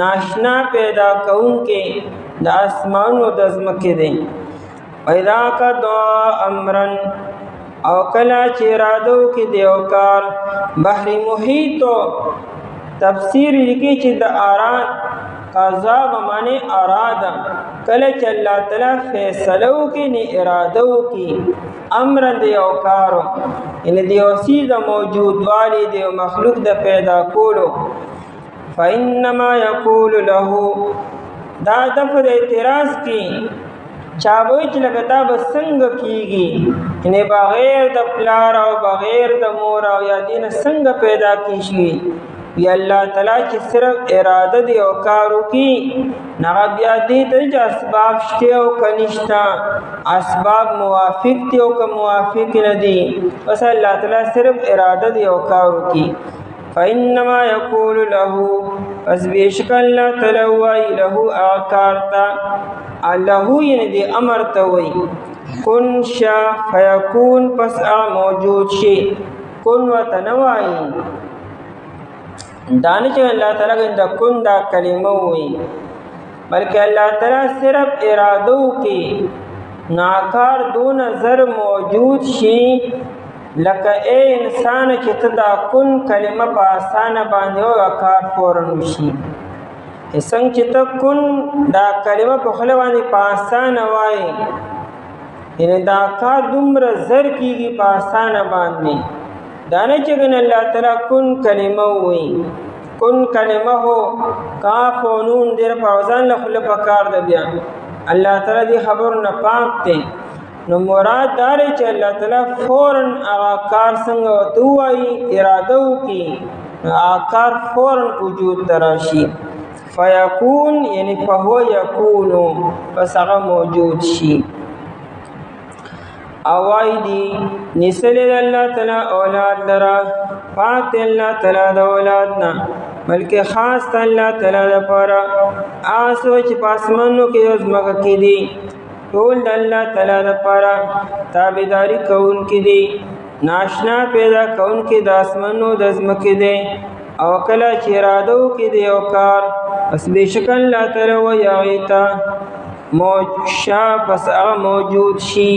ناشنا پیدا کوونکی د اسمان او د ځمکې دی. پیدا قضا امرن، او کله چې ارادو کې دیو کار بحر محیط تفسیر لیکي چې د اراد قضا بمعنی اراده کله چې الله تعالی فیصلو کې نه ارادو کې امر دیو کارو ان دیو سیز موجود والی دیو مخلوق د پیدا کولو فإنما يقول له دا دفع اعتراض کی چاوی چې لکه دا به څنګه کیږي یعنی بغیر د پلار او بغیر د مور او یا دین څنګه پیدا کیږي یا الله تعالی چې صرف اراده دی او کارو کی نه بیا دې ته اسباب شته او کنيشتا اسباب موافق دي او که موافق نه دي بس الله تعالی صرف اراده دی او کارو کی فإنما يقول له پس بیشک اللہ تعالی وی له آکارتا له یعنی دی امر توی کن شا فیکون پس موجود شی کن و تنوائی دانے چاہے اللہ تعالی گندہ کن دا کلمہ ہوئی بلکہ اللہ تعالی صرف ارادو کی ناکار دون ذر موجود شی لکه اے انسان چې ته دا کن کلمه په اسانه باندې او کار فورن وشي څنګه چې ته کن دا کلمه په خله باندې په اسانه وایي یعنی دا کار دومره زر کیږي په اسانه باندې دا نه چې ګن الله تعالی کن کلمه وایي کن کلمه هو کاف او نون دې په ځان له خله په کار د بیا الله تعالی دې خبر نه پاک دی نو مراد داري چې الله تعالی فورن هغه کار څنګه توای اراده وکي هغه کار فورن وجود تراشي فیکون یعنی فهو یکون پس هغه موجود شي اوای دی نسل الله تعالی اولاد درا پاک الله تعالی د اولاد نه بلکې خاص الله تعالی لپاره آسو چې پاسمنو کې یزمګه کې دي ټول د الله تعالی لپاره تابعداري کوونکي دي ناشنا پیدا کوونکي د اسمنو د ځمکې دي او کله چې ارادو کې دی او کار پس بشک الله تعالی و یغیتا موجود شي